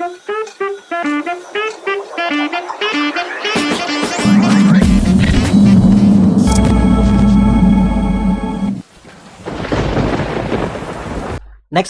Next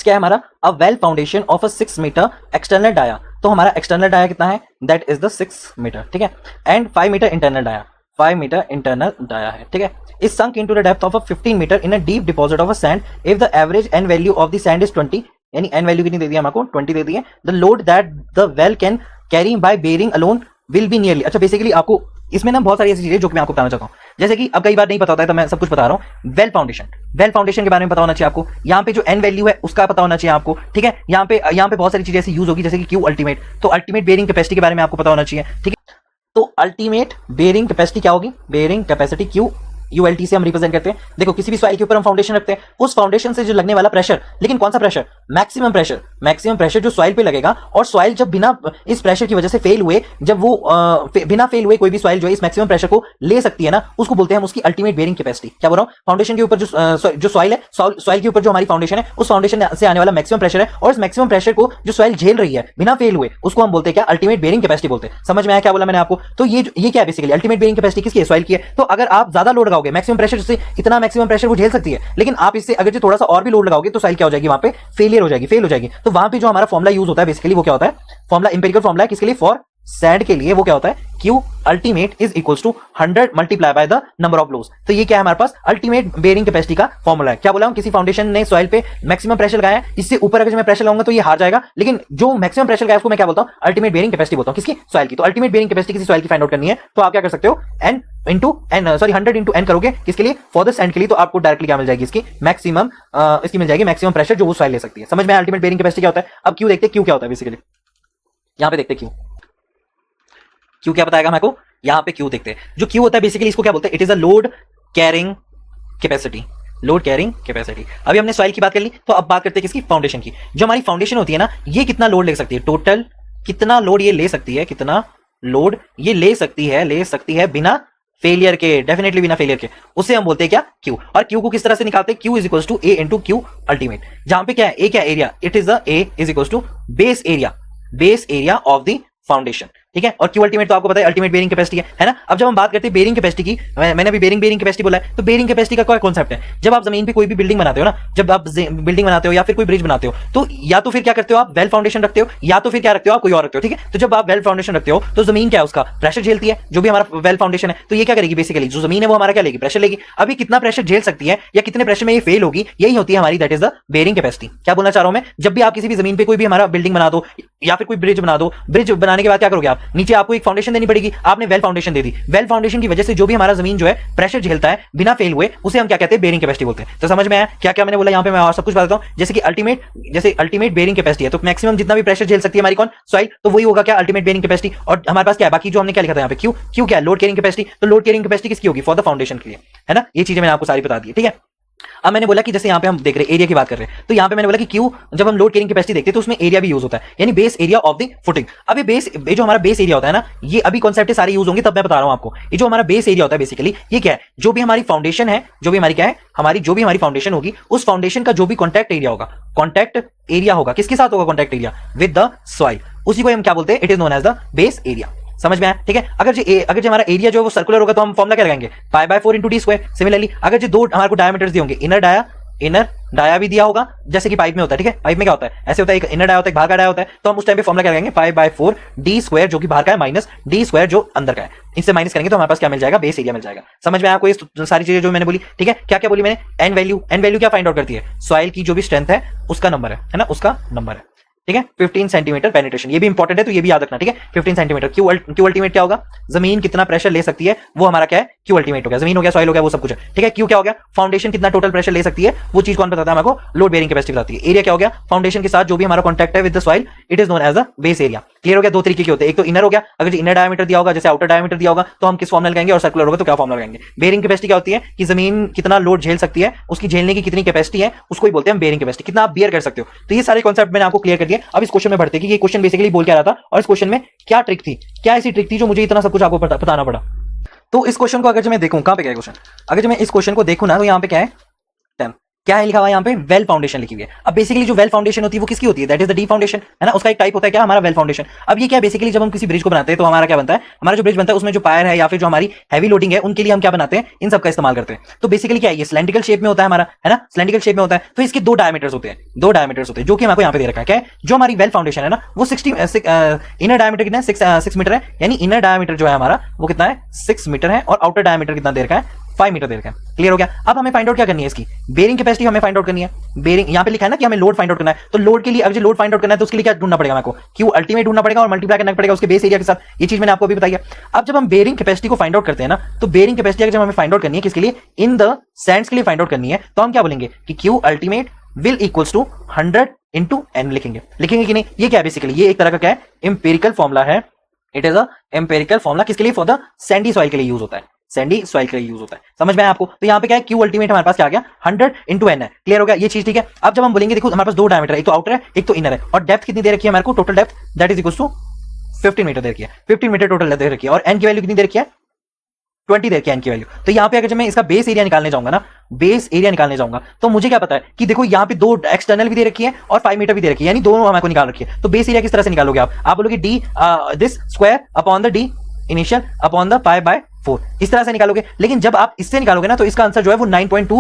क्या है हमारा, a well foundation of a 6 metre external dia. तो हमारा एक्सटर्नल डाया कितना है, दैट इज द 6 मीटर, ठीक है, and 5 metre internal dia, 5 metre internal dia है, ठीक है, is sunk into the depth of a 15 metre in a deep deposit of a sand if the average N value of the sand is 20, यानी N value कितनी दे दी है हमको, 20 दे दी है। The load that the well can carry by bearing alone will be nearly, अच्छा basically आपको इसमें ना बहुत सारी ऐसी चीजें जो कि मैं आपको बताना चाहता हूँ, जैसे कि अब कई बार नहीं पता होता है तो मैं सब कुछ बता रहा हूँ। वेल फाउंडेशन के बारे में पता होना चाहिए आपको, यहाँ पे जो एन वैल्यू है उसका पता होना चाहिए आपको, ठीक है, यहाँ पे बहुत सारी चीजें ऐसी यूज होगी जैसे कि क्यू अल्टीमेट, तो अल्टीमेट बेयरिंग कैपेसिटी के बारे में आपको पता होना चाहिए, ठीक है। तो अल्टीमेट बेयरिंग कैपेसिटी क्या होगी, बेयरिंग कैपेसिटी क्यू यूएलटी से हम रिप्रेजेंट करते हैं। देखो किसी भी सॉइल के ऊपर हम फाउंडेशन रखते हैं, उस फाउंडेशन से जो लगने वाला प्रेशर, लेकिन कौन सा प्रेशर, मैक्सिमम प्रेशर जो सॉइल पे लगेगा, और सॉइल जब बिना इस प्रेशर की वजह से फेल हुए, जब वो बिना फेल हुए कोई भी सॉइल जो है इस मैक्सिमम प्रेशर को ले सकती है ना, उसको बोलते हैं हम उसकी अल्टीमेट बेयरिंग कैपेसिटी। क्या बोल रहा हूं, फाउंडेशन के ऊपर जो सॉइल है, सॉइल के ऊपर जो हमारी फाउंडेशन है, उस फाउंडेशन से आने वाला मैक्सिमम प्रेशर है, और इस मैक्सिमम प्रेशर को जो सॉइल झेल रही है बिना फेल हुए, उसको हम बोलते हैं क्या, अल्टीमेट बेयरिंग कैपेसिटी बोलते हैं। समझ में आया क्या बोला मैंने आपको। तो ये क्या है बेसिकली, अल्टीमेट बेयरिंग कैपेसिटी किसकी है, सॉइल की है। तो अगर आप ज्यादा लोड लगाओगे, मैक्सिमम प्रेशर से इतना मैक्सिमम प्रेशर वो झेल सकती है, लेकिन आप इससे अगर जो थोड़ा सा और भी लोड लगाओगे तो सॉइल क्या हो जाएगी, वहां पे फेल हो जाएगी। तो वहां पे जो हमारा फॉर्मुला यूज होता है बेसिकली वो क्या होता है, फॉर्मुला इंपेरिकल फॉर्मुला है किसके लिए, फॉर सैंड के लिए, वो क्या होता है, Q ultimate is equals to 100 multiply by the number of blows. तो ये क्या है हमारे पास, अल्टीमेट बेयरिंग कैपेसिटी का फॉर्मुला है। क्या बोला हूं, किसी फाउंडेशन ने सॉइल पे मैक्सिमम प्रेशर लगाया है, इससे ऊपर अगर मैं प्रेशर लगाऊंगा तो ये हार जाएगा, लेकिन जो मैक्सिमम प्रेशर लगाया उसको मैं क्या बोलता हूं, अल्टीमेट बेयरिंग कैपेसिटी बोलता हूं, किसकी, सॉइल की। तो अल्टीमेट बेयरिंग कैपेसिटी किसी सॉइल की फाइंड आउट करनी है तो आप क्या कर सकते हो, n into N, sorry 100 into N करोगे, किसके लिए, फॉर द सैंड के लिए, तो आपको डायरेक्टली क्या मिल जाएगी, इसकी मैक्सिमम इसकी मिल जाएगी मैक्सिमम प्रेशर जो वो सॉइल ले सकती है। समझ में अल्टीमेट बेयरिंग कैपेसिटी क्या होता है। अब क्यू देखते हैं, क्यू क्या होता है बेसिकली, यहां पे देखते हैं क्यू क्या बताएगा मेरे को, यहां पे क्यू देखते हैं। जो क्यू होता है बेसिकली इसको क्या बोलते हैं, it is a load carrying capacity, load carrying capacity. अभी हमने सॉइल की बात कर ली, तो अब बात करते हैं किसकी, फाउंडेशन की। जो हमारी फाउंडेशन होती है ना, ये कितना लोड ले सकती है, टोटल कितना लोड ये ले सकती है, कितना लोड ये ले सकती है बिना फेलियर के, डेफिनेटली बिना फेलियर के, उसे हम बोलते हैं क्या, क्यू। और क्यू को किस तरह से निकालते हैं, Q is equals to A into Q ultimate, जहां पे क्या है, ए क्या area, it is a A is equals to base area of the foundation, ठीक है। और क्यू अल्टीमेट तो आपको पता है अल्टीमेट बेयरिंग कैपेसिटी है ना। अब जब हम बात करते हैं बेयरिंग कैपेसिटी की, मैंने अभी बेयरिंग कैपेसिटी बोला है, तो बेयरिंग कैपेसिटी का क्या कॉन्सेप्ट है, जब आप जमीन पे कोई भी बिल्डिंग बनाते हो ना, जब आप बिल्डिंग बनाते हो या फिर कोई ब्रिज बनाते हो, तो या तो फिर क्या करते हो आप, वेल फाउंडेशन रखते हो, या तो फिर क्या रखते हो आप, कोई और रखते हो, ठीक है। तो जब आप वेल फाउंडेशन रखते हो तो जमीन क्या है, उसका प्रेशर झेलती है, जो भी हमारा वेल फाउंडेशन है, तो ये क्या करेगी बेसिकली, जो जमीन है वो हमारा क्या लेगी, प्रेशर लेगी। अभी कितना प्रेशर झेल सकती है या कितने प्रेशर में ये फेल होगी, यही होती है हमारी, that is the bearing capacity. क्या बोलना चाह रहा हूं मैं, जब भी आप किसी भी जमीन पे कोई भी हमारा बिल्डिंग बना दो या फिर कोई ब्रिज बना दो, ब्रिज बनाने के बाद क्या करोगे आप, नीचे आपको एक फाउंडेशन देनी पड़ेगी, आपने वेल फाउंडेशन दे दी, वेल फाउंडेशन की वजह से जो भी हमारा जमीन जो है प्रेशर झेलता है बिना फेल हुए, उसे हम क्या कहते हैं, बेयरिंग कैपेसिटी बोलते हैं। तो समझ में आया क्या क्या मैंने बोला, यहाँ पे मैं और सब कुछ बताता हूं। जैसे कि अल्टीमेट बेयरिंग कैपेसिटी है, तो मैक्सिमम जितना भी प्रेशर झेल सकती है हमारी कौन, सॉइल, तो वही होगा क्या, अल्टीमेट बेयरिंग कैपेसिटी। और हमारे पास क्या है, बाकी जो हमने क्या लिखा था यहाँ पे, क्यू क्या है, लोड कैरिंग कैपेसिटी। तो लोड कैरिंग कैपेसिटी किसकी होगी, फॉर द फाउंडेशन के लिए, है ना। ये चीजें मैंने आपको सारी बता दी, ठीक है। अब मैंने बोला कि जैसे यहाँ पे हम देख रहे हैं एरिया की बात कर रहे हैं, तो यहाँ पे मैंने बोला कि क्यू जब हम लोड कैरिंग कैपेसिटी देखते हैं तो उसमें एरिया भी यूज होता है, यानी base area of the footing. अब ये जो हमारा बेस एरिया होता है ना, ये अभी कॉन्सेप्ट सारे यूज होंगे, तब मैं बता रहा हूं आपको। ये जो हमारा बेस एरिया होता है बेसिकली ये क्या है, जो भी हमारी फाउंडेशन है, जो भी हमारी फाउंडेशन होगी, उस फाउंडेशन का जो भी कॉन्टैक्ट एरिया होगा, किसके साथ होगा contact area, with the soil, उसी को हम क्या बोलते हैं, it is known as the base area. समझ में आया, ठीक है। अगर जो हमारा एरिया जो है वो सर्कुलर होगा तो हम फॉर्मुला क्या लगाएंगे, पाई by 4 into D square. Similarly अगर जो दो हमारे को डायमीटर्स दिए होंगे, इनर डाया भी दिया होगा, जैसे कि पाइप में होता है, ठीक है। पाइप में क्या होता है, ऐसे होता है, एक इनर डाया होता है, एक बाहर का डाया होता है, तो हम उस टाइम पे फॉर्मुला क्या लगाएंगे, पाई बाय 4 डी स्क्वायर जो कि बाहर का है माइनस डी स्क्वायर जो अंदर का है, इससे माइनस करेंगे तो हमारे पास क्या मिल जाएगा, बेस एरिया मिल जाएगा। समझ में आया आपको ये सारी चीजें जो मैंने बोली, ठीक है। क्या क्या बोली मैंने, एन वैल्यू क्या फाइंड आउट करती है, सॉइल की जो भी स्ट्रेंथ है उसका नंबर है ना, उसका नंबर है, ठीक है। 15 सेंटीमीटर पेनिट्रेशन, ये भी इंपॉर्टेंट है तो ये भी याद रखना, ठीक है। 15 सेंटीमीटर। क्यू अल्टीमेट क्या होगा, जमीन कितना प्रेशर ले सकती है, वो हमारा क्या है, क्यू अल्टीमेट हो गया, जमीन हो गया, सॉइल हो गया, वो सब कुछ है, ठीक है। क्यू क्या हो गया, फाउंडेशन कितना टोटल प्रेशर ले सकती है, वो चीज कौन बताता है हमको, लोड बेयरिंग कैपेसिटी बताती है। एरिया क्या हो गया, फाउंडेशन के साथ जो भी हमारा कॉन्टैक्ट है with the soil, it is known as the base area. Clear हो गया, दो तरीके के होते हैं, एक तो इनर हो गया, अगर इनर डायमीटर दिया होगा, जैसे आउटर डायमीटर दिया होगा तो हम किस फॉर्मुला लगाएंगे, और सर्कुलर होगा तो क्या फॉर्मुला लगाएंगे। बेयरिंग कैपेसिटी क्या होती है कि जमीन कितना लोड झेल सकती है, उसकी झेलने की कितनी कैपेसिटी है, उसको ही बोलते हैं बेयरिंग कैपेसिटी, कितना आप बियर कर सकते हो। तो ये सारे कॉन्सेप्ट मैंने आपको क्लियर कर दिया। अब इस क्वेश्चन में बढ़ते कि ये क्वेश्चन बेसिकली बोल क्या रहा था और इस क्वेश्चन में क्या ट्रिक थी, क्या ऐसी ट्रिक थी जो मुझे इतना सब कुछ आपको बताना पड़ा। तो इस क्वेश्चन को अगर मैं देखूं, कहां पे क्या है क्वेश्चन, अगर मैं इस क्वेश्चन को देखूं ना तो यहां पे क्या है 10, क्या है लिखा हुआ है यहाँ पे, वेल फाउंडेशन लिखी हुई है। अब बेसिकली जो वेल फाउंडेशन होती है वो किसकी होती है, that is the D foundation, है ना, उसका एक टाइप होता है क्या, हमारा वेल फाउंडेशन। अब ये क्या है, बेसिकली जब हम किसी ब्रिज को बनाते हैं तो हमारा क्या बनता है, हमारा जो ब्रिज बनता है उसमें जो पायर है या फिर जो हमारी हैवी लोडिंग है उनके लिए हम क्या बनाते हैं, इन सब का इस्तेमाल करते हैं। तो बेसिकली क्या है, ये सिलेंड्रिकल शेप में होता है हमारा, है ना, सिलेंड्रिकल शेप में होता है। तो इसके दो डायमीटर्स होते हैं, दो डायमीटर्स होते हैं जो कि हमको यहाँ पे दे रखा है। क्या है, जो हमारी वेल फाउंडेशन है ना वो 60 इनर डायमीटर कितना है, 6 मीटर है, यानी इनर डायमीटर जो है हमारा वो कितना है, 6 मीटर है, और आउटर डायमीटर कितना दे रखा है, 5 मीटर दे रखा है। क्लियर हो गया। अब हमें फाइंड आउट क्या करनी है, इसकी बेरिंग कैपेसिटी हमें फाइंड आउट करनी है। बेरिंग यहाँ पे लिखा है ना कि हमें लोड फाइंड आउट करना है, तो लोड के लिए अगर लोड फाइंड आउट करना है तो उसके लिए क्या ढूंढना पड़ेगा, मेरे को क्यू अल्टीमेट ढूंढना पड़ेगा और मल्टीप्लाई करना पड़ेगा उसके बेस एरिया के साथ। ये चीज मैंने आपको अभी बताई है। अब जब हम बेरिंग कैपेसिटी को फाइंड आउट करते हैं ना, तो बेरिंग कैपेसिटी जब हमें फाइंड आउट करनी है किसके लिए, इन द सैंड्स के लिए फाइंड आउट करनी है, तो हम क्या बोलेंगे कि Q ultimate will equals to 100 into N लिखेंगे कि नहीं। ये क्या है, बेसिकली ये एक तरह का क्या है, इंपेरिकल फॉर्मुला है। It is a empirical formula, किसके लिए, फॉर द सैंडी सॉइल के लिए यूज होता है, सैंडी सॉइल के लिए यूज होता है। समझ में आया आपको। तो यहाँ पे क्या है, क्यू अल्टीमेट हमारे पास क्या आ गया, 100 इंटू एन है। क्लियर हो गया ये चीज, ठीक है। अब जब हम बोलेंगे, देखो हमारे पास दो डायमीटर है, एक तो आउटर है एक तो इनर है, और डेप्थ कितनी दे रखी है हमारे को, total depth that is equal to 15 metre दे रखी है, 15 मीटर टोटल दे रखी है, और एन की वैल्यू कितनी दे रखी है, 20 दे रखी है एन की वैल्यू। तो यहाँ पे अगर मैं इसका बेस एरिया निकालने जाऊंगा ना, बेस एरिया निकालने जाऊंगा, तो मुझे क्या पता है कि देखो यहाँ पे दो एक्सटर्नल भी दे रखी है और 5 मीटर भी दे रखी है, यानी दोनों हमारे को निकाल रखी है। तो बेस एरिया किस तरह से निकालोगे आप बोलोगे D this square upon the D initial upon the pi by 4, इस तरह से निकालोगे। लेकिन जब आप इससे निकालोगे ना, तो इसका आंसर जो है वो 9.2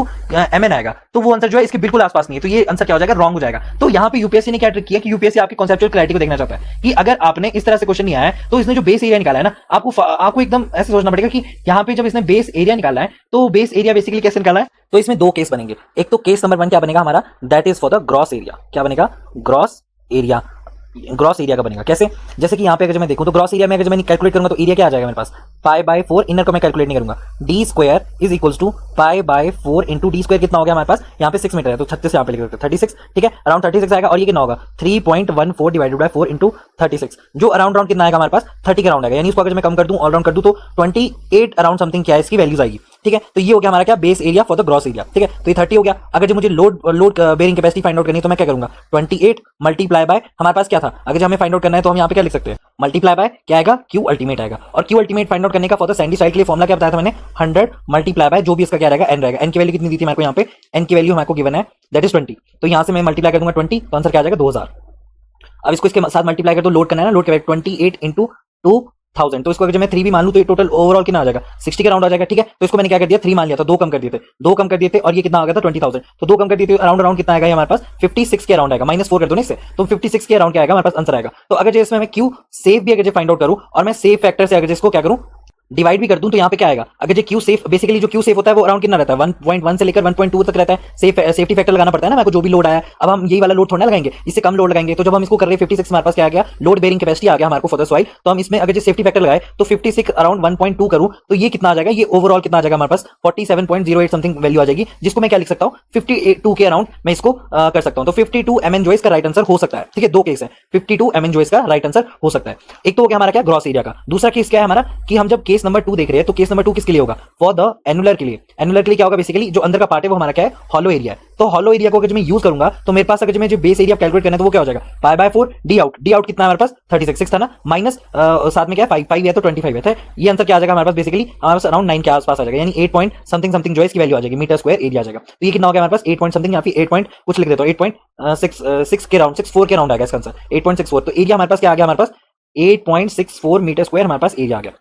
mn आएगा, तो वो आंसर जो है इसके बिल्कुल आसपास नहीं है, तो ये आंसर क्या हो जाएगा, रॉन्ग हो जाएगा। तो यहाँ पे यूपीएससी ने क्या ट्रिक किया कि यूपीएससी आपकी कॉन्सेप्चुअल क्लैरिटी को देखना चाहता है कि अगर आपने इस तरह से क्वेश्चन नहीं आया है, तो इसने जो बेस एरिया निकाला है ना, आपको एकदम ऐसे सोचना पड़ेगा कि यहाँ पे जब इसने बेस एरिया निकाला है, तो बेस एरिया बेसिकली कैसे निकाला है। तो इसमें दो केस बनेंगे। एक तो केस नंबर 1 क्या बनेगा हमारा, that is for the gross area. क्या बनेगा, ग्रॉस एरिया। ग्रॉस एरिया का बनेगा कैसे, जैसे कि यहाँ पे अगर मैं देखूं तो ग्रॉस एरिया में अगर मैं कैलकुलेट करूंगा तो एरिया क्या आ जाएगा मेरे पास, पाई बाय 4, इनर को मैं कैलकुलेट नहीं करूंगा, D square is equals to pi by 4 into D square कितना हो गया हमारे पास, यहाँ पे 6 मीटर है तो 36 यहाँ पे लिख सकते हैं 36, ठीक है, अराउंड 36 आएगा। और ये कितना होगा 3.14 डिवाइडेड बाय 4 इंटू 36, जो अराउंड कितना आएगा हमारे पास 30 के अराउंड आएगा, यानी इसको अगर मैं कम कर दूं, ऑल राउंड कर दूं, तो 28 अराउंड समथिंग क्या है इसकी वैल्यूज आएगी, ठीक है। तो ये हो गया हमारा क्या, base area for the gross area, ठीक है। तो ये 30 हो गया। अगर जो मुझे load bearing capacity find out करनी है तो मैं क्या करूंगा, 28 मल्टीप्लाई बाय हमारे पास क्या था, अगर जो हमें फाइंड आउट करना है तो हम यहाँ पे क्या लिख सकते हैं, मल्टीप्लाई बाय क्या आएगा, क्यू अल्टीमेट आएगा। और क्यू अल्टीमेट फाइंड आउट करने का फॉर द सैंडी साइड के लिए फॉर्मुला क्या बताया था मैंने, 100 मल्टीप्लाई बाय जो भी इसका क्या रहेगा एन रहेगा। एन की वैल्यू कितनी दी थी मेरे को यहाँ पे, एन की वैल्यू हमारे को गिवन है दैट इज 20, तो यहाँ से मैं मल्टीप्लाई कर दूंगा 20, तो आंसर क्या आ जाएगा 2000। अब इसको इसके साथ मल्टीप्लाई कर दो, लोड करना है ना, लोड 28 इंटू 2000, तो इसको अगर मैं 3 भी मान लूं तो ये टोटल ओवरऑल कितना आ जाएगा, 60 के राउंड आ जाएगा, ठीक है। तो इसको मैंने क्या कर दिया, 3 मान लिया था, 2 कम कर दिए थे, 2 कम कर दिए थे, और ये कितना आ गया था 20000, तो 2 कम कर दिए थे, अराउंड कितना आएगा हमारे पास 56 के अराउंड आएगा, -4 कर दो ना इससे, तो 56 के अराउंड क्या आएगा हमारे पास आंसर आएगा। तो अगर इसमें मैं क्यू सेफ भी अगर फाइंड आउट करूं और मैं सेफ फैक्टर से अगर इसको क्या करूं डिवाइड भी कर दूं, तो यहाँ पे क्या आएगा, अगर जो क्यू सेफ बेसिकली जो क्यू सेफ होता है वो अराउंड कितना रहता है 1.1 से लेकर 1.2 तक रहता है। सेफ्टी फैक्टर लगाना पड़ता है ना मेरे को, जो भी लोड आया। अब हम यही वाला लोड थोड़ा लगाएंगे, इससे कम लोड लगाएंगे। तो जब हम इसको कर रहे हैं 56 हमारे पास क्या आ गया, लोड बेरिंग कैपेसिटी आ गया हमारे को फॉर द सॉइल, तो हम इसमें अगर जो सेफ्टी फैक्टर लगाए तो 56 अराउंड 1.2 करूं तो ये कितना आ जाएगा, ये ओवरऑल कितना आ जाएगा हमारे पास 47.08 समथिंग वैल्यू आ जाएगी, जिसको मैं क्या लिख सकता हूँ 52 के अराउंड मैं इसको कर सकता हूँ। तो 52 mn जो इसका राइट आंसर हो सकता है, ठीक है। दो केस है, 52 mn जो इसका राइट आंसर हो सकता है। एक तो हो गया हमारा क्या, ग्रॉस एरिया का। दूसरा केस क्या है हमारा कि हम जब केस नंबर 2 देख रहे हैं तो केस नंबर 2 किसके लिए होगा, फॉर द एनुलर के लिए। एनुलर के लिए क्या होगा, बेसिकली जो अंदर का पार्ट है वो हमारा क्या है, हॉलो एरिया है। तो हॉलो एरिया को अगर मैं यूज करूंगा तो मेरे पास अगर मैं जो बेस एरिया कैलकुलेट करना है तो वो क्या हो जाएगा, पाई बाय 4 डी आउट कितना है हमारे पास 36 था ना, माइनस साथ में क्या है 5 है तो 25 है, तो ये आंसर क्या आ जाएगा हमारे पास, बेसिकली हमारे पास अराउंड 9 के आसपास आ जाएगा, यानी 8 पॉइंट समथिंग जो है इसकी वैल्यू आ जाएगी, मीटर स्क्वायर एरिया आ जाएगा। तो ये कितना हो गया हमारे पास 8 पॉइंट समथिंग, या फिर 8 पॉइंट कुछ लिख देता हूं, 8.6 के राउंड 64 के राउंड आ गया इसका आंसर 8.64। तो एरिया हमारे पास क्या आ गया, हमारे पास 8.64 मीटर स्क्वायर हमारे पास एरिया आ गया।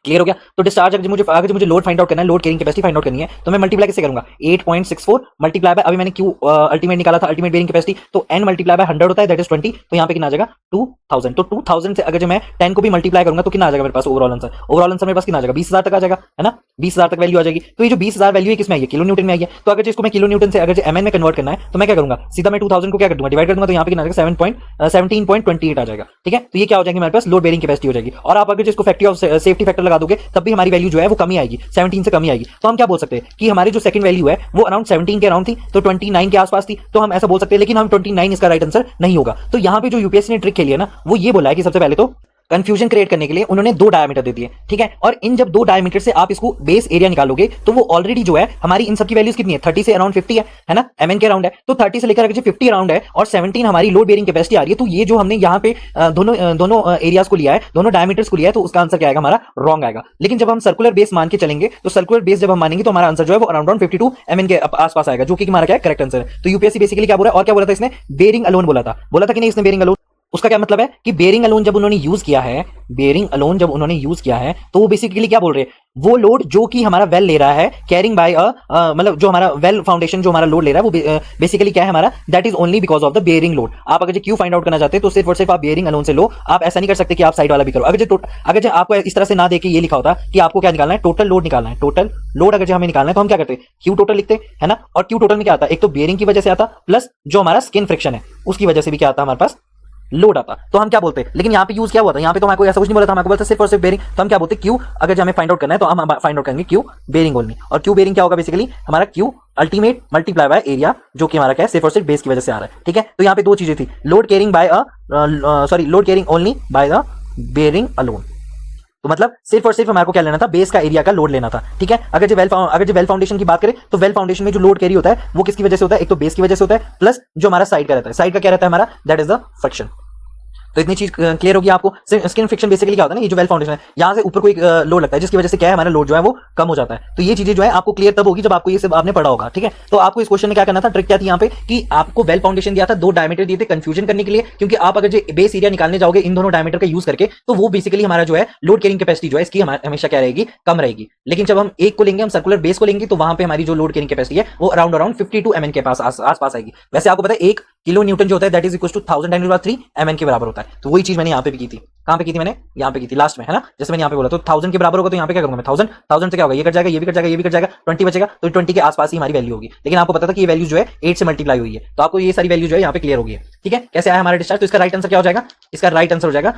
क्लियर हो गया। तो डिस्चार्ज अगर मुझे लोड फाइंड आउट करना है, load carrying capacity find out करनी है, तो मैं मल्टीप्लाई कैसे करूंगा, 8.64 मल्टीप्लाई बाय, अभी मैंने क्यू अल्टीमेट निकाला था, अल्टीमेट बेरिंग कैपेसिटी, तो n मल्टीप्लाई बाय 100 होता है दैट इज 20, तो यहाँ पे कितना आ जाएगा 2000। तो 2000 से अगर जो मैं 10 को भी मल्टीप्लाई करूंगा तो कितना आ जाएगा मेरे पास ओवरऑल आंसर मेरे पास कितना आ जाएगा 20000 तक आ जाएगा, है ना, 20000 तक वैल्यू आ जाएगी। तो ये जो 20000 वैल्यू है किसमें आई है, किलो न्यूटन में आई है। तो अगर इसको मैं किलो न्यूटन से अगर mn में कन्वर्ट करना है तो मैं क्या करूंगा, सीधा मैं 2000 को क्या कर दूंगा, डिवाइड कर दूंगा, तो यहाँ पे कितना आ जाएगा 17.28 आ जाएगा, ठीक है। तो ये क्या हो जाएगी हमारे पास लोड बेरिंग कैपेसिटी हो जाएगी। और आप अगर इसको फैक्टर ऑफ सेफ्टी फैक्टर लगा दोगे तब भी हमारी वैल्यू जो है वो कमी आएगी, 17 से कमी आएगी। तो हम क्या बोल सकते हैं कि हमारी जो सेकंड वैल्यू है वो अराउंड 17 के अराउंड थी, तो 29 के आसपास थी, तो हम ऐसा बोल सकते हैं। लेकिन हम 29 इसका राइट आंसर नहीं होगा। तो यहाँ पे जो यूपीएससी ने ट्रिक खेली है ना, वो ये बोला है कि सबसे पहले तो कंफ्यूजन क्रिएट करने के लिए उन्होंने दो डायमीटर दे दिए, ठीक है। और इन जब दो डायमीटर से आप इसको बेस एरिया निकालोगे तो वो ऑलरेडी जो है हमारी इन सबकी वैल्यूज कितनी है, 30 से अराउंड 50 है ना, एमएन के अराउंड है। तो 30 से लेकर अगर 50 अराउंड है और 17 हमारी लोड बेयरिंग कैपेसिटी आ रही है, तो ये जो हमने यहाँ पे दोनों एरियाज को लिया है, दोनों डायमीटर्स को लिया है, तो उसका आंसर क्या आएगा हमारा, रॉन्ग आएगा। लेकिन जब हम सर्कुलर बेस मान के चलेंगे तो सर्कुलर बेस जब हम मानेंगे तो हमारा आंसर जो है वो अराउंड 52 एमएन के आसपास आएगा, जो कि हमारा क्या है, करेक्ट आंसर है। तो यूपीएससी बेसिकली क्या बोला, और क्या बोला था इसने, बेयरिंग अलोन बोला था कि नहीं इसने बेयरिंग अलोन। उसका क्या मतलब है कि बेयरिंग अलोन जब उन्होंने यूज किया है, बेयरिंग अलोन जब उन्होंने यूज किया है, तो वो बेसिकली क्या बोल रहे हैं, वो लोड जो कि हमारा वेल ले रहा है, कैरिंग बाय मतलब जो हमारा वेल फाउंडेशन जो हमारा लोड ले रहा है, वो बेसिकली क्या है हमारा, that is only because of the bearing load. आप अगर क्यू फाइंड आउट करना चाहते हैं तो सिर्फ और सिर्फ आप बेयरिंग अलोन से लो, आप ऐसा नहीं कर सकते कि आप साइड वाला भी करो। अगर जो आपको इस तरह से ना देके ये लिखा होता कि आपको क्या निकालना है, टोटल लोड निकालना है, टोटल लोड अगर जो हमें निकालना है तो हम क्या करते हैं, क्यू टोटल लिखते है ना। और क्यू टोटल में क्या आता है, एक तो बेयरिंग की वजह से आता, प्लस जो हमारा स्किन फ्रिक्शन है उसकी वजह से भी क्या आता हमारे पास, लोड आता। तो हम क्या बोलते हैं, लेकिन यहाँ पे यूज क्या हुआ था, यहाँ पे तो हमें कोई ऐसा कुछ नहीं बोला था, हमें बोला था सिर्फ और सिर्फ बेयरिंग। तो हम क्या बोलते हैं, क्यू अगर जो हमें फाइंड आउट करना है तो हम फाइंड आउट करेंगे क्यू बेयरिंग ओनली। और क्यू बेयरिंग क्या होगा, बेसिकली हमारा Q ultimate multiply by area, जो कि हमारा क्या है, सिर्फ और सिर्फ बेस की वजह से आ रहा है, ठीक है। तो यहाँ पे दो चीजें थी, load carrying by load carrying only by the bearing alone. तो मतलब सिर्फ और सिर्फ हमारे को क्या लेना था, बेस का एरिया का लोड लेना था, ठीक है। अगर जो वेल फाउंडेशन की बात करें तो वेल फाउंडेशन में जो लोड कैरी होता है वो किसकी वजह से होता है, एक तो बेस की वजह से होता है, प्लस जो हमारा साइड का रहता है, साइड का क्या रहता है हमारा, दैट इज द फ्रिक्शन। तो इतनी चीज क्लियर होगी आपको। स्किन फ्रिक्शन बेसिकली क्या होता है ना, ये जो वेल फाउंडेशन है, यहाँ से ऊपर कोई लोड लगता है जिसकी वजह से क्या है, हमारा लोड जो है वो कम हो जाता है। तो ये चीजें जो है आपको क्लियर तब होगी जब आपको ये सब आपने पढ़ा होगा, ठीक है। तो आपको इस क्वेश्चन में क्या करना था, ट्रिक क्या थी यहाँ पे, कि आपको वेल फाउंडेशन दिया था, दो डायमीटर दिए थे कंफ्यूजन करने के लिए, क्योंकि आप अगर जो बेस एरिया निकालने जाओगे इन दोनों डायमीटर का यूज करके, तो वो बेसिकली हमारा जो है लोड कैरिंग कैपेसिटी जो है इसकी हमेशा क्या रहेगी, कम रहेगी। लेकिन जब हम एक को लेंगे, हम सर्कुलर बेस को लेंगे, तो वहां पे हमारी जो लोड कैरिंग कैपेसिटी है वो अराउंड 52 एमएन के आसपास आएगी। वैसे आपको पता है 1 किलो न्यूटन जो होता है that is equal to 1000 × 3 MN के बराबर होता है। तो वही चीज मैंने यहाँ पे भी की थी, कहां पे की थी मैंने, यहाँ पे की थी लास्ट में, है ना। जैसे मैंने यहाँ पे बोला तो 1000 के बराबर होगा, तो यहाँ पे क्या करूंगा मैं, 1000 से क्या होगा, ये कट जाएगा, ये भी कट जाएगा, ये भी कट जाएगा, 20 बचेगा, तो 20 के आसपास ही हमारी वैल्यू होगी। लेकिन आपको पता था कि ये वैल्यू जो है 8 से मल्टीप्लाई हुई है, तो आपको ये सारी वैल्यू जो है यहाँ पे क्लियर होगी, ठीक है। कैसे आया हमारा डिस्चार्ज, तो इसका राइट आंसर क्या हो जाएगा, इसका राइट आंसर हो जाएगा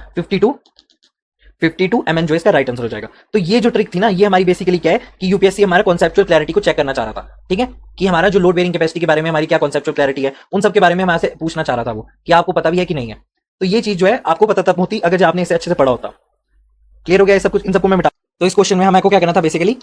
52 एमएन जो इसका राइट आंसर हो जाएगा। तो ये जो ट्रिक थी ना, ये हमारी बेसिकली क्या है कि यूपीएससी हमारा कॉन्सेप्चुअल क्लैरिटी को चेक करना चाह रहा था, ठीक है, कि हमारा जो लोड बेयरिंग कैपेसिटी के बारे में हमारी क्या कॉन्सेप्चुअल क्लैरिटी है, उन सब के बारे में हमारे से पूछना चाह रहा था वो, कि आपको पता भी है कि नहीं है। तो ये चीज जो है आपको पता तब होती अगर आपने इसे अच्छे से पढ़ा होता। क्लियर हो गया ये सब कुछ, इन सबको मैं मिटा। तो इस क्वेश्चन में हमें को क्या करना था, बेसिकली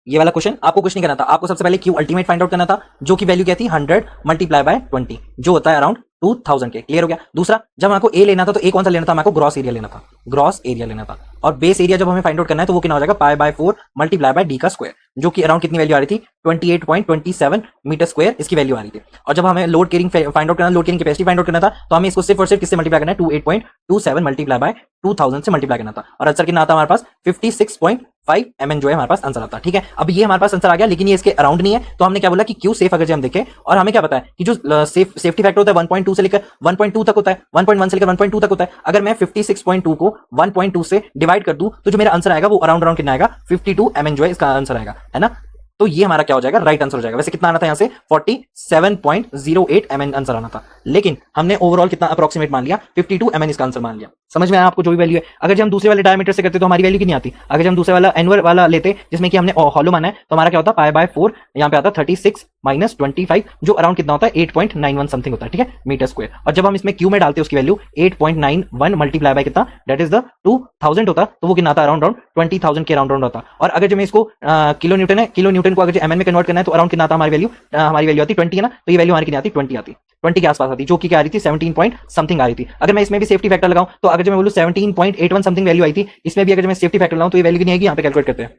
ये वाला क्वेश्चन आपको कुछ नहीं करना था, आपको सबसे पहले क्यू अल्टीमेट फाइंड आउट करना था, जो की वैल्यू क्या थी, 100 मल्टीप्लाई बाय 20, जो होता है अराउंड 2000 के। क्लियर हो गया। दूसरा, जब हमको ए लेना था तो ए कौन सा लेना था, हमको ग्रॉस एरिया लेना था, ग्रॉस एरिया लेना था। और बेस एरिया जब हमें फाइंड आउट करना है तो वो कितना हो जाएगा, π/4 मल्टीप्लाई बाय डी का स्क्वायर, जो कि अराउंड कितनी वैल्यू आ रही थी, 28.27 मीटर स्क्वायर इसकी वैल्यू आ रही थी। और जब हमें लोड कैरिंग फाइंड आउट करना, load carrying capacity find out करना था, तो हमें इसको सिर्फ और सिर्फ किससे मल्टीप्लाई करना है, 28.27 मल्टीप्लाई बाय 2000 से मल्टीप्लाई करना था। और आंसर कितना आता है हमारे पास, 56.5 एमएन जो है हमारे पास आंसर आता है, ठीक है। अब ये हमारे पास आंसर आ गया, लेकिन ये इसके अराउंड नहीं है, तो हमने क्या बोला कि क्यू सेफ अगर जो हम देखें, और हमें क्या पता है कि जो सेफ्टी फैक्टर होता है 1.2 से लेकर 1.2 तक होता है, 1.1 से लेकर 1.2 तक होता है। अगर मैं 56.2 को 1.2 से डिवाइड कर दूं तो जो मेरा आंसर आएगा वो अराउंड कितना आएगा, 52 एमएन जो है इसका आंसर आएगा, है ना। तो ये हमारा क्या हो जाएगा, राइट आंसर हो जाएगा। वैसे कितना आना था यहाँ से, 47.08 एमएन आंसर आना था, लेकिन हमने ओवरऑल कितना अप्रोक्सीमेट मान लिया, 52 एमएन इसका आंसर मान लिया। समझ में आया आपको जो भी वैल्यू है। अगर जब हम दूसरे वाले डायमीटर से करते तो हमारी वैल्यू कितनी आती, अगर हम दूसरे वाला एनवर वाला लेते जिसमें कि हमने हॉलो माना है, तो हमारा क्या होता, π/4 यहाँ पे आता 36 - 25, जो अराउंड कितना होता है, 8.91 समथिंग होता है, ठीक है, मीटर स्क्वायर। और जब हम इसमें क्यू में डालते हैं उसकी वैल्यू 8.91 मल्टीप्लाई बाय कितना, दैट इज द 2000 होता, तो वो कितना आता, अराउंड 20,000 के अराउंड होता। और अगर जब मैं इसको किलो न्यूटन है, किलो न्यूटन को अगर एमएन में कन्वर्ट करना है तो अराउंड कितना आता हमारी वैल्यू आती 20 है ना, तो ये वैल्यू हमारी कितनी आती, 20 आती, 20 के आसपास आती, जो कि क्या आ रही थी, 17 पॉइंट समथिंग आ रही थी। अगर मैं इसमें भी सेफ्टी फैक्टर लगाऊं तो अगर मैं बोलूं 17.81 समथिंग वैल्यू आई थी, इसमें भी अगर मैं सेफ्टी फैक्टर लगाऊं तो ये वैल्यू कितनी आएगी, यहाँ पे कैलकुलेट करते हैं,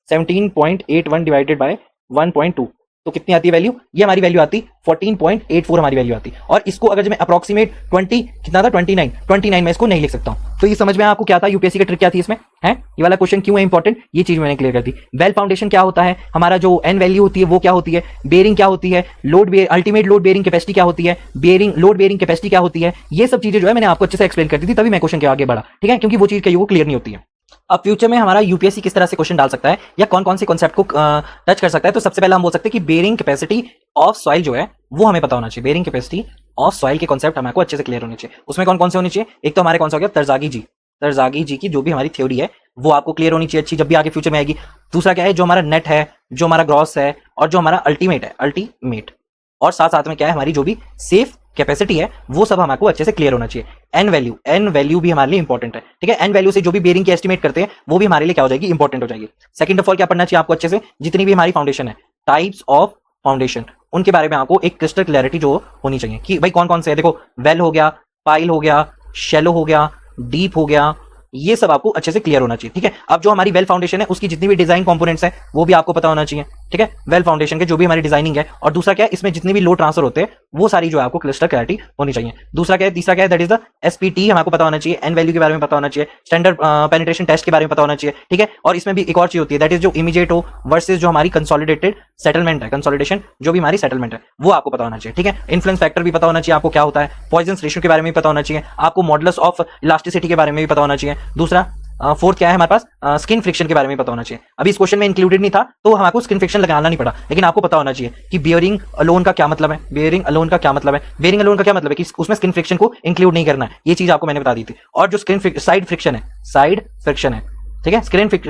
17.81 डिवाइडेड बाय 1.2, तो कितनी आती है वैल्यू, ये हमारी वैल्यू आती 14.84 हमारी वैल्यू आती। और इसको अगर मैं अप्रोक्सीमेट 20 कितना था, 29 मैं इसको नहीं लिख सकता हूं। तो ये समझ में आपको क्या था, यूपीएससी का ट्रिक क्या थी इसमें, है ये वाला क्वेश्चन क्यों है इंपॉर्टेंट, ये चीज मैंने क्लियर कर दी। वेल फाउंडेशन क्या होता है, हमारा जो एन वैल्यू होती है वो क्या होती है, बेयरिंग क्या होती है, अल्टीमेट लोड बेयरिंग कैपेसिटी क्या होती है, लोड बेयरिंग कैपेसिटी क्या होती है, ये सब चीजें जो है मैंने आपको अच्छे से एक्सप्लेन कर दी थी, तभी मैं क्वेश्चन के आगे बढ़ा, ठीक है, क्योंकि वो चीज कहीं वो क्लियर नहीं होती है। अब फ्यूचर में हमारा यूपीएससी किस तरह से क्वेश्चन डाल सकता है या कौन कौन से कॉन्सेप्ट को टच कर सकता है, तो सबसे पहले हम बोल सकते हैं कि बेयरिंग कैपेसिटी ऑफ सॉइल जो है वो हमें पता होना चाहिए। बेयरिंग कैपेसिटी ऑफ सॉइल के कॉन्सेप्ट हमको अच्छे से क्लियर होने चाहिए। उसमें कौन कौन से होने चाहिए, एक तो हमारे कौन सा हो गया, तरजागी जी की जो भी हमारी थ्योरी है वो आपको क्लियर होनी चाहिए अच्छी, जब भी आगे फ्यूचर में आएगी। दूसरा क्या है, जो हमारा नेट है, जो हमारा ग्रॉस है, और जो हमारा अल्टीमेट है, और साथ साथ में क्या है, हमारी जो भी सेफ कैपेसिटी है, वो सब हमको अच्छे से क्लियर होना चाहिए। एन वैल्यू भी हमारे लिए इंपॉर्टेंट है, ठीक है। एन वैल्यू से जो भी बेयरिंग की एस्टिमेट करते हैं वो भी हमारे लिए क्या हो जाएगी, इंपॉर्टेंट हो जाएगी। सेकंड ऑफ ऑल क्या पढ़ना चाहिए आपको अच्छे से, जितनी भी हमारी फाउंडेशन है, टाइप्स ऑफ फाउंडेशन, उनके बारे में आपको एक क्रिस्टल क्लैरिटी जो होनी चाहिए कि भाई कौन कौन से है। देखो वेल हो गया, पाइल हो गया, शैलो हो गया, डीप हो गया, ये सब आपको अच्छे से क्लियर होना चाहिए, ठीक है। अब जो हमारी वेल फाउंडेशन है उसकी जितनी भी डिजाइन कंपोनेंट्स है वो भी आपको पता होना चाहिए, ठीक है। वेल फाउंडेशन के जो भी हमारी डिजाइनिंग है, और दूसरा क्या है, इसमें जितनी भी लोड ट्रांसफर होते हैं वो सारी जो है आपको क्लिस्टर क्लैरिटी होनी चाहिए। दूसरा क्या है, तीसरा क्या है, दैट इज द एसपीटी हमको पता होना चाहिए, एन वैल्यू के बारे में पता होना चाहिए, स्टैंडर्ड पेनिट्रेशन टेस्ट के बारे में पता होना चाहिए, ठीक है। और इसमें भी एक और चीज होती है, दैट इज जो इमीडिएट हो वर्सेस जो हमारी कंसोलिडेटेड सेटलमेंट है, कंसोलिडेशन जो भी हमारी सेटलमेंट है वो आपको पता होना चाहिए, ठीक है। इन्फ्लुएंस फैक्टर भी पता होना चाहिए आपको क्या होता है, पॉइजन रेशियो के बारे में भी पता होना चाहिए आपको, मॉडुलस ऑफ इलास्टिसिटी के बारे में भी पता होना चाहिए। दूसरा फोर्थ क्या है हमारे पास, स्किन फ्रिक्शन के बारे में पता होना चाहिए। अभी इस क्वेश्चन में इंक्लूडेड नहीं था तो हमको स्किन फ्रिक्शन लगाना नहीं पड़ा, लेकिन आपको पता होना चाहिए कि बियरिंग अलोन का क्या मतलब है, बियरिंग अलोन का क्या मतलब है, बियरिंग अलोन का क्या मतलब है कि उसमें स्किन फ्रिक्शन को इंक्लूड नहीं करना है, ये चीज आपको मैंने बता दी थी। और जो साइड फ्रिक्शन है, साइड फ्रिक्शन है, ठीक है।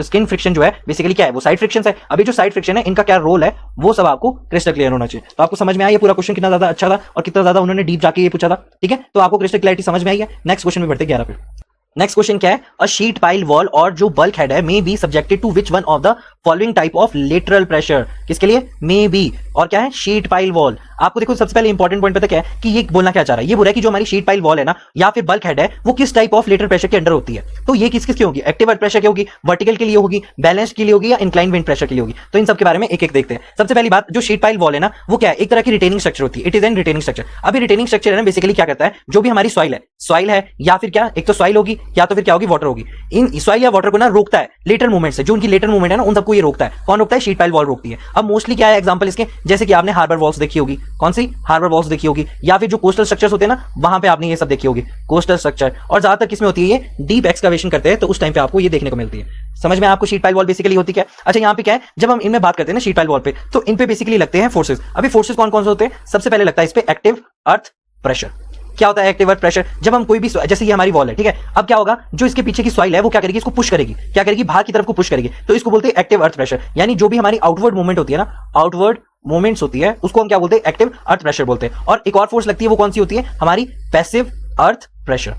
स्किन फ्रिक्शन जो है बेसिकली क्या है, वो साइड फ्रिक्शन है। अभी जो साइड फ्रिक्शन है इनका क्या रोल है वो सब आपको क्रिस्टल क्लियर होना चाहिए। तो आपको समझ में आया ये पूरा क्वेश्चन कितना ज्यादा अच्छा था और कितना ज्यादा उन्होंने डीप जाके ये पूछा था, ठीक है। तो आपको क्रिस्टल क्लैरिटी समझ में आई है। नेक्स्ट क्वेश्चन में बढ़ते 11 पे। नेक्स्ट क्वेश्चन क्या है, अ शीट पाइल वॉल और जो बल्क हेड है may be subjected to which one of the following type of lateral pressure, किसके लिए, मे बी। और क्या है, शीट पाइल वॉल। आपको देखो सबसे पहले इंपॉर्टेंट पॉइंट पता क्या है कि ये बोलना क्या चाह रहा है, ये बोल रहा है कि जो हमारी शीट पाइल वॉल है ना या फिर बल्क हेड है वो किस टाइप ऑफ लेटरल प्रेशर के अंडर होती है। तो ये किस की होगी, एक्टिव अर्थ प्रेशर की होगी, वर्टिकल के लिए होगी, बैलेंस के लिए होगी, या इंक्लाइन विंड प्रेशर के लिए होगी। तो इन सब के बारे में एक एक देखते हैं। सबसे पहली बात, जो शीट पाइल वॉल है ना वो क्या है, एक तरह की रिटेनिंग स्ट्रक्चर होती है, it is N retaining structure. अभी रिटेनिंग स्ट्रक्चर है ना बेसिकली क्या करता है, जो भी हमारी सॉइल है या फिर क्या, एक तो सॉइल होगी या तो फिर क्या होगी, वाटर होगी। इन सॉइल या वाटर को ना रोकता है लेटर मूवमेंट से, जो उनकी लेटर मूवमेंट है ना उन सबको ये रोकता है। कौन रोकता है, शीट पाइल वॉल रोकती है। अब मोस्टली क्या है एग्जांपल इसके, जैसे कि आपने हार्बर वॉल्स देखी होगी, कौन सी, हार्बर वॉल्स देखी होगी, या फिर जो कोस्टल स्ट्रक्चर्स होते हैं ना वहां पे आपने ये सब देखी होगी, कोस्टल स्ट्रक्चर। और ज्यादातर किसमें होती है, ये डीप एक्सकवेशन करते हैं तो उस टाइम पे आपको ये देखने को मिलती है। समझ में आपको शीट पाइल वॉल बेसिकली होती क्या है। अच्छा यहाँ पे क्या है, जब हम इनमें बात करते हैं ना शीट पाइल वॉल पे, तो इन पे बेसिकली लगते हैं फोर्सेस। अभी फोर्सेस कौन कौन से होते हैं, सबसे पहले लगता है इस पे एक्टिव अर्थ प्रेशर। क्या होता है एक्टिव अर्थ प्रेशर, जब हम कोई भी, जैसे ये हमारी वॉल है, ठीक है। अब क्या होगा, जो इसके पीछे की सॉइल है वो क्या करेगी, इसको पुश करेगी, क्या करेगी, बाहर की तरफ को पुश करेगी, तो इसको बोलते हैं एक्टिव अर्थ प्रेशर। यानी जो भी हमारी आउटवर्ड मूवमेंट होती है ना, आउटवर्ड मूवमेंट्स होती है उसको हम क्या बोलते हैं, एक्टिव अर्थ प्रेशर बोलते हैं। और एक और फोर्स लगती है वो कौन सी होती है, हमारी पैसिव अर्थ प्रेशर।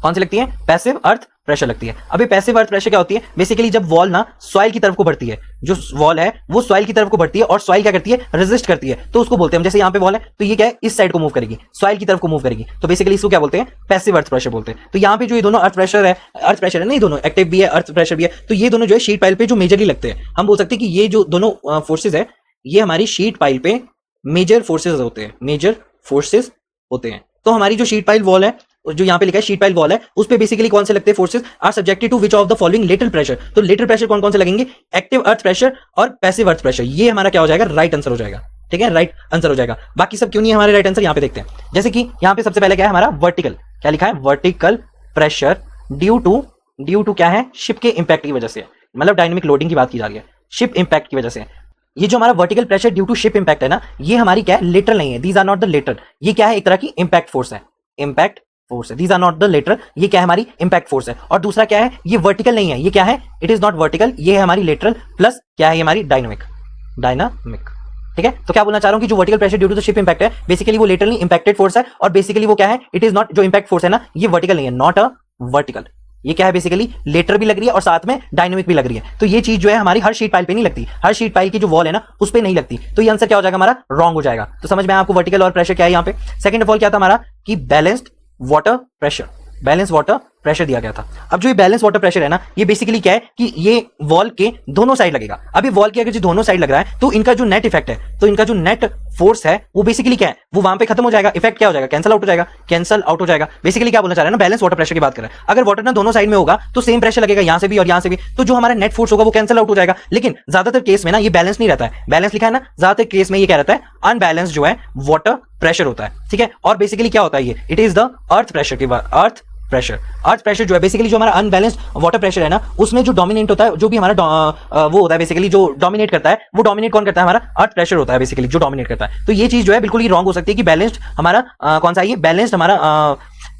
कौन सी लगती है, पैसिव अर्थ प्रेशर लगती है। अभी पैसिव अर्थ प्रेशर क्या होती है, बेसिकली जब वॉल ना सॉइल की तरफ को बढ़ती है, जो वॉल है वो सॉइल की तरफ को बढ़ती है और सॉइल क्या करती है, रेजिस्ट करती है, तो उसको बोलते हैं, जैसे यहाँ पे वॉल है तो ये क्या है, इस साइड को मूव करेगी, सॉइल की तरफ को मूव करेगी, तो बेसिकली इसको क्या बोलते हैं, पैसिव अर्थ प्रेशर बोलते हैं। तो यहाँ पे जो ये दोनों अर्थ प्रेशर है ना, ये दोनों एक्टिव भी है, अर्थ प्रेशर भी है, तो ये दोनों जो है शीट पाइल पे जो मेजरली लगते हैं, हम बोल सकते हैं कि ये जो दोनों फोर्सेज है ये हमारी शीट पाइल पे मेजर फोर्सेज होते हैं, मेजर फोर्सेज होते हैं। तो हमारी जो शीट पाइल वॉल है, जो यहाँ पे लिखा है शीट पाइल वॉल है, उस पे बेसिकली कौन से लगते हैं forces, are subjected to which of the following lateral pressure. तो लेटरल प्रेशर कौन कौन से लगेंगे, एक्टिव अर्थ प्रेशर और पैसिव अर्थ प्रेशर। ये हमारा क्या हो जाएगा, राइट आंसर हो जाएगा, ठीक है, राइट आंसर हो जाएगा। बाकी सब क्यों नहीं है हमारे राइट आंसर, यहाँ पे देखते हैं। जैसे कि यहाँ पे सबसे पहले क्या है हमारा वर्टिकल, क्या लिखा है, वर्टिकल प्रेशर ड्यू टू क्या है, शिप के इंपैक्ट की वजह से, मतलब डायनेमिक लोडिंग की बात की जा रही है, शिप इंपैक्ट की वजह से। ये जो हमारा vertical pressure due to ship impact है ना, ये हमारी क्या है, लेटरल नहीं है, these are not the lateral. ये क्या है, एक तरह की इंपैक्ट फोर्स है, इंपैक्ट फोर्स है, these are not the lateral. ये क्या है, हमारी इंपैक्ट फोर्स है। और दूसरा क्या है, ये वर्टिकल नहीं है, ये क्या है, इट इज नॉट वर्टिकल, ये है हमारी लेटरल, प्लस क्या है, ये हमारी डायनामिक, ठीक है। तो क्या बोलना चाह रहा हूं कि जो vertical pressure due to the ship impact है बेसिकली वो लेटरली इंपैक्टेड फोर्स है, और बेसिकली वो क्या है, इट इज नॉट, जो इंपैक्ट फोर्स है ना ये वर्टिकल नहीं है, नॉट अ वर्टिकल। ये क्या है, बेसिकली लेटर भी लग रही है और साथ में डायनामिक भी लग रही है। तो ये चीज जो है हमारी हर शीट पाइल पे नहीं लगती, हर शीट पाइल की जो वॉल है ना उस पे नहीं लगती। तो ये आंसर क्या हो जाएगा हमारा, रॉन्ग हो जाएगा। तो समझ में आपको वर्टिकल और प्रेशर क्या है यहाँ पे। सेकंड ऑफ ऑल क्या था हमारा कि balanced water pressure, balance water pressure दिया गया था। अब जो ये बैलेंस वाटर प्रेशर है ना, ये बेसिकली क्या है कि ये वॉल के दोनों साइड लगेगा। अभी वॉल के अगर जो दोनों साइड लग रहा है तो इनका जो नेट इफेक्ट है, तो इनका जो नेट फोर्स है वो बेसिकली क्या है, वो वहां पे खत्म हो जाएगा, इफेक्ट क्या हो जाएगा, कैंसल आउट हो जाएगा, कैंसल आउट हो जाएगा। बेसिकली क्या बोलना चाह रहा है ना, बैलेंस वाटर प्रेशर की बात कर रहा है। अगर वाटर ना दोनों साइड में होगा तो सेम प्रेशर लगेगा यहाँ से भी और यहाँ से भी, तो जो हमारा नेट फोर्स होगा वो कैंसल आउट हो जाएगा। लेकिन ज्यादातर केस में ना ये बैलेंस नहीं रहता है, बैलेंस लिखा है ना, ज्यादातर केस में ये क्या रहता है, अनबैलेंस जो है वाटर प्रेशर होता है, ठीक है। और बेसिकली क्या होता है, ये it is the earth pressure की बात, अर्थ प्रेशर जो है बेसिकली जो हमारा अनबैलेंस्ड वाटर प्रेशर है ना, उसमें जो डोमिनेट होता है, जो भी हमारा वो होता है बेसिकली जो डोमिनेट करता है, वो डोमिनेट कौन करता है, हमारा अर्थ प्रेशर होता है बेसिकली जो डोमिनेट करता है। तो ये चीज जो है बिल्कुल ही रॉन्ग हो सकती है कि बैलेंस्ड हमारा कौन सा है, ये बैलेंस्ड हमारा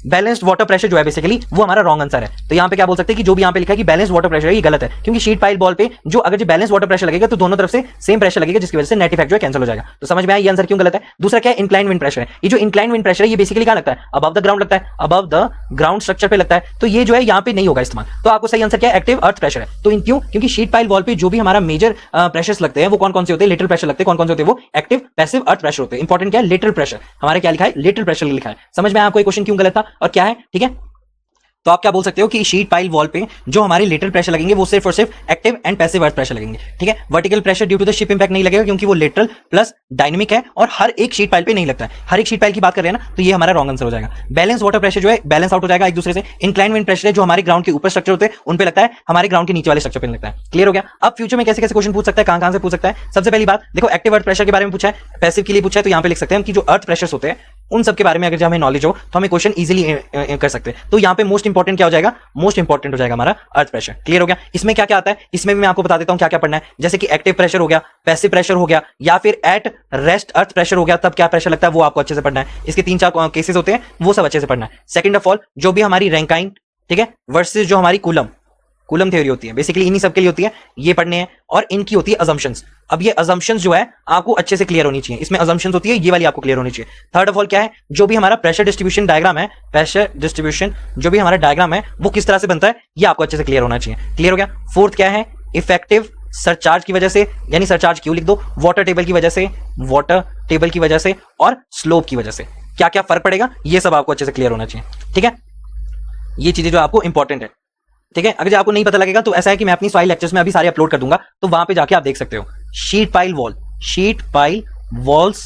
बैलेंस्ड वाटर प्रेशर जो है बेसिकली वो हमारा रॉन्ग आंसर है। तो यहाँ पे क्या बोल सकते हैं कि जो भी यहाँ पे लिखा है कि बैलेंस्ड वाटर प्रेशर है ये गलत है, क्योंकि शीट पाइल बॉल पे जो अगर जो बैलेंस वाटर प्रेशर लगेगा तो दोनों तरफ से सेम प्रेशर लगेगा, जिसकी वजह से नेट इफेक्ट जो है कैंसिल हो जाएगा। तो समझ में आया ये आंसर क्यों गलत है। दूसरा क्या है, इंक्लाइन विंड प्रेशर है। ये जो इंक्लाइन विंड प्रेशर है ये बेसिकली क्या लगता है, अबव द ग्राउंड लगता है, अबव द ग्राउंड स्ट्रक्चर पे लगता है, तो ये जो है यहाँ पे नहीं होगा इस्तेमाल। तो आपको सही आंसर क्या है, एक्टिव अर्थ प्रेशर है। तो इन क्यों, क्योंकि शीट पाइल वॉल पे जो भी हमारा मेजर प्रेशर्स लगते हैं वो कौन कौन से होते हैं, लिटिल प्रेशर लगते हैं। कौन कौन से होते हैं वो एक्टिव पैसिव अर्थ प्रेशर होते हैं। इंपॉर्टेंट क्या है, लिटिल प्रेशर। हमारे क्या लिखा है, लिटिल प्रेशर लिखा है। समझ में आपको ये क्वेश्चन क्यों गलत था और क्या है, ठीक है। तो आप क्या बोल सकते हो कि शीट पाइल वॉल पे जो हमारे लेटरल प्रेशर लगेंगे वो सिर्फ और सिर्फ active and passive earth pressure लगेंगे, ठीक है। Vertical pressure due to the ship impact नहीं लगेगा, क्योंकि वो लेटरल प्लस डायनेमिक है और हर एक शीट पाइल पे नहीं लगता है। हर एक शीट पाइल की बात कर रहे हैं ना, तो ये हमारा रॉन्ग आंसर हो जाएगा। बैलेंस वाटर प्रेशर जो है बैलेंस आउट हो जाएगा एक दूसरे से। इंक्लाइन विंड प्रेशर है जो हमारे ग्राउंड के ऊपर स्ट्रक्चर होते हैं उन पे लगता है, हमारे ग्राउंड के नीचे वाले स्ट्रक्चर पे लगता है। क्लियर हो गया। अब फ्यूचर में कैसे कैसे क्वेश्चन पूछ सकता है, कहां से पूछ सकता है। सबसे पहली बात देखो, एक्टिव अर्थ प्रेशर के बारे में पूछा है, पैसिव के लिए पूछा है, तो यहां पे लिख सकते हैं कि जो अर्थ प्रेशर्स होते हैं उन सब के बारे में अगर हमें नॉलेज हो तो हमें क्वेश्चन इजीली कर सकते हैं। तो यहाँ पे मोस्ट इंपॉर्टेंट क्या हो जाएगा, मोस्ट इंपॉर्टेंट हो जाएगा हमारा अर्थ प्रेशर। क्लियर हो गया। इसमें क्या क्या आता है, इसमें भी मैं आपको बता देता हूँ क्या क्या पढ़ना है। जैसे कि एक्टिव प्रेशर हो गया, पैसिव प्रेशर हो गया, या फिर एट रेस्ट अर्थ प्रेशर हो गया, तब क्या प्रेशर लगता है वो आपको अच्छे से पढ़ना है। इसके 3-4 केसेस होते हैं वो सब अच्छे से पढ़ना है। सेकंड ऑफ ऑल जो भी हमारी रैंकाइन, ठीक है, वर्सेस जो हमारी कूलम थ्योरी होती है, बेसिकली इन्हीं सब के लिए होती है, ये पढ़ने हैं। और इनकी होती है अजम्पशंस। अब ये अजम्पशंस जो है आपको अच्छे से क्लियर होनी चाहिए। इसमें अजम्पशंस होती है, ये वाली आपको क्लियर होनी चाहिए। थर्ड ऑफ ऑल क्या है, जो भी हमारा प्रेशर डिस्ट्रीब्यूशन डायग्राम है, प्रेशर डिस्ट्रीब्यूशन जो भी हमारा डायग्राम है वो किस तरह से बनता है ये आपको अच्छे से क्लियर होना चाहिए। क्लियर हो गया। फोर्थ क्या है, इफेक्टिव सरचार्ज की वजह से, यानी सरचार्ज क्यों लिख दो, वाटर टेबल की वजह से, वाटर टेबल की वजह से और स्लोप की वजह से क्या क्या फर्क पड़ेगा, ये सब आपको अच्छे से क्लियर होना चाहिए, ठीक है। ये चीजें जो आपको इंपॉर्टेंट है, ठीक है। अगर आपको नहीं पता लगेगा तो ऐसा है कि मैं अपनी सॉइल लेक्चर्स में अभी सारे अपलोड कर दूंगा, तो वहां पे जाके आप देख सकते हो। Sheet pile wall, sheet pile walls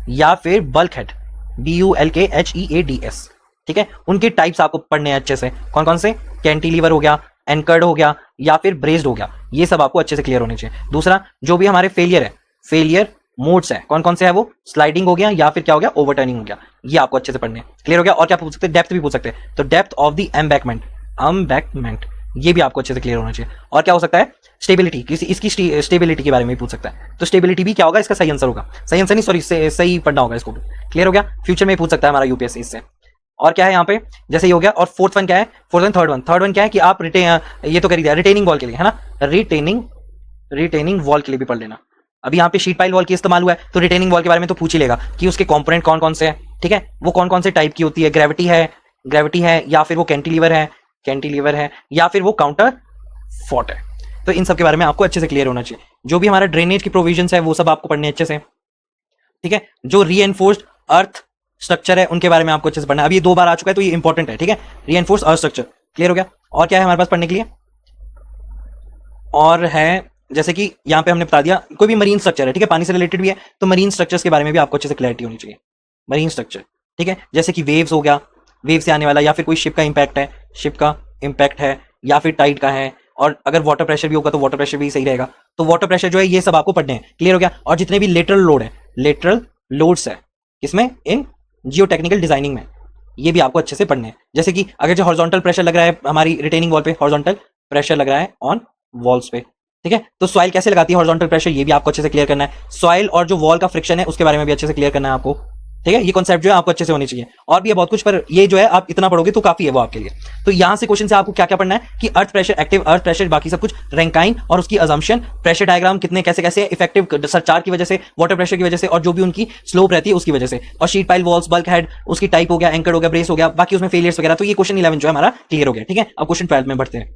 या फिर बल्क हेड, BULKHEADS, ठीक है, उनके टाइप्स आपको पढ़ने हैं अच्छे से। कौन कौन से, कैंटिलीवर हो गया, एंकर्ड हो गया, या फिर ब्रेस्ड हो गया, ये सब आपको अच्छे से क्लियर होने चाहिए। दूसरा जो भी हमारे फेलियर है, फेलियर मोड्स है, कौन कौन से है वो, स्लाइडिंग हो गया या फिर क्या हो गया, ओवरटर्निंग हो गया, ये आपको अच्छे से पढ़ने हैं। क्लियर हो गया। और क्या पूछ सकते हैं, डेप्थ भी पूछ सकते हैं, तो डेप्थ ऑफ द एम्बैंकमेंट, ये भी आपको अच्छे से क्लियर होना चाहिए। और क्या हो सकता है, स्टेबिलिटी, इसकी स्टेबिलिटी के बारे में भी पूछ सकता है, तो स्टेबिलिटी भी क्या होगा, इसका सही आंसर होगा, सही आंसर नहीं सॉरी सही पढ़ना होगा इसको भी। क्लियर हो गया। फ्यूचर में पूछ सकता है हमारा यूपीएससी इससे। और क्या है यहाँ पे, जैसे ये हो गया। और फोर्थ वन क्या है, थर्ड वन क्या है कि आप ये तो कर ही दिया, रिटेनिंग वॉल के लिए है ना, रिटेनिंग वॉल के लिए भी पढ़ लेना। अभी यहाँ पे शीट पाइल वॉल की इस्तेमाल हुआ है, तो रिटेनिंग वॉल के बारे में तो पूछ ही लेगा कि उसके कंपोनेंट कौन कौन से हैं, ठीक है, वो कौन कौन से टाइप की होती है, ग्रेविटी है या फिर वो कैंटिलीवर है या फिर वो काउंटर फोर्ट है। तो इन सब के बारे में आपको अच्छे से क्लियर होना चाहिए। जो भी हमारा ड्रेनेज की प्रोविजंस है वो सब आपको पढ़ने अच्छे से, ठीक है। जो रीएनफोर्स्ड अर्थ स्ट्रक्चर है उनके बारे में आपको अच्छे से पढ़ना है। अभी ये 2 बार आ चुका है तो ये इंपॉर्टेंट है, ठीक है, रीएनफोर्स्ड अर्थ स्ट्रक्चर। क्लियर हो गया। और क्या है हमारे पास पढ़ने के लिए, और है जैसे कि यहाँ पे हमने बता दिया कोई भी मरीन स्ट्रक्चर है, ठीक है, पानी से रिलेटेड भी है, तो मरीन स्ट्रक्चर्स के बारे में भी आपको अच्छे से क्लैरिटी होनी चाहिए। मरीन स्ट्रक्चर, ठीक है, जैसे कि वेव्स हो गया, वेव से आने वाला, या फिर कोई शिप का इंपैक्ट है या फिर टाइड का है, और अगर वाटर प्रेशर भी होगा तो वाटर प्रेशर भी सही रहेगा। तो वाटर प्रेशर जो है ये सब आपको पढ़ने हैं। क्लियर हो गया। और जितने भी लेटरल लोड्स है किसमें, इन जियो टेक्निकल डिजाइनिंग में, ये भी आपको अच्छे से पढ़ने हैं। जैसे कि अगर जो हॉरिजॉन्टल प्रेशर लग रहा है हमारी रिटेनिंग वॉल पे, हॉरिजॉन्टल प्रेशर लग रहा है ऑन वॉल्स पे, ठीक है, तो सॉइल कैसे लगाती है हॉरिजॉन्टल प्रेशर, ये भी आपको अच्छे से क्लियर करना है। सॉइल और जो वॉल का फ्रिक्शन है उसके बारे में भी अच्छे से क्लियर करना है आपको, ठीक है। ये कॉन्सेप्ट जो है आपको अच्छे से होनी चाहिए। और भी है बहुत कुछ, पर ये जो है आप इतना पढ़ोगे तो काफी है वो आपके लिए। तो यहां से क्वेश्चन से आपको क्या क्या पढ़ना है कि earth pressure, active earth pressure, बाकी सब कुछ, रैंकाइन और उसकी अजम्पशन, प्रेशर डायग्राम कितने कैसे कैसे, इफेक्टिव सरचार्ज की वजह से, वाटर प्रेशर की वजह से, और जो भी उनकी स्लोप रहती है उसकी वजह से, और sheet pile walls, bulk head, उसकी टाइप हो गया, एंकर हो गया, ब्रेस हो गया, बाकी उसमें फेलियर्स वगैरह। तो ये क्वेश्चन 11 जो है हमारा क्लियर हो गया, ठीक है। अब क्वेश्चन 12 में बढ़ते हैं।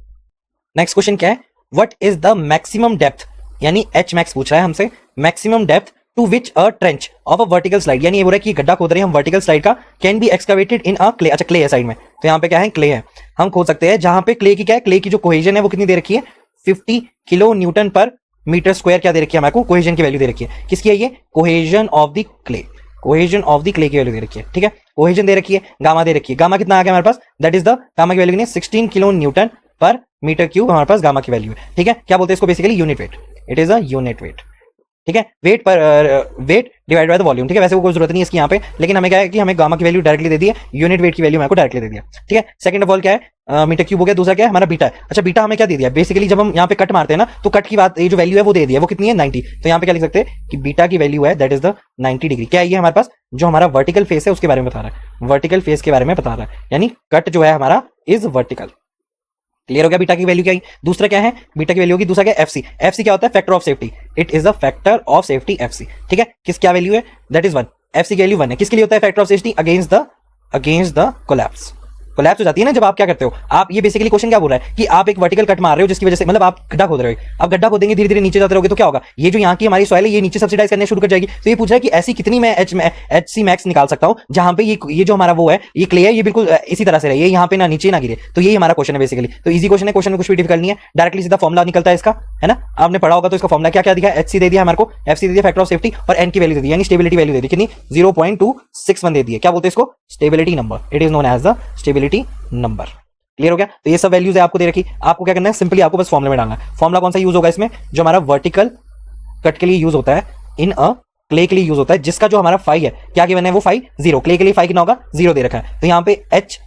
नेक्स्ट क्वेश्चन क्या है, what is the maximum depth, यानी एच मैक्स पूछ रहा है हमसे, maximum depth to which a trench of a vertical slide, यानी ये बोल रहा है कि गड्ढा खोद रहे हैं हम वर्टिकल स्लाइड का, can be excavated in a clay. अच्छा क्ले है साइड में, तो यहाँ पे क्या है, क्ले है, हम खोद सकते हैं। जहां पे क्ले की क्या है, क्ले की जो कोहेजन है वो कितनी दे रखी है, 50 किलो न्यूटन पर मीटर स्क्वायर क्या दे रखी है हमारे को, कोहेजन की वैल्यू दे रखी है। किसकी है ये, cohesion of the clay, cohesion of the clay की वैल्यू दे रखी है, ठीक है। कोहेजन दे रखी है, गामा दे रखी है, गामा कितना आ गया हमारे पास, दैट इज द गामा की वैल्यू 16 किलो न्यूटन पर मीटर क्यूब हमारे पास गामा की वैल्यू है, ठीक है। क्या बोलते हैं इसको, basically unit weight, it is a unit weight. ठीक है, weight divide by the volume, ठीक है। वैसे वो कोई जरूरत नहीं है इसकी यहाँ पे, लेकिन हमें क्या है कि हमें गामा की वैल्यू डायरेक्टली दे दी है, यूनिट वेट की वैल्यू मेरे को डायरेक्टली दे दिया, ठीक है। सेकंड ऑफ ऑल क्या है, मीटर क्यूब हो गया। दूसरा क्या है हमारा बीटा है। अच्छा बीटा हमें क्या दे दिया, बेसिकली जब हम यहाँ पे कट मारते हैं ना तो कट की बात, ये जो वैल्यू है वो दे दी है, वो कितनी है 90। तो यहाँ पे क्या लिख सकते हैं कि बीटा की वैल्यू है दैट इज द 90 डिग्री। क्या है ये हमारे पास जो हमारा वर्टिकल फेस है उसके बारे में बता रहा है, वर्टिकल फेस के बारे में बता रहा है, यानी कट जो है हमारा इज वर्टिकल। क्लियर हो गया बीटा की वैल्यू क्या है। दूसरा क्या है बीटा की वैल्यू होगी, दूसरा क्या है एफसी। एफसी क्या होता है, factor of safety, it is the factor of safety FC, ठीक है। किस क्या वैल्यू है, दैट इज 1। एफसी की वैल्यू 1 है। किसके लिए होता है factor of safety, against the collapse. Collapse हो जाती है ना जब आप क्या करते हो, आप ये बेसिकली क्वेश्चन क्या बोल रहा है कि आप एक वर्टिकल कट मार रहे हो जिसकी वजह से मतलब आप गड्ढा खोद रहे हो, आप गड्ढा खोदेंगे धीरे धीरे नीचे जाते रहोगे तो क्या होगा, ये जो यहाँ की हमारी सॉइल है ये नीचे सब्सिडाइज करने शुरू कर जाएगी। तो ये पूछ रहा है कि ऐसी कितनी मैं एच सी मैक्स निकाल सकता हूँ जहां पे ये जो हमारा वो है ये क्ले है ये बिल्कुल इसी तरह से रहे, ये यहाँ पे ना नीचे ना गिरे। तो यही हमारा क्वेश्चन है बेसिकली। तो इजी क्वेश्चन है, क्वेश्चन में कुछ भी डिफिकल्ट नहीं है, डायरेक्टली सीधा फॉर्मुला निकलता है इसका, है ना। आपने पढ़ा होगा तो इसका फॉर्मुला क्या क्या दिखा है, एच सी दे दिया हमारे को, एफ सी दे दिया फैक्टर ऑफ सेफ्टी, और एन की वैल्यू दे दी यानी स्टेबिलिटी वैल्यू दे दी कितनी 0.261 दे दी है। क्या बोलते हैं इसको, stability number, it is known as the stability number. Clear हो गया। तो ये सब वैल्यूज है आपको दे रखी, आपको क्या करना है सिंपली आपको बस फॉर्मुला में डालना है। फॉर्मुला कौन सा यूज होगा इसमें, जो हमारा वर्टिकल कट के लिए यूज होता है, इन अ क्ले के लिए यूज होता है, जिसका जो हमारा फाई है क्या गिवन है वो फाई 0, क्ले के लिए फाई कितना होगा 0 दे रखा है। तो यहाँ पे एच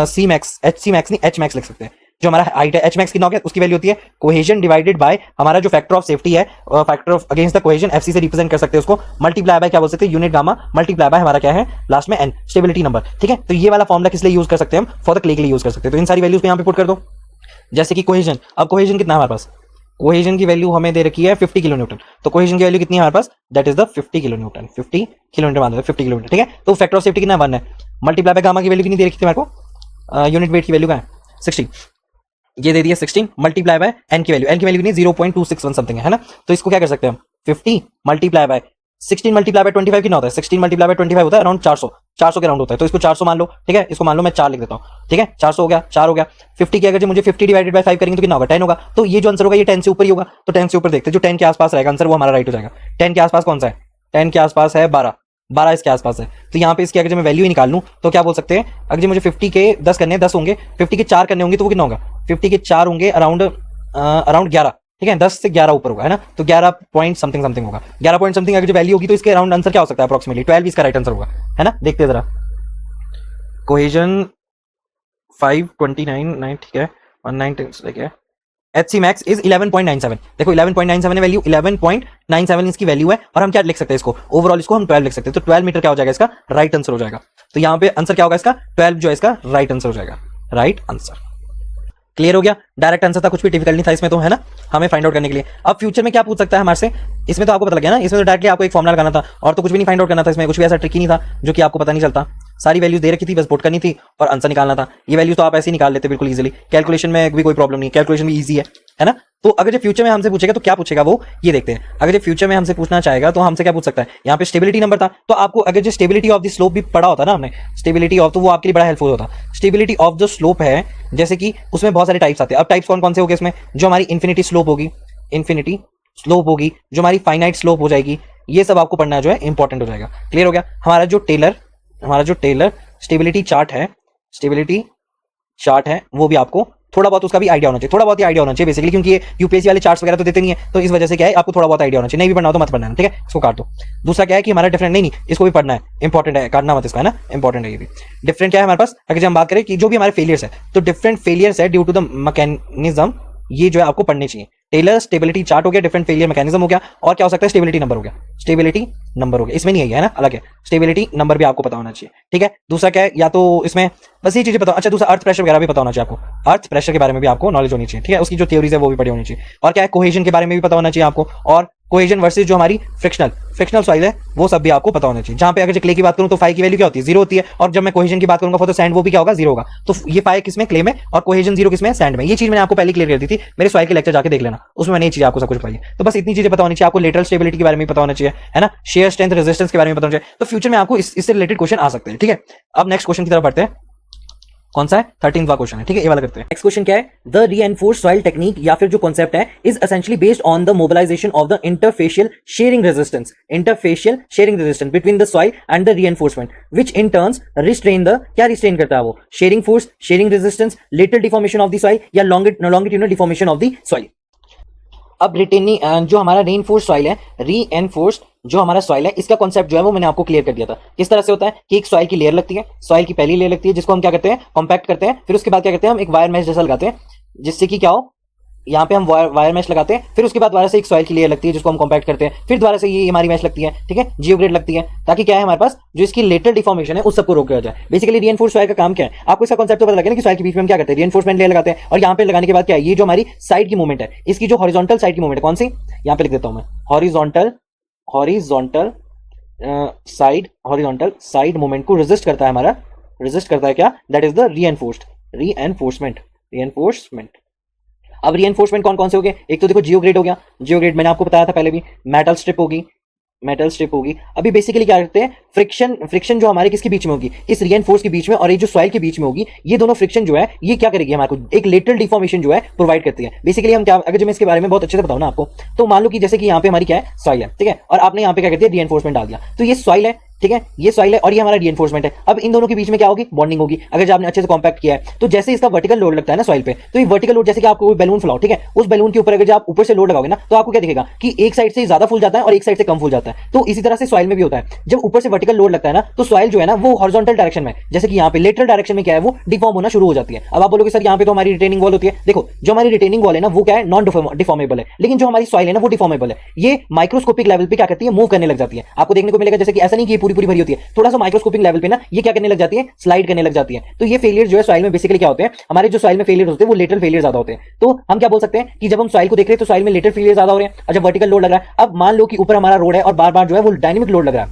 सी मैक्स नहीं एच मैक्स लिख सकते हैं। जो हमारा हाइट है एच मैक्स कितना हो गया, उसकी वैल्यू होती है कोहेजन डिवाइडेड बाय हमारा जो फैक्टर ऑफ सेफ्टी है, factor of against the cohesion FC से रिप्रेजेंट कर सकते हैं उसको, मल्टीप्लाई बाय क्या बोल सकते हैं यूनिट गामा, मल्टीप्लाई बाय हमारा क्या है लास्ट में एन, स्टेबिलिटी नंबर, ठीक है। तो ये वाला फॉर्मुला किस लिए यूज कर सकते हैं हम, फॉर द क्ले के लिए यूज कर सकते हैं। तो इन सारी वैल्यूज पे यहाँ पे पुट कर दो, जैसे कि कोहेजन। अब कोहेजन कितना है हमारे पास, कोहेजन की वैल्यू हमें दे रखी है 50 किलो न्यूटन। तो कोहेजन की वैल्यू कितनी है हमारे पास, that is the 50 kilo newton, 50 kilometre मान लो 50 किलोमीटर, ठीक है। तो फैक्टर ऑफ सेफ्टी कितना 1 है, मल्टीप्लाई बाय गामा की वैल्यू कितनी दे रखी थी मेरे को, यूनिट वेट की वैल्यू क्या है 16, ये दे दिया 16 मल्टीप्लाई बाय एन की वैल्यू कितनी 0.261 समथिंग है ना। तो इसको क्या कर सकते हैं हम 50 मल्टीप्लाई बाय 16 मल्टीप्लाई बाय 25 कितना होता है, 16 मल्टीप्लाई बाय 25 होता है अराउंड 400 के राउंड होता है। तो इसको 400 मान लो, ठीक है। इसको मान लो मैं 4 लिख देता हूँ, ठीक है। 400 हो गया, 4 हो गया। 50 की अगर मुझे 50 डिवाइडेड बाय 5 करेंगे तो कितना होगा 10 होगा। तो ये जो आंसर होगा ये 10 से ऊपर ही होगा। तो 10 से ऊपर देखते हैं, जो 10 के आसपास रहेगा आंसर वो हमारा राइट हो जाएगा। 10 के आसपास कौन सा है, 10 के आसपास है 12 इसके आसपास है। तो यहाँ पे इसकी अगर मैं वैल्यू ही निकाल लूं तो क्या बोल सकते हैं, अगर मुझे 50 के 10 करने 10 होंगे, 50 के 4 करने होंगे तो वो कितना होगा, 50 के 4 होंगे अराउंड 11, ठीक है। 10 से 11 ऊपर होगा, है ना। तो 11 पॉइंट समथिंग होगा, 11 पॉइंट समथिंग अगर जो वैल्यू होगी तो इसके अराउंड आंसर क्या हो सकता है अप्रोक्सीमेटली 12 इसका राइट आंसर होगा, है ना। देखते हैं जरा, कोहेजन 529 ठीक है 19 ठीक है, HC max इज 11.97। देखो 11.97 है वैल्यू, 11.97 इसकी वैल्यू है, और हम क्या लिख सकते हैं इसको, ओवरऑल इसको हम 12 लिख सकते हैं। तो 12 मीटर क्या हो जाएगा इसका राइट आंसर हो जाएगा। तो यहाँ पे आंसर क्या होगा इसका 12 जो है इसका राइट आंसर हो जाएगा, राइट आंसर। क्लियर हो गया, डायरेक्ट आंसर था, कुछ भी डिफिकल्ट नहीं था इसमें तो, है ना, हमें फाइंड आउट करने के लिए। अब फ्यूचर में क्या पूछ सकता है हमारे से, इसमें तो आपको पता लग गया ना, इसमें तो डायरेक्टली आपको एक फॉर्मुला लगाना था और तो कुछ भी नहीं फाइंड आउट करना था, इसमें कुछ भी ऐसा ट्रिकी नहीं था जो कि आपको पता नहीं चलता। सारी वैल्यूज दे रखी थी, बस पुट करनी थी और आंसर निकालना था। ये वैल्यूज तो आप ऐसे ही निकाल लेते बिल्कुल इजीली, कैलकुलेशन में भी कोई प्रॉब्लम नहीं, कैलकुलेशन भी ईजी है ना। तो अगर जो फ्यूचर में हमसे पूछेगा तो क्या पूछेगा वो ये देखते हैं। अगर जो फ्यूचर में हमसे पूछना चाहेगा तो हमसे क्या पूछ सकता है, यहाँ पे स्टेबिलिटी नंबर था, तो आपको अगर जो स्टेबिलिटी ऑफ द स्लोप भी पढ़ा होता ना हमने, स्टेबिलिटी ऑफ, तो वो आपके लिए बड़ा हेल्पफुल होता। स्टेबिलिटी ऑफ द स्लोप है, जैसे कि उसमें बहुत सारे टाइप्स आते हैं। अब टाइप्स कौन कौन से हो गए इसमें, जो हमारी इन्फिनिटी स्लोप होगी, जो हमारी फाइनाइट स्लोप हो जाएगी, ये सब आपको पढ़ना जो है इंपॉर्टेंट हो जाएगा। क्लियर हो गया। हमारा जो टेलर स्टेबिलिटी चार्ट है वो भी आपको थोड़ा बहुत उसका भी आइडिया होना चाहिए, थोड़ा बहुत ही आइडिया होना चाहिए बेसिकली, क्योंकि ये यूपीएससी वाले चार्ट्स वगैरह तो देते नहीं है, तो इस वजह से क्या है आपको थोड़ा बहुत आइडिया होना चाहिए। नहीं भी पढ़ना हो तो मत पढ़ना है, ठीक है, इसको काट दो। दूसरा क्या है कि हमारा डिफरेंट नहीं इसको भी पढ़ना है, इंपॉर्टेंट है, काटना मत इसका, है ना, इंपॉर्टेंट है ये भी। डिफरेंट क्या है हमारे पास, अगर हम बात करें कि जो भी हमारे फेलियर्स है, तो डिफरेंट फेलियर्स है ड्यू टू द मैकेनिज्म, ये जो है आपको पढ़ने चाहिए। टेलर स्टेबिलिटी चार्ट हो गया, डिफरेंट फेलियर मैकेनिज्म हो गया, और क्या हो सकता है स्टेबिलिटी नंबर हो गया, इसमें नहीं है ना, अलग है, स्टेबिलिटी नंबर भी आपको पता होना चाहिए, ठीक है। दूसरा क्या है, या तो इसमें बस ये चीजें पता। अच्छा, दूसरा अर्थ प्रेशर वगैरह भी पता होना चाहिए आपको, अर्थ प्रेशर के बारे में भी आपको नॉलेज होनी चाहिए, ठीक है, उसकी जो थ्योरीज है वो भी पढ़ी होनी चाहिए। और क्या है, कोहेजन के बारे में भी पता होना चाहिए आपको, और कोहेजन वर्सेस जो हमारी फ्रिक्शनल सॉइल है वो सब भी आपको पता होना चाहिए। जहां पे अगर क्ले की बात करूं तो फाई की वैल्यू क्या होती है 0 होती है, और जब मैं कोहेजन की बात करूंगा फॉर द सैंड वो भी क्या होगा 0 होगा। तो ये फाई किसमें, क्ले में, और कोहेजन 0 किसमें, सैंड में। ये चीज मैंने आपको पहले क्लियर कर दी थी, मेरे सॉइल के लेक्चर जाके देख लेना, उसमें मैंने ये चीज आपको सब कुछ बताई है। तो बस इतनी चीजें पता होनी चाहिए आपको, लेटरल स्टेबिलिटी के बारे में पता होना चाहिए, है ना, शेयर स्ट्रेंथ रेजिस्टेंस के बारे में पता होना चाहिए। तो फ्यूचर में आपको इससे रिलेटेड क्वेश्चन आ सकते हैं, ठीक है। अब नेक्स्ट क्वेश्चन की तरफ बढ़ते हैं, कौन सा है 13वां क्वेश्चन है, ठीक है, ये वाला करते हैं। नेक्स्ट क्वेश्चन क्या है, द रीएनफोर्स्ड सॉइल टेक्निक या फिर जो कॉन्सेप्ट है is essentially based on the mobilisation of the interfacial sharing resistance between the soil and the reinforcement which in turns restrain the, क्या रिस्ट्रेन करता है वो, shearing force, shearing resistance, lateral deformation of the soil या longitudinal deformation of the soil. अब retaining जो हमारा reinforced soil है, reinforced जो हमारा सॉइल है, इसका कॉन्सेप्ट जो है वो मैंने आपको क्लियर कर दिया था। किस तरह से होता है कि एक सॉइल की लेयर लगती है, सॉइल की पहली लेयर लगती है जिसको हम क्या करते हैं, कॉम्पैक्ट करते हैं, फिर उसके बाद क्या करते हैं, हम एक वायर मैश जैसा लगाते हैं जिससे कि क्या हो, यहाँ पे हम वायर मैश लगाते हैं, फिर उसके बाद दोबारा से एक सॉइल की लेयर लगती है जिसको हम कॉम्पैक्ट करते हैं, फिर दोबारा से ये हमारी मैश लगती है, ठीक है, जियोग्रेड लगती है, ताकि क्या है हमारे पास जो इसकी लेटरल डिफॉर्मेशन है उस सबको रोका जाए। बेसिकली रीइंफोर्स्ड सॉइल का काम क्या है, आपको इसका कॉन्सेप्ट तो पता लगे ना कि सॉइल के बीच में हम क्या करते हैं, रीइंफोर्समेंट लेयर लगाते हैं, और यहाँ पे लगाने के बाद क्या है, ये जो हमारी साइड की मूवमेंट है, इसकी जो हॉरिजॉन्टल साइड की मूवमेंट है, कौन सी, यहाँ पे लिख देता हूं मैं, हॉरिजॉन्टल साइड मूवमेंट को रेजिस्ट करता है हमारा, रेजिस्ट करता है क्या, दैट इज द रीएनफोर्समेंट। अब रीएनफोर्समेंट कौन कौन से हो गए, एक तो देखो जियोग्रेड हो गया, जियोग्रेड मैंने आपको बताया था पहले भी, मेटल स्ट्रिप होगी। अभी बेसिकली क्या करते हैं, फ्रिक्शन जो हमारे किसके बीच में होगी, इस रीइंफोर्स के बीच में और ये जो सॉइल के बीच में होगी, ये दोनों फ्रिक्शन जो है ये क्या करेगी, हमारे को एक लेटरल डिफॉर्मेशन जो है प्रोवाइड करती है। बेसिकली हम क्या, अगर जो मैं इसके बारे में बहुत अच्छे से बताऊं ना आपको, तो मान लो कि जैसे कि यहाँ पे हमारी क्या है, सॉइल है, ठीक है, और आपने यहाँ पे क्या करती है, रीइंफोर्समेंट डाल दिया, तो ये सॉइल है, ठीक है, ये सॉइल है और ये हमारा रीइंफोर्समेंट है। अब इन दोनों के बीच में क्या होगी, बॉन्डिंग होगी। अगर जो आपने अच्छे से कॉम्पैक्ट किया है, तो जैसे इसका वर्टिकल लोड लगता है ना सॉइल पे, तो ये वर्टिकल लोड, जैसे कि आपको कोई बैलून फुलाओ, ठीक है, उस बैलून के ऊपर अगर आप ऊपर से लोड लगाओगे ना, तो आपको क्या दिखेगा कि एक साइड से ज्यादा फूल जाता है और एक साइड से कम फूल जाता है। तो इसी तरह से सॉइल में भी होता है, जब ऊपर से वर्टिकल लोड लगता है ना, तो सॉइल जो है ना वो हॉरिजॉन्टल डायरेक्शन में, जैसे कि यहाँ पे लेटरल डायरेक्शन में क्या है, वो डिफॉर्म होना शुरू हो जाती है। अब आप बोलोगे सर यहाँ पे तो हमारी रिटेनिंग वॉल होती है, देखो जो हमारी रिटेनिंग वॉल है ना वो क्या है, नॉन डिफॉर्मेबल है, लेकिन जो हमारी सॉइल है ना वो डिफॉर्मेबल है। ये माइक्रोस्कोपिक लेवल पे क्या करती है, मूव करने लग जाती है। आपको देखने को मिलेगा जैसे कि ऐसा नहीं कि पूरी पूरी भरी होती है, थोड़ा सा माइक्रोस्कोपिक लेवल पे ना ये क्या करने लग जाती है, स्लाइड करने लग जाती है। तो ये फेलियर जो है सॉइल में बेसिकली क्या होते हैं, हमारे जो सॉइल में फेलियर होते हैं वो लेटरल फेलियर ज्यादा होते हैं। तो हम क्या बोल सकते हैं कि जब हम सॉइल को देख रहे हैं तो सॉइल में लेटरल फेलियर ज्यादा हो रहे हैं, और जब वर्टिकल लोड लग रहा है, अब मान लो कि ऊपर हमारा रोड है और बार बार जो है वो डायनेमिक लोड लग रहा है,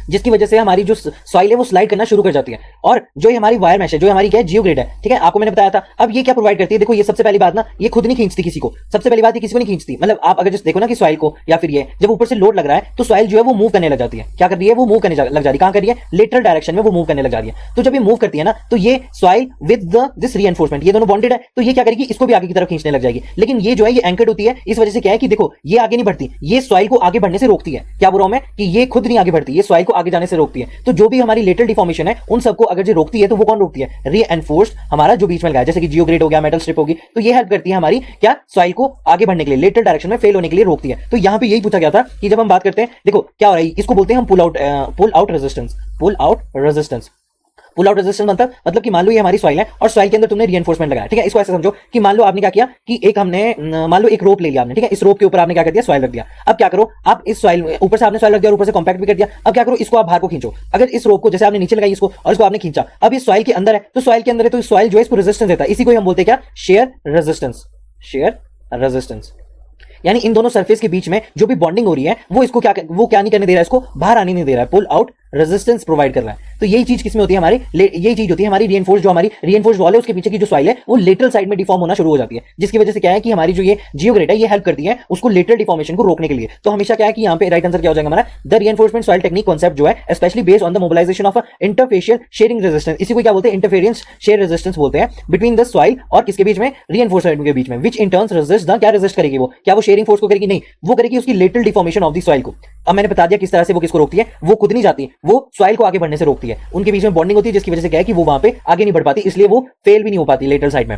जिसकी वजह से हमारी जो सॉइल है वो स्लाइड करना शुरू कर जाती है। और जो ये हमारी वायर मैश है, जो हमारी क्या है, जियोग्रेड है, ठीक है, आपको मैंने बताया था। अब ये क्या प्रोवाइड करती है, देखो ये सबसे पहली बात ना, ये खुद नहीं खींचती किसी को, सबसे पहली बात ये किसी को नहीं खींचती। मतलब आप अगर जस्ट देखो ना कि सॉइल को, या फिर ये जब ऊपर से लोड लग रहा है तो सॉइल जो है वो मूव करने लग जाती है। क्या कर रही है, वो मूव करने लग जा रही है, कहां कर रही है, लेटरल डायरेक्शन में वो मूव करने लग जा रही है। तो जब ये मूव करती है ना, तो ये सॉइल विद दिस रीइंफोर्समेंट, ये दोनों बॉन्डेड है, तो ये क्या करेगी, इसको भी आगे की तरफ खींचने लग जाएगी। लेकिन ये जो है ये एंकर्ड होती है, इस वजह से क्या है कि देखो ये आगे नहीं बढ़ती, ये सॉइल को आगे बढ़ने से रोकती है। क्या बोल रहा हूं मैं कि ये खुद नहीं आगे बढ़ती, ये सॉइल को आगे जाने से रोकती है। तो जो भी हमारी लेटरल डिफॉर्मेशन है उन सबको अगर जो रोकती है, तो वो कौन रोकती है, रीइंफोर्स्ड हमारा जो बीच में लगा, जैसे कि जियोग्रेड हो गया, मेटल स्ट्रिप होगी, तो ये हेल्प करती है हमारी क्या, सॉइल को आगे बढ़ने के लिए, लेटरल डायरेक्शन में फेल होने के लिए रोकती है। तो यहां पे यही पूछा गया था कि जब हम बात करते हैं, देखो क्या हो रहा है, इसको बोलते हैं हम pull out resistance. Pull out resistance मतलब कि मान लो ये हमारी सॉइल है और सॉइल के अंदर तुमने रीइंफोर्समेंट लगाया, ठीक है। इसको ऐसे समझो कि मान लो आपने क्या किया कि एक हमने मान लो एक रोप ले लिया आपने, ठीक है, इस रोप के ऊपर आपने क्या कर दिया, सॉइल रख दिया। अब क्या करो, आप इस सॉइल ऊपर से आपने सॉइल रख दिया और ऊपर से कॉम्पैक्ट भी कर दिया। अब क्या करो, इसको आप बाहर को खींचो। अगर इस रोप को जैसे आपने नीचे लगाई इसको और इसको आपने खींचा, अब ये सॉइल के अंदर है, तो सॉइल के अंदर है, तो सॉइल जो है इसको रेजिस्टेंस देता है, इसी को हम बोलते हैं क्या, शेयर रेजिस्टेंस। यानी इन दोनों सरफेस के बीच में जो भी बॉन्डिंग हो रही है वो इसको क्या नहीं करने दे रहा है, इसको बाहर आने नहीं दे रहा है, पुल आउट रेजिस्टेंस प्रोवाइड कर रहा है। तो यही चीज किसमें होती है हमारी, यही चीज होती है हमारी रीइंफोर्स, जो हमारी रीइंफोर्स वॉल है उसके पीछे की जो सॉइल है वो लेटरल साइड में डिफॉर्म होना शुरू हो जाती है, जिसकी वजह से क्या है कि हमारी जो ये जियोग्रेड है ये हेल्प करती है उसको लेटरल डिफॉर्मेशन को रोकने के लिए। तो हमेशा क्या है कि यहाँ पे राइट आंसर क्या हो जाएगा हमारा, the reinforcement soil technique concept जो है specially based on the mobilisation of interfacial sharing resistance, इसी को क्या बोलते हैं, इंटरफेरेंस शेयर रेजिस्टेंस बोलते हैं, बिटवीन द सॉइल और किसके बीच में, रीइंफोर्समेंट के बीच में, विच इन टर्न्स रेजिस्ट द, क्या रेजिस्ट करेगी वो, क्या वो शेयरिंग फोर्स को करेगी, नहीं, वो करेगी उसकी lateral deformation of the soil को। अब मैंने बता दिया किस तरह से वो किसको रोकती है, वो खुद नहीं जाती, वो सॉइल को आगे बढ़ने से रोकती है। उनके बीच में बॉन्डिंग होती है जिसकी वजह से क्या है कि वो वहां पे आगे नहीं बढ़ पाती, इसलिए वो फेल भी नहीं हो पाती लेटरल साइड में।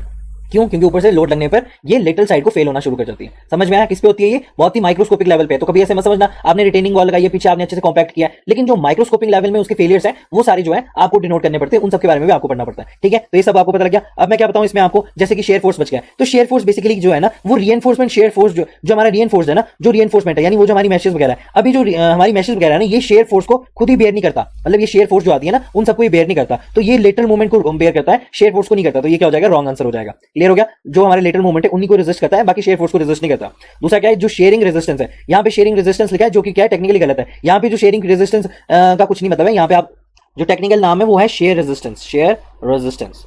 क्यों, क्योंकि ऊपर से लोड लगने पर ये लेटरल साइड को फेल होना शुरू कर जाती है। समझ में आया किस पे होती है, ये बहुत ही माइक्रोस्कोपिक लेवल पे। तो कभी ऐसे मत समझना आपने रिटेनिंग वॉल लगाई है, पीछे आपने अच्छे से कॉम्पैक्ट किया, लेकिन जो माइक्रोस्कोपिक लेवल में उसके फेलियर्स हैं वो सारे जो है आपको डिनोट करने पड़ते हैं, उन सबके बारे में भी आपको पढ़ना पड़ता है, ठीक है। तो ये सब आपको पता लग गया। अब मैं क्या बताऊं इसमें आपको, जैसे कि शेयर फोर्स बच गया, तो शेयर फोर्स बेसिकली जो है ना वो रीइंफोर्समेंट शेयर फोर्स जो हमारा रीइंफोर्स्ड है ना, जो रीइंफोर्समेंट है यानी वो जो हमारी मैशेस वगैरह है, अभी जो हमारी मैशेस वगैरह है ना, ये शेयर फोर्स को खुद ही बेयर नहीं करता, मतलब ये शेयर फोर्स जो आती है ना उन सबको ये बेयर नहीं करता, तो ये लेटरल मूवमेंट को बेयर करता है, शेयर फोर्स को नहीं करता। तो ये क्या हो जाएगा, रॉन्ग आंसर हो जाएगा। क्लियर हो गया, जो हमारे लेटरल मूवमेंट है उन्हीं को रेजिस्ट करता है, बाकी शेयर फोर्स को रेजिस्ट नहीं करता। दूसरा क्या है, जो शेयरिंग रेजिस्टेंस है, यहाँ पे शेयरिंग रेजिस्टेंस लिखा है जो कि क्या है, टेक्निकली गलत है। यहाँ पे जो शेयरिंग रेजिस्टेंस का कुछ नहीं मतलब है, यहाँ पे आप जो टेक्निकल नाम है वो है शेयर रेजिस्टेंस।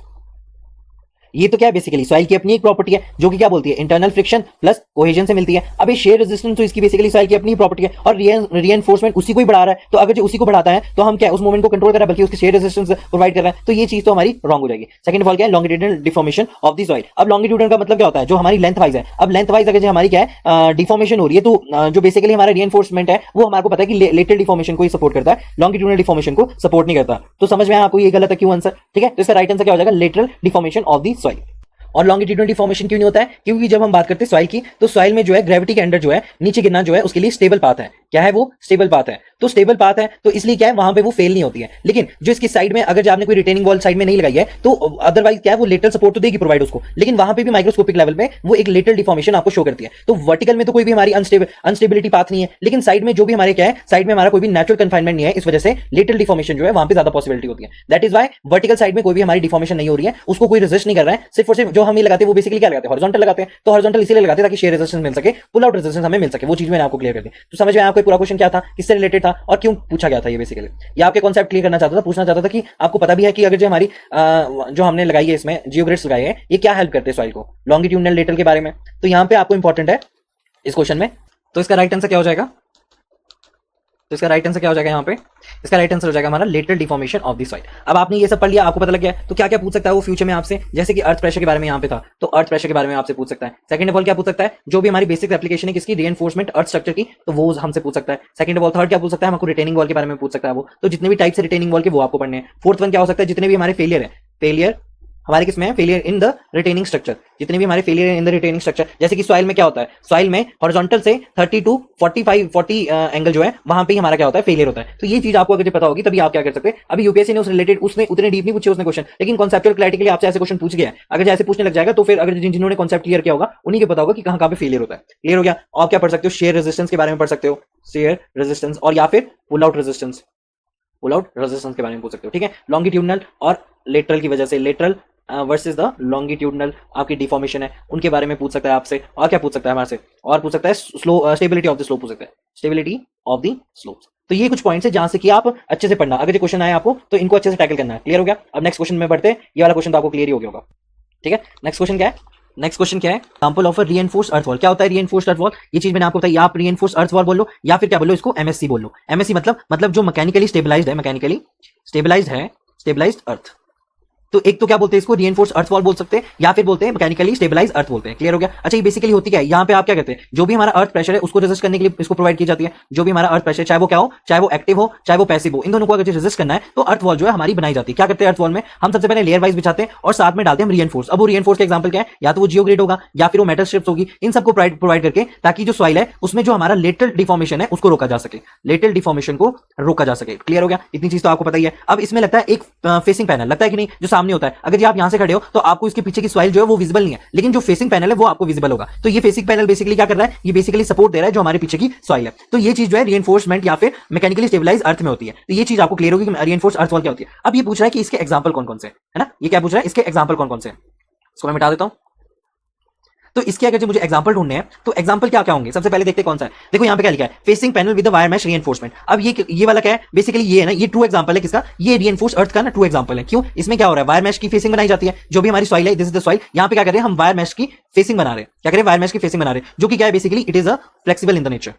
ये तो क्या है, बेसिकली सॉइल की अपनी एक प्रॉपर्टी है जो कि क्या बोलती है, इंटरनल फ्रिक्शन प्लस कोहेजन से मिलती है। अब ये शेयर रेजिस्टेंस तो इसकी बेसिकली सॉइल की अपनी प्रॉपर्टी है और रीइंफोर्समेंट उसी को ही बढ़ा रहा है। तो अगर जो उसी को बढ़ाता है तो हम क्या उस मूवमेंट को कंट्रोल कर रहा है, बल्कि उसके शेयर रेजिस्टेंस प्रोवाइड कर रहा है, तो ये चीज तो हमारी रॉन्ग हो जाएगी। सेकंड ऑफ ऑल क्या है, longitudinal deformation of the soil. अब लॉन्गिट्यूडनल का मतलब क्या होता है, जो हमारी लेंथ वाइज है। अब लेंथ वाइज अगर हमारी क्या है डिफॉर्मेशन हो रही है, तो जो बेसिकली हमारा रीइंफोर्समेंट है वो हमारे को पता है कि लेटरल डिफॉर्मेशन को ही सपोर्ट करता है, लॉन्गिट्यूडनल डिफॉर्मेशन को सपोर्ट नहीं करता। तो समझ में आपको ये गलत है क्यों आंसर, ठीक है। तो इसका राइट आंसर क्या हो जाएगा, lateral deformation of the soil. और लॉन्गिट्यूडनल डिफॉर्मेशन क्यों नहीं होता है? क्योंकि जब हम बात करते हैं सॉइल की, तो सॉइल में जो है ग्रेविटी के अंडर जो है नीचे गिरना जो है उसके लिए स्टेबल पाथ है। क्या है वो? स्टेबल पाथ है। तो स्टेबल पाथ है तो इसलिए क्या है, वहां पे वो फेल नहीं होती है। लेकिन जो इसकी साइड में अगर आपने कोई रिटेनिंग वॉल साइड में नहीं लगाई है तो अदरवाइज क्या है, वो लेटरल सपोर्ट तो देगी प्रोवाइड उसको, लेकिन वहां पे भी माइक्रोस्कोपिक लेवल पे वो एक लेटरल डिफॉर्मेशन आपको शो करती है। तो वर्टिकल में तो कोई भी हमारी अनस्टेबिलिटी पाथ नहीं है, लेकिन साइड में जो भी हमारे क्या है, साइड में हमारा कोई भी नेचुरल कन्फाइनमेंट नहीं है, इस वजह से लेटरल डिफॉर्मेशन जो है वहां पे ज्यादा पॉसिबिलिटी होती है। That is why vertical side में कोई भी हमारी डिफॉर्मेशन नहीं हो रही है, उसको कोई रेजिस्ट नहीं कर रहा है। सिर्फ और सिर्फ जो हम ये लगाते हैं वो बेसिकली क्या लगाते हैं, हॉरिजॉन्टल लगाते हैं। तो हॉरिजॉन्टल इसीलिए लगाते हैं ताकि शेयर रेजिस्टेंस मिल सके, पुल आउट रेजिस्टेंस हमें मिल सके। वो चीज मैंने आपको क्लियर कर दी। तो समझ में आया आपको पूरा क्वेश्चन क्या था, किससे रिलेटेड था और क्यों पूछा गया था ये बेसिकली। ये आपके कॉन्सेप्ट क्लियर करना चाहता था, पूछना चाहता था कि आपको पता भी है कि अगर जो हमारी जो हमने लगाई है इसमें जियोग्रिड्स लगाए हैं, ये क्या हेल्प करते हैं सॉइल को, लॉन्गिट्यूडनल लेटरल के बारे में। तो यहाँ पे आपको इंपॉर्टेंट है इस क्वेश्चन में। तो इसका राइट आंसर क्या हो जाएगा? तो इसका राइट आंसर क्या हो जाएगा यहाँ पे? इसका राइट आंसर हो जाएगा हमारा lateral deformation of the soil. अब आपने ये सब पढ़ लिया, आपको पता लग गया, तो क्या क्या पूछ सकता है वो फ्यूचर में आपसे, जैसे कि अर्थ प्रेशर के बारे में यहाँ पे था, तो अर्थ प्रेशर के बारे में आपसे पूछ सकता है। सेकंड ऑफ ऑल क्या पूछ सकता है, जो भी हमारी बेसिक एप्लीकेशन है किसकी, रीइंफोर्समेंट अर्थ स्ट्रक्चर की, तो वो हमसे पूछ सकता है। सेकंड ऑफ ऑल थर्ड क्या पूछ सकता है, हमको रिटेनिंग वॉल के बारे में पूछ सकता है वो, तो जितने भी टाइप से रिटेनिंग वॉल के वो आपको पढ़ने हैं। फोर्थ वन क्या हो सकता है, जितने भी हमारे फेलियर है, फेलियर हमारे किसमें है, failure in the retaining structure, जितने भी हमारे failure in the retaining structure, जैसे कि सॉइल में क्या होता है, सॉइल में हॉरिजॉन्टल से 30 टू 40 एंगल जो है वहां पे ही हमारा क्या होता है, फेलियर होता है। तो ये चीज आपको अगर पता होगी तभी आप क्या कर सकते हैं। अभी यूपीएससी ने उस रिलेटेड उसने उतने डीप नहीं पूछे उसने क्वेश्चन, लेकिन कॉन्सेप्चुअल क्लैरिटी के लिए आपसे ऐसे क्वेश्चन पूछ गया है। अगर ऐसे पूछने लग जाएगा तो फिर अगर जिन्होंने कॉन्सेप्ट क्लियर किया होगा उन्हीं के पता होगा कि कहां पे फेलियर होता है। क्लियर हो गया? आप क्या पढ़ सकते हो, शेयर रेजिस्टेंस के बारे में पढ़ सकते हो, शेयर रेजिस्टेंस, और या फिर pull out resistance, pull out resistance के बारे में पूछ सकते हो। ठीक है, लॉन्गिट्यूडनल और लेटरल की वजह से, लेटरल वर्सेस द लॉन्गिट्यूडनल आपकी डिफॉर्मेशन है, उनके बारे में पूछ सकता है आपसे। और क्या पूछ सकता है हमारे से, और पूछ सकता है slow stability of the slope पूछ सकता है, स्टेबिलिटी ऑफ द स्लोप। तो ये कुछ पॉइंट्स है जहां से कि आप अच्छे से पढ़ना, अगर ये क्वेश्चन आए आपको तो इनको अच्छे से टैकल करना है। क्लियर हो गया? अब नेक्स्ट क्वेश्चन में बढ़ते हैं, ये वाला क्वेश्चन तो आपको क्लियर ही हो गया होगा। ठीक है, नेक्स्ट क्वेश्चन क्या है, नेक्स्ट क्वेश्चन क्या है, example of a reinforced earth wall. क्या होता है रीइंफोर्स्ड अर्थ वॉल, ये चीज मैंने आपको बताई। आप रीइंफोर्स्ड अर्थ वॉल बोल लो या फिर क्या बोलो, इसको एमएससी बोल लो। एमएससी मतलब जो मैकेनिकली स्टेबलाइज्ड है, मैकेनिकली स्टेबलाइज्ड है, स्टेबलाइज्ड अर्थ। तो एक तो क्या बोलते हैं इसको, रीइंफोर्स्ड अर्थ वॉल बोल सकते हैं, या फिर बोलते हैं मैकेनिकली स्टेबलाइज्ड अर्थ बोलते हैं। क्लियर हो गया? अच्छा, ये बेसिकली होती क्या है, यहाँ पे आप क्या कहते हैं, जो भी हमारा अर्थ प्रेशर है उसको रेजिस्ट करने के लिए इसको प्रोवाइड की जाती है। जो भी हमारा अर्थ प्रेशर, चाहे वो क्या हो, चाहे वो एक्टिव हो चाहे वो पैसिव हो, इन दोनों को अगर रेजिस्ट करना है तो अर्थ वॉल जो है हमारी बनाई जाती है। क्या करते हैं अर्थ वॉल में, हम सबसे पहले लेयर वाइज बिछाते हैं और साथ में डालते हैं रीइंफोर्स। अब वो रीइंफोर्स का एग्जांपल क्या है, या तो वो जियोग्रिड होगा या फिर वो मेटल स्ट्रिप्स होगी, इन सबको प्रोवाइड करके, ताकि जो सॉइल है उसमें जो हमारा लेटरल डिफॉर्मेशन है उसको रोका जा सके, लेटरल डिफॉर्मेशन को रोका जा सके। क्लियर हो गया? इतनी चीज तो आपको पता ही है। अब इसमें लगता है एक फेसिंग पैनल, लगता है कि नहीं, जो सामने होता है, अगर आप यहां से खड़े हो तो आपको इसके पीछे की सॉइल जो है वो विजिबल नहीं है, लेकिन जो फेसिंग पैनल है वो आपको विजिबल होगा। तो ये फेसिंग पैनल बेसिकली क्या कर रहा है, ये बेसिकली सपोर्ट दे रहा है जो हमारे पीछे की सॉइल है। तो ये चीज जो है रीइंफोर्समेंट या फिर मैकेनिकली स्टेबलाइज अर्थ में होती है। तो ये चीज आपको क्लियर होगी कि रीइंफोर्स अर्थ वॉल क्या होती है। अब ये पूछ रहा है कि इसके एग्जांपल कौन कौन से है ना, ये क्या पूछ रहा है, इसके एग्जांपल कौन कौन से, इसको मैं मिटा देता हूं। तो इसके अगर मुझे एग्जांपल ढूंढने हैं तो एग्जांपल क्या क्या होंगे, सबसे पहले देखते हैं कौन सा है। देखो यहाँ पे क्या लिखा है, facing panel with wire mesh reinforcement. अब ये वाला क्या है, बेसिकली ये है ना, ये ट्रू एग्जांपल है किसका, ये रीइंफोर्स अर्थ का ना ट्रू एग्जांपल है। क्यों? इसमें क्या हो रहा है, वायर मैश की फेसिंग बनाई जाती है, जो भी हमारी सॉइल है, दिस इज द सॉइल। यहाँ पे क्या कर रहे हैं हम, वायर मैश की फेसिंग बना रहे हैं। क्या करें, वायर मैश की फेसिंग बना रहे हैं, जो कि क्या है, basically it is a flexible in the nature.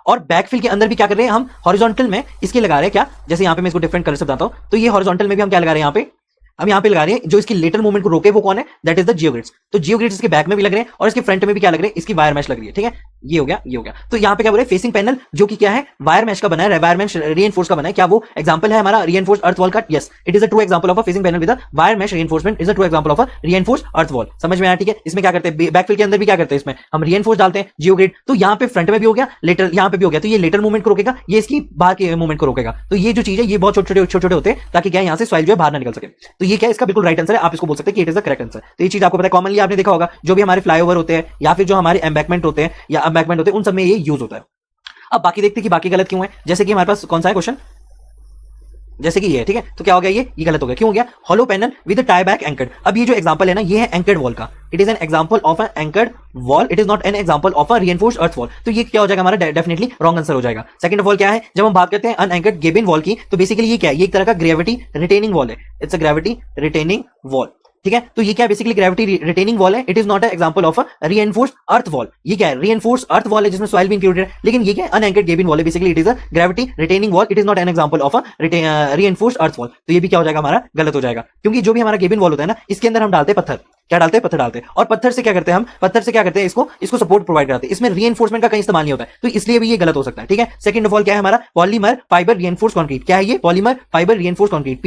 और बैकफिल के अंदर भी क्या कर रहे हैं हम, हॉरिजॉन्टल में इसके लगा रहे हैं क्या, जैसे यहाँ पे मैं इसको डिफरेंट कलर से बताता हूं, तो ये हॉरिजॉन्टल में भी हम क्या लगा रहे हैं यहाँ पे, हम यहाँ पे लगा रहे हैं जो इसकी लेटरल मूवमेंट को रोके वो कौन है, दैट इज द जियोग्रिड्स। तो जियोग्रिड्स इसके बैक में भी लग रहे हैं और इसके फ्रंट में भी क्या लग रहे हैं, इसकी वायर मैश लग रही है। ठीक है, ये हो गया, ये हो गया। तो यहाँ पे क्या बोल रहे हैं, फेसिंग पैनल जो कि क्या है, वायर मैश का बना है, वायर मैश रीइंफोर्स का बना है। क्या वो एग्जांपल है हमारा रीइंफोर्स अर्थ वॉल का? Yes, it is a true example of a facing panel with a wire mesh reinforcement, is a true example of a reinforce earth wall. समझ में आया? ठीक है, इसमें क्या करते हैं, बैकफिल के अंदर भी क्या करते हैं, इसमें हम रीइंफोर्स डालते हैं जियोग्रिड। तो यहाँ पे फ्रंट में भी हो गया, लेटर यहाँ पे भी हो गया, तो ये लेटर मूवमेंट को रोकेगा, ये इसकी बाहर के मूवमेंट को रोकेगा। तो ये जो चीज है ये बहुत छोटे छोटे होते हैं, ताकि क्या यहाँ से सॉइल जो है बाहर ना निकल सके। तो ये क्या इसका बिल्कुल राइट आंसर है, आप इसको बोल सकते हैं कि it is the correct answer. तो ये चीज आपको पता है, कॉमनली आपने देखा होगा जो भी हमारे फ्लाईओवर होते हैं या फिर जो हमारे एम्बैकमेंट होते हैं या अबैकमेंट होते हैं, उन सब में ये यूज होता है। अब बाकी देखते हैं कि बाकी गलत क्यों है। जैसे कि हमारे पास कौन सा है क्वेश्चन, जैसे कि ये है। ठीक है, तो क्या हो गया, ये गलत हो गया। क्यों हो गया, hollow panel with tie back anchored. अब ये जो एग्जांपल है ना, ये है एंकर्ड वॉल का, it is an example of an anchored wall, it is not an example of a reinforced earth wall. तो ये क्या हो जाएगा हमारा, डेफिनेटली रॉन्ग आंसर हो जाएगा। सेकंड ऑफ ऑल क्या है, जब हम बात करते हैं अनएंकर्ड गेबिन वॉल की, तो बेसिकली ये क्या है, ये एक तरह का ग्रेविटी रिटेनिंग वॉल है, it's a gravity retaining wall. ठीक है, तो ये क्या बेसिकली ग्रेविटी रिटेनिंग वॉल है, it is not example of a reinforced earth wall. ये क्या है, रीइंफोर्स्ड अर्थ वॉल है जिसमें सॉइल भी इंक्लूडेड है, लेकिन ये क्या है, अनएंकर्ड गेबिन वॉल है, basically it is a gravity retaining wall, it is not an example of a reinforced earth wall. तो ये भी क्या हो जाएगा हमारा, गलत हो जाएगा, क्योंकि जो भी हमारा गेबिन वॉल होता है ना, इसके अंदर हम डालते हैं पत्थर। क्या डालते हैं, पत्थर डालते हैं। और पत्थर से क्या करते हैं हम, पत्थर से क्या करते हैं, इसको सपोर्ट प्रोवाइड कराते हैं, इसमें रीइंफोर्समेंट का कहीं इस्तेमाल नहीं होता है, तो इसलिए भी ये गलत हो सकता है। ठीक है, सेकंड ऑफ ऑल क्या है हमारा, पॉलीमर फाइबर रीइंफोर्स्ड कंक्रीट। क्या है ये, polymer fibre reinforced concrete,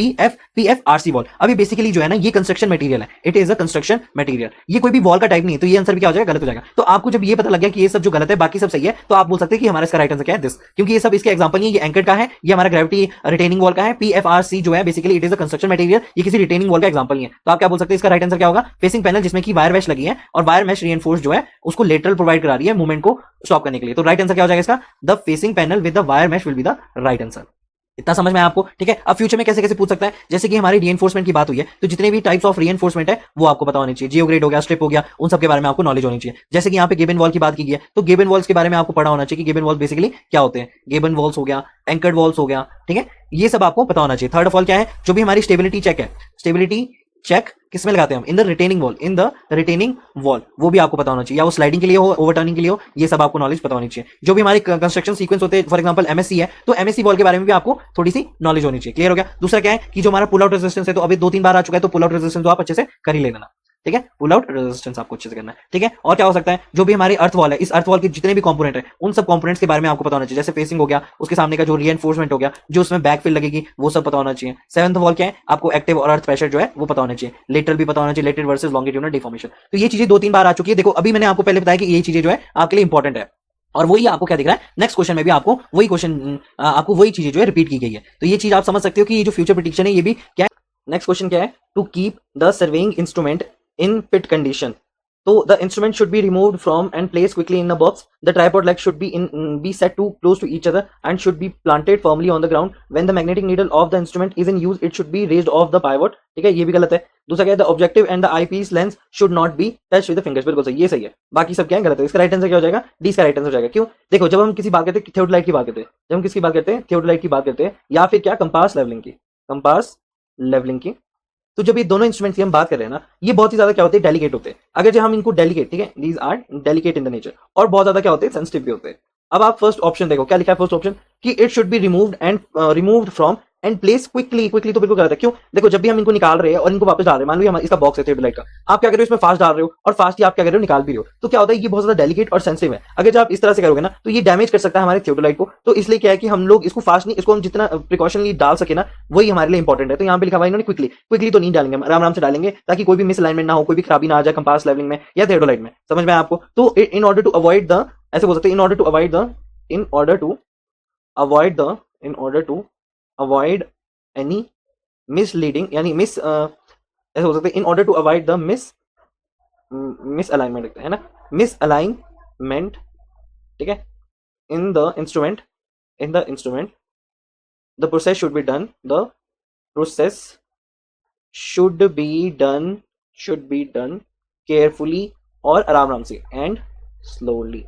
PFRC wall. अभी बेसिकली जो है ना, ये कंस्ट्रक्शन मटेरियल है, it is a construction material, ये कोई भी वॉल का टाइप नहीं है, तो ये आंसर भी क्या हो जाएगा, गलत हो जाएगा। तो आपको जब ये पता लग गया कि ये सब जो गलत है बाकी सब सही है, तो आप बोल सकते हैं कि हमारा इसका राइट आंसर क्या है, दिस, क्योंकि ये सब इसके एग्जांपल नहीं है। ये एंकर का है, ये हमारा ग्रेविटी रिटेनिंग वॉल का है, पीएफआरसी जो है basically it is a construction material, ये किसी रिटेनिंग वॉल का एग्जांपल नहीं है। तो आप क्या बोल सकते हैं, इसका राइट आंसर क्या होगा, फेसिंग पैनल जिसमें की वायर मैश लगी है, और वायर मैश रीइंफोर्स्ड जो है उसको लेटरल प्रोवाइड करा रही है मूवमेंट को स्टॉप करने के लिए। तो राइट आंसर क्या हो जाएगा इसका, the facing panel with the wire mesh will be the right answer. इतना समझ में आपको, ठीक है। अब फ्यूचर में कैसे कैसे पूछ सकता है, जैसे कि हमारी रीइंफोर्समेंट की बात हुई है, तो जितने भी टाइप्स ऑफ रीइंफोर्समेंट है वो आपको पता होनी चाहिए, जियोग्रेड हो गया, स्ट्रिप हो गया, उन सब के बारे में आपको नॉलेज होनी चाहिए। जैसे कि यहाँ पे गिबन वॉल की बात की है, तो गिबन वॉल्स के बारे में आपको पता होना चाहिए कि गिबन वॉल बेसिकली क्या होते हैं, गिबन वॉल्स हो गया, एंकर्ड वॉल्स हो गया, ठीक है, ये सब आपको पता होना चाहिए। थर्ड ऑफ ऑल क्या है, जो भी हमारी स्टेबिलिटी चेक है, स्टेबिलिटी चेक किसमें लगाते हैं हम, in the retaining wall, in the retaining wall, वो भी आपको पता होना चाहिए, या वो स्लाइडिंग के लिए हो, ओवरटर्निंग के लिए हो, ये सब आपको नॉलेज पता होनी चाहिए। जो भी हमारे कंस्ट्रक्शन सीक्वेंस होते हैं, फॉर एग्जांपल एमएससी है, तो एमएससी वॉल के बारे में भी आपको थोड़ी सी नॉलेज होनी चाहिए। क्लियर हो गया। दूसरा क्या है कि जो हमारा पुल आउट रेजिस्टेंस है, तो अभी 2-3 बार आ चुका है, तो पुल आउट रेजिस्टेंस तो आप अच्छे से कर ही लेना, ठीक है, पुल आउट रेजिस्टेंस आपको अच्छे से करना है, ठीक है। और क्या हो सकता है, जो भी हमारी अर्थ वॉल है, इस अर्थ वॉल के जितने भी कंपोनेंट है, उन सब कंपोनेंट्स के बारे में आपको पता होना चाहिए, जैसे फेसिंग हो गया, उसके सामने का जो रीइंफोर्समेंट हो गया, जो उसमें बैकफिल लगेगी, वो सब पता होना चाहिए। सेवंथ वॉल क्या है, आपको एक्टिव और अर्थ प्रेशर जो है वो पता होना चाहिए, लेटरल भी पता होना चाहिए, लेटरल वर्सेस लॉन्गिट्यूडनल डिफॉर्मेशन। तो ये चीजें 2-3 बार आ चुकी है। देखो अभी मैंने आपको पहले बताया कि ये चीजें जो है आपके लिए इंपॉर्टेंट है, और वही आपको क्या दिख रहा है, नेक्स्ट क्वेश्चन में भी आपको वही क्वेश्चन, आपको वही चीजें जो है रिपीट की गई है। तो ये चीज आप समझ सकते हो कि ये जो फ्यूचर प्रेडिक्शन है ये भी क्या है। नेक्स्ट क्वेश्चन क्या है, to keep the surveying instrument in fit condition, so the instrument should be removed from and placed quickly in a box. The tripod legs should be set too close to each other and should be planted firmly on the ground. When the magnetic needle of the instrument is in use, it should be raised off the pivot. ठीक है, ये भी गलत है। दूसरा क्या है, the objective and the eyepiece lens should not be touched with the fingers। बिल्कुल सही, ये सही है। बाकी सब क्या है, गलत है। इसका राइट आंसर क्या हो जाएगा, डी इसका राइट आंसर हो जाएगा। क्यों, देखो जब हम किसी बात करते हैं थियोडोलाइट की बात करते हैं, जब हम किसकी बात करते हैं, थियोडोलाइट की बात करते हैं, या फिर क्या, कंपास लेवलिंग की, कंपास लेवलिंग की, तो जब ये दोनों इंस्ट्रूमेंट की हम बात कर रहे हैं ना, ये बहुत ही ज्यादा क्या होते हैं, डेलिकेट होते हैं। अगर जब हम इनको डेलिकेट, ठीक है, these are delicate in the nature, और बहुत ज्यादा क्या होते हैं, सेंसिटिव भी होते हैं। अब आप फर्स्ट ऑप्शन देखो, क्या लिखा है फर्स्ट ऑप्शन, कि it should be removed and removed from and place quickly. Quickly तो बिल्कुल गलत है। क्यों, देखो जब भी हम इनको निकाल रहे हैं और इनको वापस डाल रहे हैं, मान लो इसका बॉक्स है थियोडोलाइट का, आप क्या कर रहे हो, इसमें फास्ट डाल रहे हो और फास्ट ही आप क्या कर रहे हो, निकाल भी रहे हो, तो क्या होता है, ये बहुत ज्यादा डेलिकेट और सेंसिटिव है। अगर जब आप इस तरह से करोगे ना, तो ये डैमेज कर सकता है हमारे थियोडोलाइट को। तो इसलिए क्या है कि हम लोग इसको फास्ट नहीं, इसको हम जितना प्रिकॉशनली डाल सके ना, वही हमारे लिए इंपॉर्टेंट है। तो यहाँ पे लिखा हुआ इन्होंने क्विकली, क्विकली तो नहीं डालेंगे, आराम आराम से डालेंगे, ताकि कोई भी मिसअलाइनमेंट ना हो, कोई भी खराबी ना आ जाए कंपास लेवलिंग में या थियोडोलाइट में। समझ में आपको। तो in order to avoid the, ऐसे बोल सकते हैं, in order to avoid the, in order to avoid the, in order to avoid any misleading, यानी ऐसे हो सकते हैं, in order to avoid the misalignment है ना, मिसअलाइनमेंट, ठीक है, in the instrument, in the instrument, the process should be done, the process should be done carefully, और आराम आराम से, एंड स्लोली।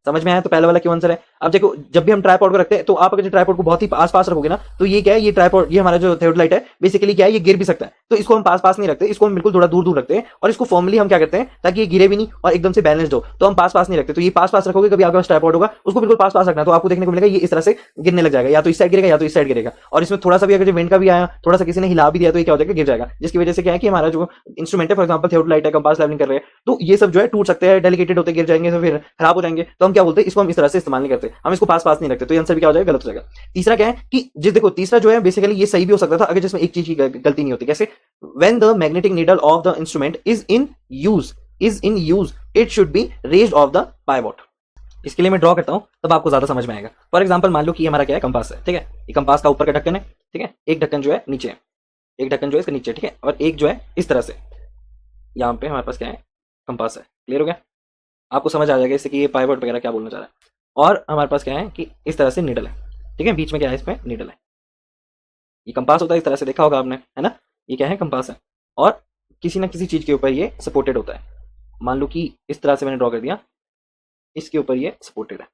समझ में आया। तो पहले वाला क्यों आंसर है। अब देखो जब भी हम ट्राइपॉड को रखते हैं, तो आप अगर ट्राइपॉड को बहुत ही पास पास रखोगे ना, तो ये क्या है, ये ट्राइपॉड, ये हमारा जो थियोडोलाइट है बेसिकली क्या है, ये गिर भी सकता है। तो इसको हम पास पास नहीं रखते, इसको हम बिल्कुल थोड़ा दूर दूर रखते हैं, और इसको फॉर्मली हम क्या करते हैं, ताकि ये गिरे भी नहीं और एकदम से बैलेंस्ड हो, तो हम पास पास नहीं रखते। तो ये पास पास रखोगे, कभी आपके पास ट्राइपॉड होगा उसको बिल्कुल पास पास रखना, तो आपको देखने को मिलेगा ये इस तरह से गिरने लग जाएगा, या तो इस साइड गिरेगा या तो इस साइड गिरेगा। और इसमें थोड़ा सा भी अगर विंड का भी आया, थोड़ा सा किसी ने हिला भी दिया, तो ये क्या हो जाएगा, गिर जाएगा। जिसकी वजह से क्या है कि हमारा जो इंस्ट्रूमेंट है, फॉर एग्जाम्पल थियोडोलाइट है, कंपास लेवलिंग कर रहे हैं, तो ये सब जो है टूट सकते हैं, डेलिकेटेड होते, गिर जाएंगे, तो फिर खराब हो जाएंगे। तो हम क्या बोलते हैं, इसको हम इस तरह से इस्तेमाल नहीं करते, हम इसको पास पास नहीं रखते। तो आंसर भी क्या हो जाएगा, गलत हो जाएगा। तीसरा क्या है कि जिस, देखो तीसरा जो है बेसिकली ये सही भी हो सकता था, अगर जिसमें एक चीज की गलती नहीं होती। कैसे, when the magnetic needle of the instrument is in use it should be raised of the pivot. इसके लिए मैं ड्रॉ करता हूं, तब आपको ज्यादा समझ में आएगा। फॉर एग्जाम्पल मान लो कि हमारा क्या है, कंपास है, ठीक है, ये कंपास का ऊपर का ढक्कन है, ठीक है, एक ढक्कन जो है नीचे है, एक ढक्कन जो है इसके नीचे, ठीक है, और एक जो है इस तरह से, यहाँ पे हमारे पास क्या है, कंपास है। क्लियर हो गया, आपको समझ आ जाएगा इससे कि ये पाइवोट वगैरह क्या बोलना चाह रहा है। और हमारे पास क्या है कि इस तरह से नीडल है, ठीक है, बीच में क्या है, इसमें नीडल है। ये कंपास होता है, इस तरह से देखा होगा आपने, है ना, ये क्या है, कंपास है, और किसी ना किसी चीज के ऊपर ये सपोर्टेड होता है। मान लो कि इस तरह से मैंने ड्रॉ कर दिया, इसके ऊपर ये सपोर्टेड है,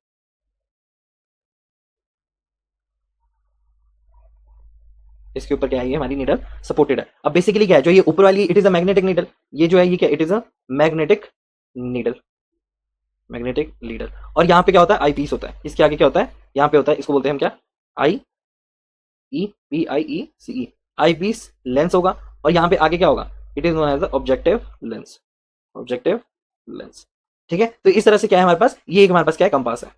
इसके ऊपर क्या है, ये हमारी नीडल सपोर्टेड है। अब बेसिकली क्या है, जो ये ऊपर वाली it is a magnetic needle, ये जो है ये क्या, it is a magnetic needle, magnetic leader. और यहाँ पे क्या होता है, आई पीस होता है, इसके आगे क्या होता है, यहाँ पे होता है, इसको बोलते हैं हम क्या, I E P I E C E, eyepiece lens होगा। और यहाँ पे आगे क्या होगा, it is known as the objective lens, objective lens, ठीक है। तो इस तरह से क्या है हमारे पास, ये एक हमारे पास क्या है, कंपास है,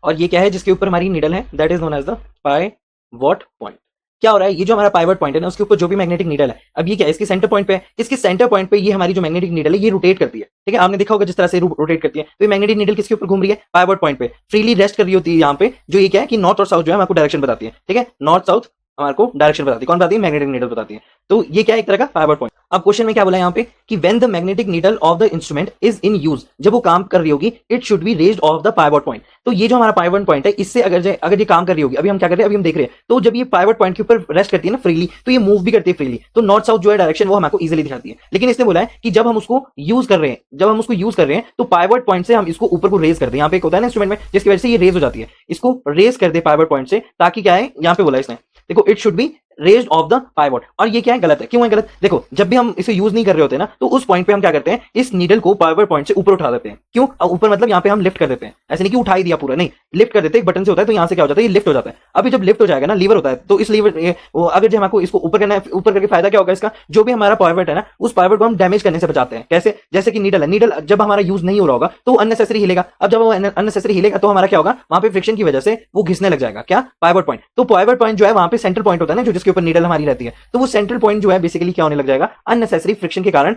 और ये क्या है जिसके ऊपर हमारी नीडल है, that is known as the pivot point. क्या हो रहा है, ये जो हमारा पाइवोट पॉइंट है ना, उसके ऊपर जो भी मैग्नेटिक नीडल है, अब ये क्या है, इसके सेंटर पॉइंट पे है, इसके सेंटर पॉइंट पे ये हमारी जो मैग्नेटिक नीडल है ये रोटेट करती है, ठीक है। आपने देखा होगा जिस तरह से रोटेट करती है, तो ये मैग्नेटिक नीडल किसके ऊपर घूम रही है, पाइवोट पॉइंट पे फ्रीली रेस्ट कर रही होती है यहाँ पे, जो ये क्या है कि नॉर्थ और साउथ जो है हमको डायरेक्शन बताती है, ठीक है। नॉर्थ साउथ हमारे को डायरेक्शन बताती है, कौन बताती है, मैग्नेटिक नीडल बताती है। तो ये क्या है, एक तरह का पाइवोट पॉइंट। अब क्वेश्चन में क्या बोला है यहाँ पे कि when the magnetic needle of the instrument is in use, जब वो काम कर रही होगी, it should be raised of the pivot point. तो ये जो हमारा पाइवोट पॉइंट है, इससे अगर ये काम कर रही होगी, अभी हम क्या कर रहे हैं, अभी हम देख रहे हैं, तो जब ये पाइवोट पॉइंट के ऊपर रेस्ट करती है ना फ्रीली, तो ये मूव भी करती है फ्रीली, तो नॉर्थ साउथ जो है डायरेक्शन वो हमको इजीली दिखाती है। लेकिन इसने बोला है कि जब हम उसको यूज कर रहे हैं, तो पाइवोट पॉइंट से हम इसको ऊपर को रेज कर दें, यहाँ पे एक होता है ना इंस्ट्रूमेंट में जिसकी वजह से ये रेज हो जाती है, इसको रेज कर दे पाइवोट पॉइंट से, ताकि क्या है, यहाँ पे बोला इसने, देखो it should be raised of the pivot. और ये क्या है, गलत है। क्यों है गलत, देखो जब भी हम इसे यूज नहीं कर रहे होते ना, तो उस पॉइंट पे हम क्या करते हैं, इस नीडल को पाइवोट पॉइंट से ऊपर उठा देते हैं। क्यों, ऊपर मतलब यहाँ पे हम लिफ्ट कर देते हैं, ऐसे नहीं कि उठा ही दिया पूरा, नहीं, लिफ्ट कर देते हैं, एक बटन से होता है, तो यहाँ से क्या हो जाता है, ये लिफ्ट हो जाता है। अभी जब लिफ्ट हो जाएगा ना, लीवर होता है, तो इस लीवर अगर जब हमको इसको ऊपर करना है, ऊपर करके फायदा क्या होगा इसका, जो भी हमारा पाइवोट है ना, उस पाइवोट को हम डैमेज करने से बचाते हैं। कैसे, जैसे कि नीडल है, नीडल जब हमारा यूज नहीं हो रहा होगा तो अननेसेसरी हिलेगा। अब जब वो अननेसेसरी हिलेगा तो हमारा क्या होगा, वहां पे फ्रिक्शन की वजह से वो घिसने लग जाएगा, क्या, पाइवोट पॉइंट। तो पाइवोट पॉइंट जो है वहां पे सेंट्रल पॉइंट होता है ना, जो जिसके ऊपर नीडल हमारी रहती है, तो वो सेंट्रल पॉइंट जो है बेसिकली क्या होने लग जाएगा, अननेसेसरी फ्रिक्शन के कारण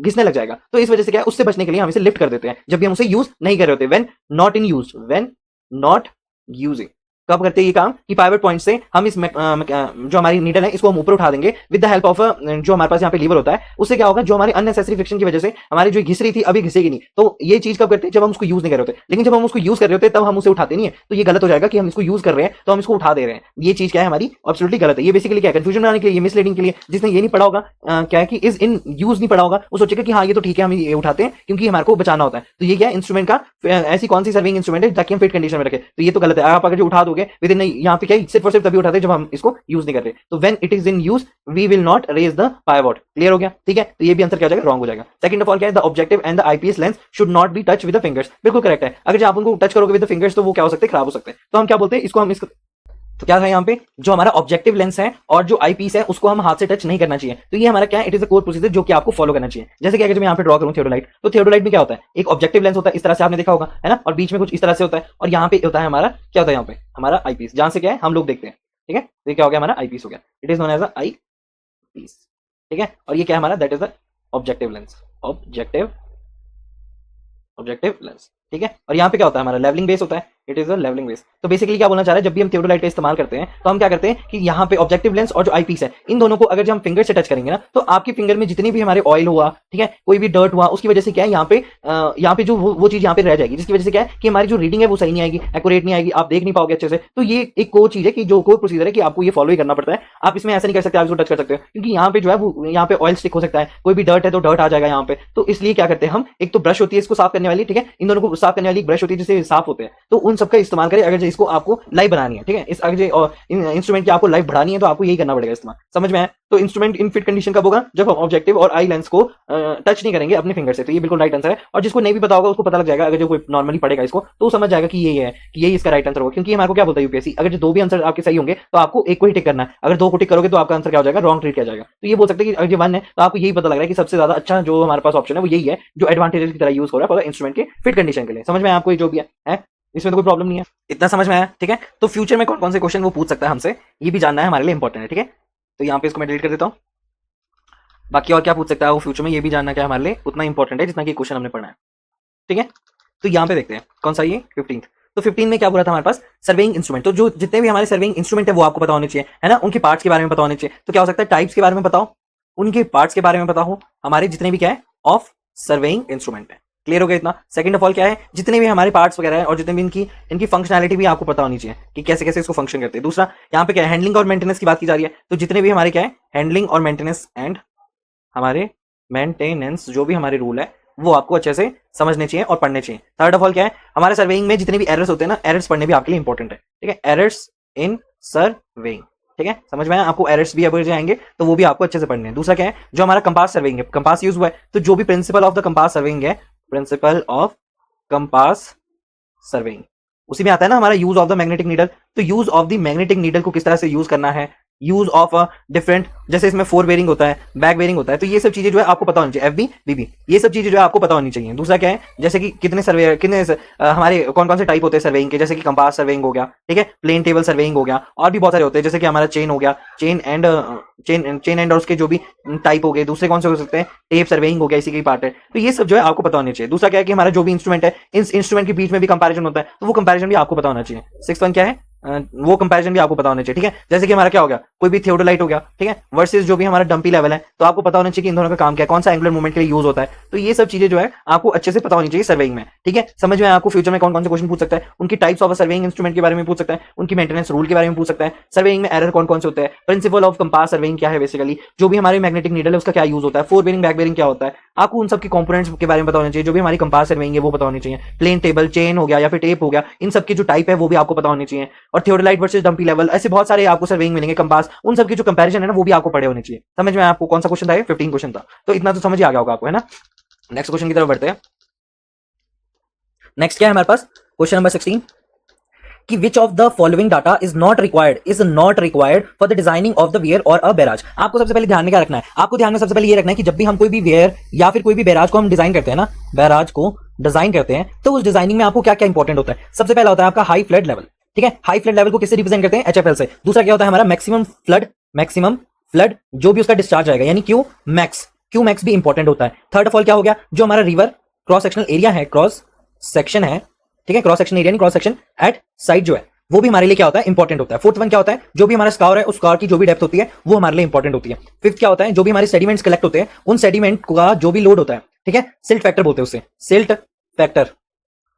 घिसने लग जाएगा। तो इस वजह से क्या है, उससे बचने के लिए हम इसे लिफ्ट कर देते हैं जब भी हम उसे यूज नहीं कर रहे होते, when not in use, when not using. कब करते हैं ये काम, कि पाइवोट पॉइंट से हम इस जो हमारी नीडल है इसको हम ऊपर उठा देंगे विद द हेल्प ऑफ जो हमारे पास यहाँ पे लीवर होता है। उससे क्या होगा, जो हमारी अननेसेसरी फ्रिक्शन की वजह से हमारी जो घिस रही थी अभी घिसेगी नहीं। तो ये चीज कब करते हैं, जब हम उसको यूज नहीं कर रहे होते। लेकिन जब हम उसको यूज कर रहे होते तब हम उसे उठाते नहीं है, तो ये गलत हो जाएगा कि हम इसको यूज कर रहे हैं तो हम इसको उठा दे रहे हैं। ये चीज क्या है हमारी, एब्सोल्युटली गलत है। ये बेसिकली क्या है, कंफ्यूजन बनाने के लिए, मिसलीडिंग के लिए। जिसने ये नहीं पढ़ा होगा, क्या है कि इज इन यूज नहीं पढ़ा होगा, वो सोचेगा कि हाँ ये तो ठीक है, हम ये उठाते हैं क्योंकि हमारे को बचाना होता है। तो ये क्या है, इंस्ट्रूमेंट का ऐसी कौन सी सर्विंग इंस्ट्रूमेंट है ताकि हम फिट कंडीशन में रखें, तो ये तो गलत है। आप अगर जो उठा दोगे विद इन, यहाँ पे क्या सिर्फ और सिर्फ तभी उठाते हैं जब हम इसको यूज नहीं कर रहे। तो when it is in use we will not raise the pivot. Clear हो गया, ठीक है। तो ये भी आंसर क्या हो जाएगा, रॉन्ग हो जाएगा। सेकंड ऑफ ऑल क्या है, the objective and the IPS lens should not be touch with the fingers. बिल्कुल करेक्ट है। अगर आप उनको टच करोगे विद द फिंगर्स तो वो क्या हो सकते हैं, खराब हो सकते हैं। तो हम क्या बोलते हैं इसको, हम इसको, तो क्या था यहाँ पे, जो हमारा ऑब्जेक्टिव लेंस है और जो आई पीस है उसको हम हाथ से टच नहीं करना चाहिए। तो ये हमारा क्या है, it is a core procedure जो कि आपको फॉलो करना चाहिए। जैसे कि अगर मैं यहाँ पे ड्रॉ करूँ थियोडोलाइट, तो थियोडोलाइट में क्या होता है, एक ऑब्जेक्टिव लेंस होता है, इस तरह से आपने देखा होगा, है ना, और बीच में कुछ इस तरह से होता है, और यहाँ पे होता है हमारा क्या होता है, यहाँ पे हमारा आई पीस, जहां से क्या है हम लोग देखते हैं, ठीक है। तो ये क्या हो गया, हमारा आई पीस हो गया, it is known as eyepiece, ठीक है। और ये क्या है हमारा, that is the objective lens, objective lens, ठीक है। और यहाँ पे क्या होता है, हमारा लेवलिंग बेस होता है, it is a levelling base. तो बेसिकली क्या बोलना चाह रहा है, जब भी हम थियोडोलाइट का इस्तेमाल करते हैं तो हम क्या करते हैं कि यहाँ पे ऑब्जेक्टिव लेंस और जो आई पीस है, इन दोनों को अगर जब हम फिंगर से टच करेंगे ना, तो आपकी फिंगर में जितनी भी हमारे ऑयल हुआ, ठीक है, कोई भी डर्ट हुआ, उसकी वजह से क्या है, यहाँ पे जो वो चीज यहाँ पे रह जाएगी, जिसकी वजह से क्या है कि हमारी जो रीडिंग है वो सही नहीं आएगी, एक्यूरेट नहीं आएगी, आप देख नहीं पाओगे अच्छे से। तो ये एक कोर चीज है कि जो कोर प्रोसीजर है कि आपको ये फॉलो ही करना पड़ता है। आप इसमें ऐसा नहीं कर सकते आप इसको टच कर सकते हो, क्योंकि यहाँ पे जो है वो यहाँ पे ऑयल स्टिक हो सकता है, कोई भी डर्ट है तो डर्ट आ जाएगा यहाँ पे। तो इसलिए क्या करते हैं हम, एक तो ब्रश होती है इसको साफ करने वाली, ठीक है, इन दोनों को साफ करने वाली एक ब्रश होती है जिससे साफ होते हैं, तो उन सबका इस्तेमाल करें। अगर इसको आपको लाइव बनानी है, ठीक है, इस अगर इंस्ट्रूमेंट की आपको लाइव बढ़ानी है तो आपको यही करना पड़ेगा इस्तेमाल। समझ में आया। तो इंस्ट्रूमेंट इन फिट कंडीशन कब होगा, जब हम ऑब्जेक्टिव और आई लेंस को टच नहीं करेंगे अपने फिंगर से। तो ये बिल्कुल राइट आंसर है। और जिसको नहीं भी पता होगा उसको पता लग जाएगा, अगर जो कोई नॉर्मली पढ़ेगा इसको तो वो समझ जाएगा कि यही है, कि यही इसका राइट आंसर होगा। क्योंकि हमारे को क्या बोलता है यूपीएससी, अगर जो दो भी आंसर आपके सही होंगे तो आपको एक को ही टिक करना है, अगर दो को टिक करोगे तो आपका आंसर क्या हो जाएगा, रॉन्ग ट्रीट किया जाएगा। तो ये बोल सकते हैं कि अगर ये वन है तो आपको यही पता लग रहा है कि सबसे ज्यादा अच्छा जो हमारे पास ऑप्शन है वो यही है, जो एडवांटेजेस की तरह यूज हो रहा है फॉर इंस्ट्रूमेंट के फिट कंडीशन के लिए। समझ में आपको जो भी है? इसमें तो कोई प्रॉब्लम नहीं है, इतना समझ में आया, ठीक है। तो फ्यूचर में कौन कौन से क्वेश्चन वो पूछ सकता है हमसे, ये भी जानना है, हमारे लिए इंपॉर्टेंट है, ठीक है। तो यहाँ पे इसको मैं डिलीट कर देता हूँ। बाकी और क्या पूछ सकता है वो फ्यूचर में, ये भी जानना क्या हमारे लिए उतना इंपॉर्टेंट है जितना कि क्वेश्चन हमने पढ़ा है, ठीक है। तो यहाँ पे देखते हैं कौन सा, ये 15th। तो 15 में क्या बोला था हमारे पास, सर्वेइंग इंस्ट्रूमेंट। तो जो जितने भी हमारे सर्वेइंग इंस्ट्रूमेंट है वो आपको पता होने चाहिए, है ना, उनके पार्ट्स के बारे में पता होने चाहिए। तो क्या हो सकता है, टाइप्स के बारे में बताओ, उनके पार्ट्स के बारे में पता हो, हमारे जितने भी क्या है ऑफ सर्वेइंग इंस्ट्रूमेंट है। क्लियर हो गया इतना। सेकंड ऑफ ऑल क्या है, जितने भी हमारे पार्ट्स वगैरह है और जितने भी इनकी फंक्शनैलिटी भी आपको पता होनी चाहिए कि कैसे कैसे इसको फंक्शन करते हैं। दूसरा यहाँ पे क्या है, हैंडलिंग और मेंटेनेंस की बात की जा रही है। तो जितने भी हमारे क्या है, हैंडलिंग और मेंटेनेंस एंड हमारे मेंटेनेंस जो भी हमारे रूल है वो आपको अच्छे से समझने चाहिए और पढ़ने चाहिए। थर्ड ऑफ ऑल क्या है, हमारे सर्वेइंग में जितने भी एरर्स होते हैं ना, एरर्स पढ़ने भी आपके लिए इंपॉर्टेंट है, ठीक है। एरर्स इन सर्वेइंग, ठीक है, समझ में आया आपको। एरर्स भी अगर जाएंगे तो वो भी आपको अच्छे से पढ़ने हैं। दूसरा क्या है, जो हमारा कंपास सर्वेइंग है, कंपास यूज हुआ है, तो जो भी principle of the compass surveying है, प्रिंसिपल ऑफ कंपास सर्वेइंग, उसी में आता है ना हमारा use of the magnetic needle. तो use of the magnetic needle को किस तरह से यूज करना है, यूज ऑफ अ डिफरेंट, जैसे इसमें फोर बेरिंग होता है, बैक बेरिंग होता है, तो ये सब चीजें जो है आपको पता होनी चाहिए, एफबी बीबी, ये सब चीजें जो है आपको पता होनी चाहिए। दूसरा क्या है, जैसे कि कितने सर्वे, हमारे कौन कौन से टाइप होते हैं सर्वेइंग के, जैसे कि कंपास सर्वेइंग हो गया, ठीक है, प्लेन टेबल सर्वेइंग हो गया, और भी बहुत सारे होते हैं, जैसे कि हमारा चेन हो गया, चेन एंड और उसके जो भी टाइप हो गए, दूसरे कौन से हो सकते हैं, टेप सर्वेइंग हो गया, इसी की पार्ट है, तो ये सब जो है आपको पता होनी चाहिए। दूसरा क्या है कि हमारा जो भी इंस्ट्रूमेंट है, इस इंस्ट्रूमेंट के बीच में भी कंपैरिजन होता है, तो वो कंपैरिजन भी आपको पता होना चाहिए। सिक्स वन क्या है, वो कंपैरिजन भी आपको पता होना चाहिए, ठीक है। जैसे कि हमारा क्या हो गया, कोई भी थियोडोलाइट हो गया, ठीक है, वर्सेस जो भी हमारा डंपी लेवल है, तो आपको पता होना चाहिए कि इन दोनों का काम क्या है, कौन सा एंगुलर मूवमेंट के लिए यूज होता है, तो ये सब चीजें जो है आपको अच्छे से पता होनी चाहिए सर्वेइंग में, ठीक है। समझ में आपको फ्यूचर में कौन कौन से क्वेश्चन पूछ सकता है, उनकी टाइप्स ऑफ सर्वेइंग इंस्ट्रूमेंट के बारे में पूछ सकता है, उनकी मेंटेनेंस रूल के बारे में पूछ सकता है, सर्वेइंग में एरर कौन कौन से होते हैं, प्रिंसिपल ऑफ कंपास सर्वेइंग क्या है, बेसिकली जो भी हमारे मैग्नेटिक नीडल है उसका क्या यूज होता है, फोर बेरिंग बैक बेरिंग क्या होता है, आपको उन सब के कंपोनेंट्स के बारे में पता होना चाहिए। जो भी हमारी कंपास सर्वेइंग है वो पता होनी चाहिए, प्लेन टेबल, चेन हो गया या फिर टेप हो गया, इन सब की जो टाइप है वो भी आपको पता होनी चाहिए, और थियोडोलाइट वर्सेस डंपी लेवल, ऐसे बहुत सारे आपको सर्वेइंग मिलेंगे, कंपास, उन सब की जो कंपैरिजन है ना वो भी आपको पढ़े होने चाहिए। समझ में आपको कौन सा क्वेश्चन था, 15 क्वेश्चन था, तो इतना तो समझ ही आ गया होगा आपको, है ना। नेक्स्ट क्वेश्चन की तरफ बढ़ते हैं। नेक्स्ट क्या है हमारे पास, क्वेश्चन नंबर 16 कि which of the following data is not required for the designing of the weir और अ बैराज। आपको सबसे पहले ध्यान में क्या रखना है, आपको ध्यान में सबसे पहले ये रखना है कि जब भी हम कोई भी वेयर या फिर कोई भी बैराज को हम डिजाइन करते हैं ना, बैराज को डिजाइन करते हैं, तो उस डिजाइनिंग में आपको क्या क्या इंपॉर्टेंट होता है। सबसे पहला होता है आपका हाई फ्लड लेवल, ठीक है, हाई फ्लड लेवल को किससे रिप्रेजेंट करते हैं, एचएफएल से। दूसरा क्या होता है हमारा मैक्सिमम फ्लड जो भी उसका डिस्चार्ज आएगा, यानी क्यू मैक्स भी इंपॉर्टेंट होता है। थर्ड ऑफ ऑल क्या हो गया, जो हमारा रिवर क्रॉस सेक्शनल एरिया है, क्रॉस सेक्शन है, ठीक है, क्रॉस सेक्शन एरिया नहीं, क्रॉस सेक्शन एट साइड जो है वो भी हमारे लिए क्या होता है, इंपॉर्टेंट होता है। फोर्थ वन क्या होता है, जो भी हमारा स्कार है उस स्कार की जो भी डेप्थ होती है वो हमारे लिए इंपॉर्टेंट होती है। फिफ्थ क्या होता है, जो भी हमारे सेडिमेंट्स कलेक्ट होते हैं उन सेडिमेंट का जो भी लोड होता है, ठीक है, सिल्ट फैक्टर बोलते हैं उसे, सिल्ट फैक्टर,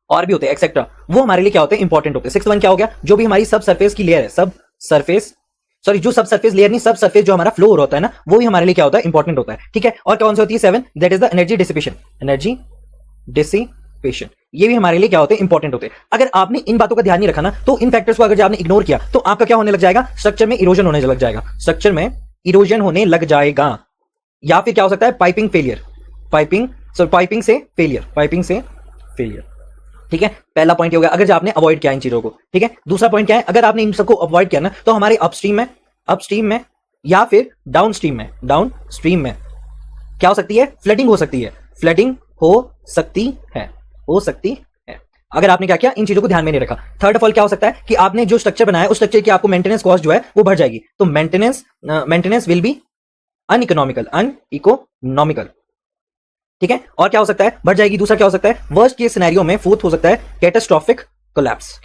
और भी होते हैं एक्सेट्रा, वो हमारे लिए क्या होते हैं, इंपॉर्टेंट होते हैं। सिक्स वन क्या हो गया, जो भी हमारी सब सरफेस की लेयर है, सब सरफेस जो हमारा फ्लो होता है ना, वो भी हमारे लिए क्या होता है, इंपॉर्टेंट होता है, ठीक है। और कौन सी होती है, seven, that is the energy dissipation, ये भी हमारे लिए क्या होते हैं, इंपॉर्टेंट होते हैं। अगर आपने इन बातों का ध्यान नहीं रखा ना, तो इन फैक्टर्स को अगर आपने इग्नोर किया तो आपका क्या होने लग जाएगा, स्ट्रक्चर में इरोजन होने लग जाएगा, या फिर क्या हो सकता है, पाइपिंग से फेलियर, ठीक है। पहला पॉइंट हो गया अगर जो आपने अवॉइड किया इन चीजों को, ठीक है। दूसरा पॉइंट क्या है, अगर आपने इन सबको अवॉइड किया ना, तो हमारे अपस्ट्रीम में या फिर डाउनस्ट्रीम में क्या हो सकती है, फ्लडिंग हो सकती है, अगर आपने क्या किया, इन चीजों को ध्यान में नहीं रखा। थर्ड ऑफ ऑल क्या हो सकता है कि आपने जो स्ट्रक्चर बनाया उस स्ट्रक्चर की आपको मेंटेनेंस कॉस्ट जो है वो बढ़ जाएगी, तो मेंटेनेंस विल बी अनइकोनॉमिकल, ठीक है। और क्या हो सकता है, बढ़ जाएगी। दूसरा क्या हो सकता है, वर्स्ट केस सिनेरियो में फोर्थ हो सकता है कैटास्ट्रोफिक कोलैप्स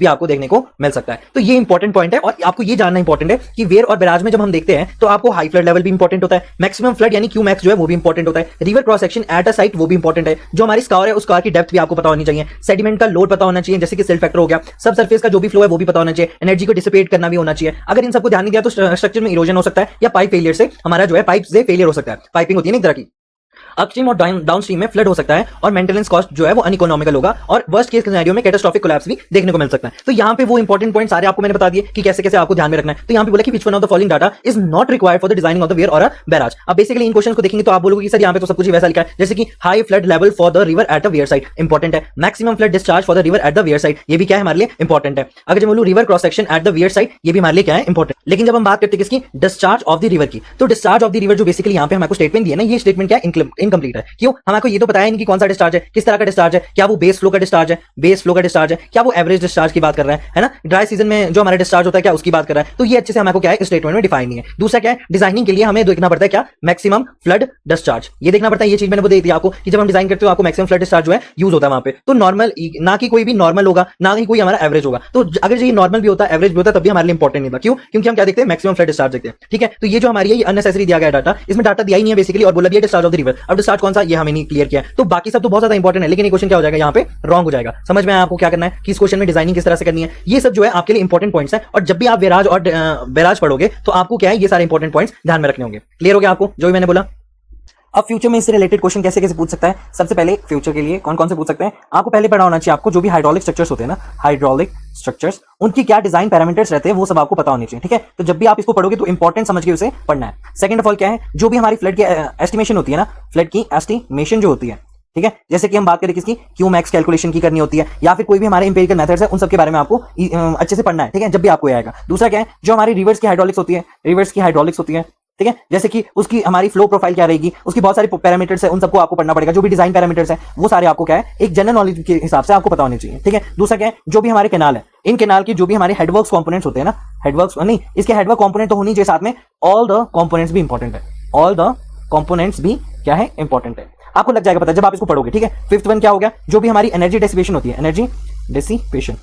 भी आपको देखने को मिल सकता है। तो ये इंपॉर्टेंट पॉइंट है, और आपको ये जानना इंपॉर्टेंट है कि वेयर और बैराज में जब हम देखते हैं तो आपको हाई फ्लड लेवल भी इंपॉर्टेंट होता है, मैक्सिमम फ्लड यानी क्यू मैक्स जो है वो भी इंपॉर्टेंट होता है, river cross section at a site वो भी इंपॉर्टेंट है, जो हमारी स्कार है उस स्कार की डेप्थ भी आपको पता होनी चाहिए, सेडिमेंट का लोड पता होना चाहिए, जैसे कि सिल्ट फैक्टर हो गया, सब सरफेस का जो भी फ्लो है वो भी पता होना चाहिए, एनर्जी को डिसिपेट करना भी होना चाहिए। अगर इन सबको ध्यान नहीं दिया तो स्ट्रक्चर में इरोजन हो सकता है, या पाइप फेलियर से हमारा जो है पाइप से फेलियर हो सकता है, पाइपिंग होती है ना एक तरह की, अपस्ट्रीम और डाउनस्ट्रीम में फ्लड हो सकता है, और मेंटेनेंस कॉस्ट जो है वो अनइकोनॉमिकल होगा, और वर्स्ट केस सिनेरियो में कैटास्ट्रोफिक कोलैप्स भी देखने को मिल सकता है। तो यहाँ पे वो इंपॉर्टेंट पॉइंट सारे आपको मैंने बता दिए कि कैसे कैसे आपको ध्यान में रखना है। तो यहाँ पे बोला कि which one of the following data is not required for the designing of the weir और अ बैराज। अब बेसिकली इन क्वेश्चन को देखेंगे तो आप बोलोगे कि सर यहाँ पे तो सब कुछ वैसा लिखा है, जैसे कि high flood level for the river at the weir side important है, maximum flood discharge for the river at the weir side, ये भी क्या है हमारे लिए इंपॉर्टेंट है। अगर जब बोलूं river cross section at the weir side, ये भी हमारे लिए क्या है इंपॉर्टेंट। लेकिन जब हम बात करते हैं किसकी, डिस्चार्ज ऑफ द रिवर की, तो डिस्चार्ज ऑफ द रिवर जो बेसिकली यहाँ पे हमको स्टेटमेंट दिया ना, ये स्टेटमेंट क्या इनकम्प्लीट है। क्यों, हमको ये तो पता है नहीं कि कौन सा डिस्चार्ज है, किस तरह का डिस्चार्ज है, क्या वो बेस फ्लो का डिस्चार्ज है, क्या वो एवरेज डिस्चार्ज की बात कर रहा है ना, ड्राई सीजन में जो हमारा डिस्चार्ज होता है क्या उसकी बात कर रहा है। तो ये अच्छे से हमको क्या है स्टेटमेंट में डिफाइन नहीं है। दूसरा क्या है, डिजाइनिंग के लिए हमें देखना पड़ता है क्या, मैक्सिमम फ्लड डिस्चार्ज, ये देखना पड़ता है। ये चीज मैंने वो दे दी आपको कि जब हम डिजाइन करते हो आपको मैक्सिमम फ्लड डिस्चार्ज जो है यूज होता है वहां पे, तो नॉर्मल ना कि कोई भी नॉर्मल होगा, ना ही कोई हमारा एवरेज होगा। तो अगर ये नॉर्मल भी होता है, एवरेज भी होता है, तब भी हमारे लिए इंपॉर्टेंट नहीं था। क्यों, क्योंकि हम क्या देखते हैं, मैक्सिमम फ्लड डिस्चार्ज देखते हैं, ठीक है। तो ये जो हमारी है ये अननेसेसरी दिया गया डाटा, इसमें डाटा दिया ही नहीं है बेसिकली, और बोला भी डिस्चार्ज ऑफ द रिवर। अब डिस्चार्ज कौन सा ये हमें नहीं क्लियर किया, तो बाकी सब तो बहुत ज्यादा इंपॉर्टेंट है, लेकिन ये क्वेश्चन क्या हो जाएगा यहाँ पे रॉन्ग हो जाएगा। समझ में आपको क्या करना है कि इस क्वेश्चन में डिजाइनिंग किस तरह से करनी है, ये सब जो है आपके लिए इंपॉर्टेंट पॉइंट्स है। और जब भी आप वेराज और बैराज पढ़ोगे तो आपको क्या है ये सारे इंपॉर्टेंट पॉइंट्स ध्यान में रखने होंगे। क्लियर हो गया आपको जो भी मैंने बोला। अब फ्यूचर में इससे रिलेटेड क्वेश्चन कैसे कैसे पूछ सकता है, सबसे पहले फ्यूचर के लिए कौन कौन से पूछ सकते हैं, आपको पहले पढ़ा होना चाहिए आपको जो भी हाइड्रोलिक स्ट्रक्चर्स होते हैं ना, हाइड्रोलिक स्ट्रक्चर्स, उनकी क्या डिजाइन पैरामीटर्स रहते हैं वो सब आपको पता होने चाहिए, ठीक है। तो जब भी आप इसको पढ़ोगे तो इंपॉर्टेंट समझ के उसे पढ़ना है। सेकंड ऑफ ऑल क्या है, जो भी हमारी फ्लड की एस्टिमेशन होती है ना, फ्लड की एस्टिमेशन जो होती है, ठीक है। जैसे कि हम बात करें किसकी, क्यू मैक्स कैलकुलेशन की करनी होती है, या फिर कोई भी हमारे इंपेरिकल मेथड्स है, उन सब के बारे में आपको अच्छे से पढ़ना है, ठीक है, जब भी आपको आएगा। दूसरा क्या है, जो हमारी रिवर्स की हाइड्रोलिक्स होती है, रिवर्स की हाइड्रोलिक्स होती है, ठीक है, जैसे कि उसकी हमारी फ्लो प्रोफाइल क्या रहेगी, उसकी बहुत सारी पैरामीटर्स है, उन सबको आपको पढ़ना पड़ेगा। जो भी डिजाइन पैरामीटर्स है वो सारे आपको क्या है, एक जनरल नॉलेज के हिसाब से आपको पता होनी चाहिए, ठीक है। दूसरा क्या है, जो भी हमारे कैनाल है, इन कैनाल की जो भी हमारे हेडवर्क्स कंपोनेंट्स होते हैं ना, हेडवर्क्स नहीं, इसके हेडवर्क कंपोनेंट तो होनी चाहिए, साथ में ऑल द कंपोनेंट्स भी इंपॉर्टेंट है, ऑल द कंपोनेंट्स भी क्या है, इंपॉर्टेंट है। आपको लग जाएगा पता जब आप इसको पढ़ोगे, ठीक है। फिफ्थ वन क्या हो गया, जो भी हमारी एनर्जी डेसिपेशन होती है, एनर्जी डेसिपेशन,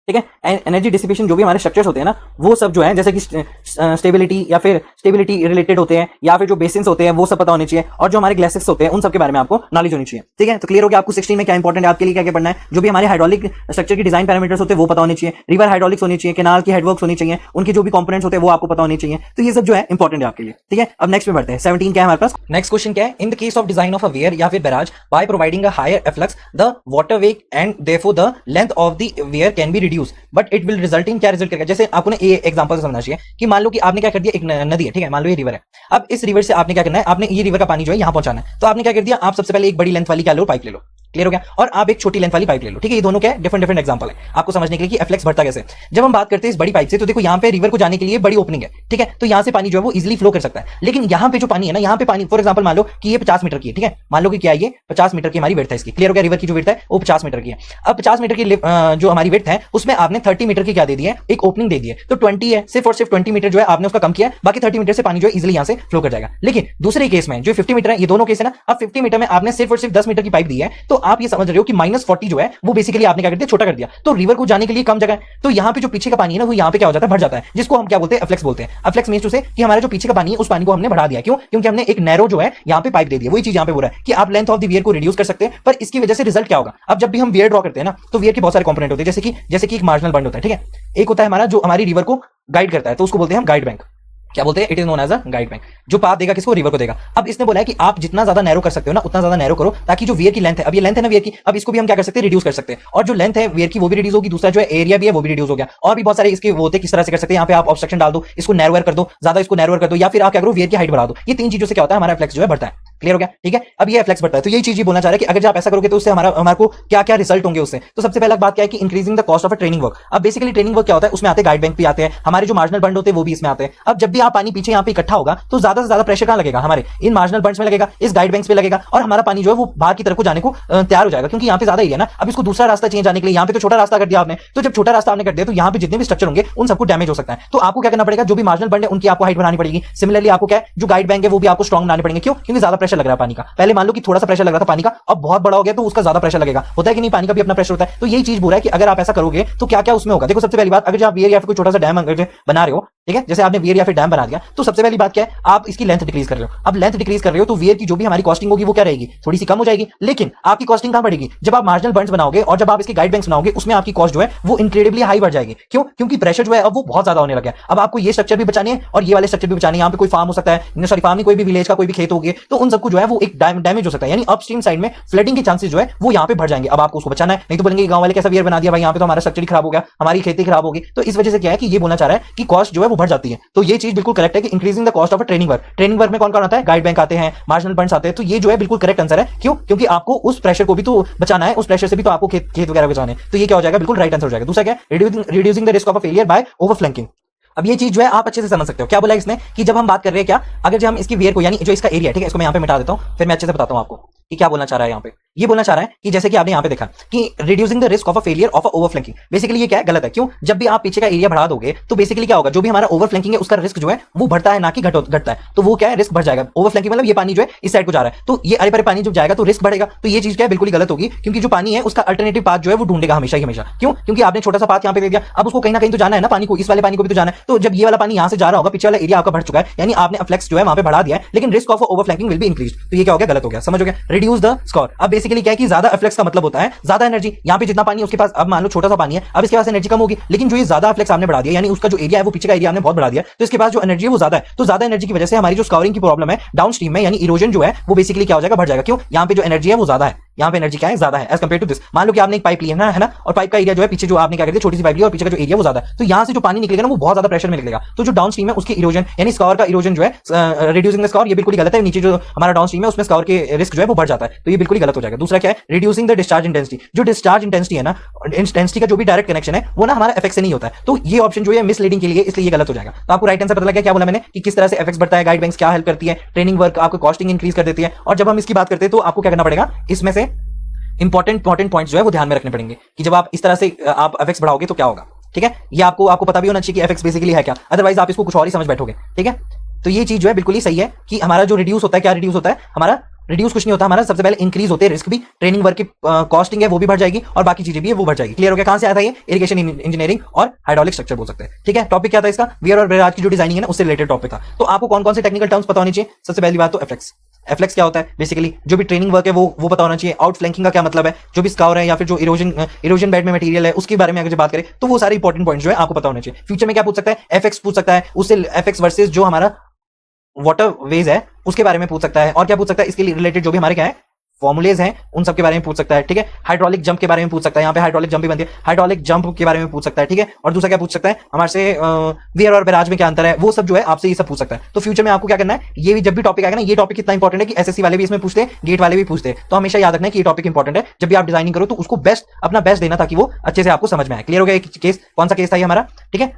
ठीक है। एनर्जी डिसिपेशन जो भी हमारे स्ट्रक्चर्स होते हैं ना, वो सब जो है, जैसे कि स्टेबिलिटी या फिर स्टेबिलिटी रिलेटेड होते हैं, या फिर जो बेसिन्स होते हैं वो सब पता होने चाहिए, और जो हमारे ग्लासेस होते हैं उन सब के बारे में आपको नॉलेज होनी चाहिए, ठीक है। तो क्लियर हो गया आपको 16 में क्या इंपॉर्टेंट है, आपके लिए क्या क्या पढ़ना है। जो भी हमारे हाइड्रोलिक स्ट्रक्चर की डिजाइन पैरामीटर्स होते हैं वो पता होने चाहिए, रिवर हाइड्रोलिक्स होनी चाहिए, कैनाल की हेडवर्क्स होनी चाहिए, उनके जो भी कंपोनेंट्स होते हैं वो आपको पता होने चाहिए। तो ये सब जो है इंपॉर्टेंट है आपके लिए, ठीक है। अब नेक्स्ट में बढ़ते हैं। 17 क्या है हमारे पास, नेक्स्ट क्वेश्चन क्या है, in the case of design of a weir या फिर barrage by providing a higher afflux the water वेग and therefore the length of the weir can be reduce but it will result in, क्या result करेगा। जैसे आपको ना ये example से समझना चाहिए कि मान लो कि आपने क्या कर दिया, एक नदी है, ठीक है, मान लो ये रिवर है। अब इस रिवर से आपने क्या करना है, आपने ये रिवर का पानी जो है यहां पहुंचाना है। तो आपने क्या कर दिया, आप सबसे पहले एक बड़ी लेंथ वाली क्या लो, पाइप ले लो, क्लियर हो गया, और आप एक छोटी लेंथ वाली पाइप ले लो, ठीक है। ये दोनों क्या है, डिफरेंट डिफरेंट एग्जांपल है आपको समझने के लिए कि एफ्लेक्स बढ़ता कैसे। जब हम बात करते हैं इस बड़ी पाइप से, तो देखो यहाँ पे रिवर को जाने के लिए बड़ी ओपनिंग है, ठीक है, तो यहाँ से पानी जो है वो इजीली फ्लो कर सकता है। लेकिन यहाँ पे जो पानी है ना, यहाँ पे पानी फॉर एग्जांपल मान लो कि ये 50 मीटर की है, ठीक है, मान लो कि क्या ये 50 मीटर की हमारी विड्थ है इसकी, क्लियर हो गया, रिवर की जो विड्थ है वो 50 मीटर की है। अब 50 मीटर की जो हमारी विड्थ है उसमें आपने 30 मीटर की क्या दे दी है, एक ओपनिंग दे दी है, तो 20 है, सिर्फ और सिर्फ 20 मीटर जो है आपने उसका कम किया, बाकी 30 मीटर से पानी जो है इजीली यहाँ से फ्लो कर जाएगा। लेकिन दूसरे केस में जो 50 मीटर है, ये दोनों केस है ना, अब 50 मीटर में आपने सिर्फ और सिर्फ 10 मीटर की पाइप दी है, तो आप ये समझ रहे हो कि -40 जो है वो बेसिकली आपने क्या कर दिया, छोटा कर दिया। तो रिवर को जाने के लिए कम जगह है, तो यहाँ पे जो पीछे का पानी है ना वो यहाँ पे क्या हो जाता है, बढ़ जाता है, जिसको हम क्या बोलते हैं, एफ्लेक्स बोलते हैं। एफ्लेक्स मींस टू से कि हमारा जो पीछे का पानी है उस पानी को हमने बढ़ा दिया। क्यों? क्योंकि हमने एक नैरो जो है यहाँ पे पाइप दे दिया। वही चीज यहाँ पे बोल रहा है कि आप लेंथ ऑफ द वियर को रिड्यूस कर सकते हैं, पर इसकी वजह से रिजल्ट क्या होगा। अब जब भी हम वियर ड्रॉ करते हैं ना, तो वियर के बहुत सारे कंपोनेंट होते हैं, जैसे कि एक मार्जिनल बंड होता है, ठीक है, एक होता है हमारा जो हमारी रिवर को गाइड करता है, तो उसको बोलते हैं हम गाइड बैंक। क्या बोलते हैं, it is known as a guide bank, जो पाथ देगा किसको, रिवर को देगा। अब इसने बोला है कि आप जितना ज्यादा नैरो कर सकते हो ना, उतना ज्यादा नैरो करो, ताकि जो वियर की लेंथ है, अब ये लेंथ है ना वियर की, अब इसको भी हम क्या कर सकते हैं, रिड्यूस कर सकते हैं, और जो लेंथ है वियर की वो भी रिड्यूस होगी, दूसरा जो है एरिया भी है वो भी रिड्यूस हो गया। और भी बहुत सारे इसके वो होते हैं, किस तरह से कर सकते हैं, यहाँ पे आप ऑब्स्ट्रक्शन डाल दो, इसको नैरोअर कर दो, ज्यादा इसको नैरोअर कर दो, या फिर आप क्या करो, वियर की हाइट बढ़ा दो। ये तीन चीजों से क्या होता है, हमारा फ्लेक्स जो है बढ़ता है। क्लियर हो गया, ठीक है। अब ये फ्लेक्स बढ़ता है, तो यही चीज बोलना चाह रहा है कि अगर आप ऐसा करोगे तो उससे हमारे को क्या क्या रिजल्ट होंगे उससे। तो सबसे पहला बात क्या है कि increasing the cost of a training work. अब बेसिकली ट्रेनिंग वर्क क्या होता है, उसमें आते हैं गाइड बैंक भी आते हैं, हमारे जो मार्जिनल बंड होते हैं वो भी इसमें आते हैं। अब जब भी आप पानी पीछे यहाँ पे इकट्ठा होगा, तो ज्यादा से ज्यादा प्रेशर कहां लगेगा, हमारे इन मार्जिनल बंड्स में लगेगा, इस गाइड बैंक्स पे लगेगा, और हमारा पानी जो है वो बाहर की तरफ को जाने को तैयार हो जाएगा, क्योंकि यहाँ पे ज्यादा एरिया ना। अब इसको दूसरा रास्ता चाहिए जाने के लिए, यहाँ पे तो छोटा रास्ता कर दिया आपने, तो जब छोटा रास्ता आपने कर दिया तो यहाँ पे जितने भी स्ट्रक्चर होंगे उन सबको डैमेज हो सकता है। तो आपको क्या करना पड़ेगा, जो भी मार्जिनल बंड है उनकी आपको हाइट बढ़ानी पड़ेगी। सिमिलरली आपको क्या है, जो गाइड बैंक है वो भी आपको स्ट्रॉन्ग बनाने पड़ेंगे। क्यों? क्योंकि ज्यादा प्रेशर लग रहा है पानी का। पहले मान लो कि थोड़ा सा प्रेशर लग रहा था पानी का, अब बहुत बड़ा हो गया तो उसका ज्यादा प्रेशर लगेगा। होता है कि नहीं, पानी का भी अपना प्रेशर होता है। तो यही चीज बोल रहा है कि अगर आप ऐसा करोगे तो क्या क्या उसमें होगा। देखो सबसे पहली बात, अगर आप वियर या फिर कोई छोटा सा डैम अगर बना रहे हो, ठीक है, जैसे आपने वियर या फिर डैम बना दिया, तो सबसे पहली बात क्या है, आप इसकी लेंथ डिक्रीज कर रहे हो। अब लेंथ डिक्रीज कर रहे हो तो वियर की जो भी हमारी कॉस्टिंग होगी वो क्या रहेगी, थोड़ी सी कम हो जाएगी। लेकिन आपकी कॉस्टिंग कहां बढ़ेगी, जब आप मार्जिनल बंड्स बनाओगे और जब आप इसकी गाइड बैंक्स बनाओगे, उसमें आपकी कॉस्ट जो है वो इनक्रेडिबली हाई बढ़ जाएगी। क्यों? क्योंकि प्रेशर जो है अब वो बहुत ज्यादा होने लगा है। अब आपको ये स्ट्रक्चर भी बचाने हैं और ये वाले स्ट्रक्चर भी बचाने हैं। यहाँ पे कोई फार्म हो सकता है, सॉरी फार्म नहीं, कोई भी विलेज का कोई भी खेत हो गया, तो उन सबको जो है वो एक डैमेज हो सकता है, यानी अपस्ट्रीम साइड में फ्लडिंग के चांसेस जो है वो यहाँ पे बढ़ जाएंगे। अब आपको उसको बचाना है, नहीं तो बोलेंगे गांव वाले कैसा वियर बना दिया भाई, यहाँ पे तो हमारा स्ट्रक्चर ही खराब हो गया, हमारी खेती खराब होगी। तो इस वजह से क्या है कि ये बोलना चाह रहा है कि कॉस्ट जो है वो बढ़ जाती है। तो ये चीज बिल्कुल करेक्ट है कि increasing the cost of a training work. Training work में कौन कौन आता है, गाइड बैंक आते हैं, मार्जिनल बंड्स आते हैं। तो ये जो है बिल्कुल करेक्ट आंसर है। क्यों? क्योंकि आपको उस प्रेशर को भी तो बचाना है, उस प्रेशर से भी तो आपको खेत वगैरह बचाने। तो ये क्या हो जाएगा, बिल्कुल राइट आंसर हो जाएगा। दूसरा क्या है, reducing the risk of a failure by overflanking. अब ये चीज जो है आप अच्छे से समझ सकते हो। क्या बोला इसने कि जब हम बात कर रहे हैं क्या, अगर जो हम इसकी वियर को, यानी जो इसका एरिया, ठीक है, इसको मैं यहाँ पे मिटा देता हूँ, फिर मैं अच्छे से बताता हूँ आपको कि क्या बोलना चाह रहा है। यहाँ पे ये बोलना चाह रहा है कि जैसे कि आपने यहाँ पे देखा कि reducing the risk of a failure of a overflanking. Basically ये क्या है, गलत है। क्यों? जब भी आप पीछे का एरिया बढ़ा दोगे तो बेसिकली क्या होगा, जो भी हमारा ओवरफ्लैंकिंग है उसका रिस्क जो है वो बढ़ता है, ना कि घटता है। तो वो क्या है, रिस्क बढ़ जाएगा। ओवरफ्लैंकिंग मतलब ये पानी जो है इस साइड को जा रहा है, तो ये अरे परे पानी जब जाएगा तो रिस्क बढ़ेगा। तो ये चीज क्या है, बिल्कुल गलत होगी, क्योंकि जो पानी है उसका अल्टरनेटिव पाथ जो है वो ढूंढेगा हमेशा ही हमेशा। क्यों? क्योंकि आपने छोटा सा पाथ यहाँ पे दे दिया, अब उसको कहीं ना कहीं तो जाना है ना पानी को, इस वाले पानी को भी तो जाना है। तो जब ये वाला पानी यहाँ से जा रहा होगा, पीछे वाला एरिया आपका बढ़ चुका है, यानी आपने फ्लेक्स जो है वहां पे बढ़ा दिया है, लेकिन risk of overflanking will be increase. तो ये क्या हो गया, गलत हो गया। समझ हो गया, रिड्यूस द स्कोर। अब बेसिकली क्या है कि ज्यादा फ्लेक्स का मतलब होता है ज्यादा एनर्जी। यहाँ पे जितना पानी उसके पास, अब मान लो छोटा सा पानी है, अब इसके पास एनर्जी कम होगी, लेकिन जो ये ज्यादा फ्लेक्स आपने बढ़ा दिया, यानी उसका जो एरिया है वो पीछे का एरिया आपने बहुत बढ़ा दिया, तो इसके पास जो एनर्जी है वो ज्यादा है। तो ज्यादा एनर्जी की वजह से हमारी जो स्कोरिंग की प्रॉब्लम है डाउन स्ट्रीम में, यानी इरोजन जो है वो बेसिकली क्या हो जाएगा, बढ़ जाएगा। क्यों? यहाँ पे जो एनर्जी है वो ज्यादा है, यहाँ पे एनर्जी क्या है, ज्यादा है एज कंपेयर टू दिस। मान लो कि आपने एक पाइप लिया है ना, और पाइप का एरिया जो है पीछे जो आपने क्या कर दिया, छोटी सी पाइप ली और पीछे का जो एरिया वो ज्यादा है, तो यहाँ से जो पानी निकलेगा ना वो बहुत ज्यादा प्रेशर में निकलेगा, तो जो डाउन स्ट्रीम है उसकी इरोजन यानी स्कॉर का इरोजन जो है रिड्यूसिंग द स्कॉर, ये बिल्कुल ही गलत है। नीचे जो हमारा डाउन स्ट्रीम है उसमें स्कॉर के रिस्क जो है वो बढ़ जाता है, तो ये बिल्कुल ही गलत हो जाएगा। दूसरा क्या है, रिड्यूसिंग द डिस्चार्ज इंटेंसिटी। जो डिस्चार्ज इंटेंसिटी है ना, इंटेंसिटी का जो भी डायरेक्ट कनेक्शन है वो ना हमारा एफएक्स से नहीं होता है, तो ये ऑप्शन जो है मिसलीडिंग के लिए, इसलिए ये गलत हो जाएगा। तो आपको राइट आंसर पता लग गया क्या बोला मैंने कि किस तरह से एफएक्स बढ़ता है, गाइड बैंक्स क्या हेल्प करती है, ट्रेनिंग वर्क आपको कॉस्टिंग इंक्रीज कर देती है। और जब हम इसकी बात करते हैं तो आपको क्या करना पड़ेगा, इसमें से इंपॉर्टेंट पॉइंट्स जो है वो ध्यान में रखने पड़ेंगे कि जब आप इस तरह से आप एफएक्स बढ़ाओगे तो क्या होगा। ठीक है, ये आपको पता भी होना चाहिए कि एफएक्स बेसिकली है क्या, अदरवाइज आप इसको कुछ और ही समझ बैठोगे। ठीक है, तो ये चीज जो है बिल्कुल ही सही है कि हमारा जो रिड्यूस होता है, क्या रिड्यूस होता है हमारा, रिड्यूस कुछ नहीं होता हमारा, सबसे पहले इंक्रीज होते हैं रिस्क भी, ट्रेनिंग वर्क की कॉस्टिंग है वो भी बढ़ जाएगी और बाकी चीजें भी है वो बढ़ जाएगी। क्लियर हो गया, कहां से आता है ये, इरिगेशन इंजीनियरिंग और हाइड्रोलिक स्ट्रक्चर बोल सकते हैं। ठीक है, टॉपिक क्या था इसका, वियर और बेराज की जो डिजाइनिंग है ना उससे रिलेटेड टॉपिक था। तो आपको कौन कौन से टेक्निकल टर्म्स पता होनी चाहिए, सबसे पहली बात तो एफ्लेक्स। एफ्लेक्स क्या होता है, बेसिकली जो भी ट्रेनिंग वर्क है वो पता होना चाहिए। आउट फ्लैंकिंग का क्या मतलब है, जो भी स्काउर है या फिर जो इरोजन बेड में मटेरियल है उसके बारे में अगर बात करें तो वो सारे इंपॉर्टेंट पॉइंट्स जो है आपको पता होने चाहिए। फ्यूचर में क्या पूछ सकता है, एफएक्स पूछ सकता है, उससे एफएक्स वर्सेस जो हमारा वाटर वेज है उसके बारे में पूछ सकता है, और क्या पूछ सकता है इसके रिलेटेड जो भी हमारे क्या है फॉर्मुलेज हैं उन सब के बारे में पूछ सकता है। ठीक है, हाइड्रोलिक जंप के बारे में पूछ सकता है, यहाँ पे हाइड्रोलिक जंप भी बनती है, हाइड्रोलिक जंप के बारे में पूछ सकता है। ठीक है, और दूसरा क्या पूछ सकता है हमारे से वियर और बैराज में क्या अंतर है, वो सब जो है आपसे ये सब पूछ सकता है। तो फ्यूचर में आपको क्या करना है, ये भी जब भी टॉपिक आएगा ना, ये टॉपिक कितना इंपॉर्टेंट है कि एसएससी वाले भी इसमें पूछते हैं, गेट वाले भी पूछते हैं, तो हमेशा याद रखना है कि ये टॉपिक इंपॉर्टेंट है। जब भी आप डिजाइनिंग करो तो उसको अपना बेस्ट देना ताकि वो अच्छे से आपको समझ में आए। क्लियर हो गया, केस कौन सा केस था ये हमारा। ठीक है,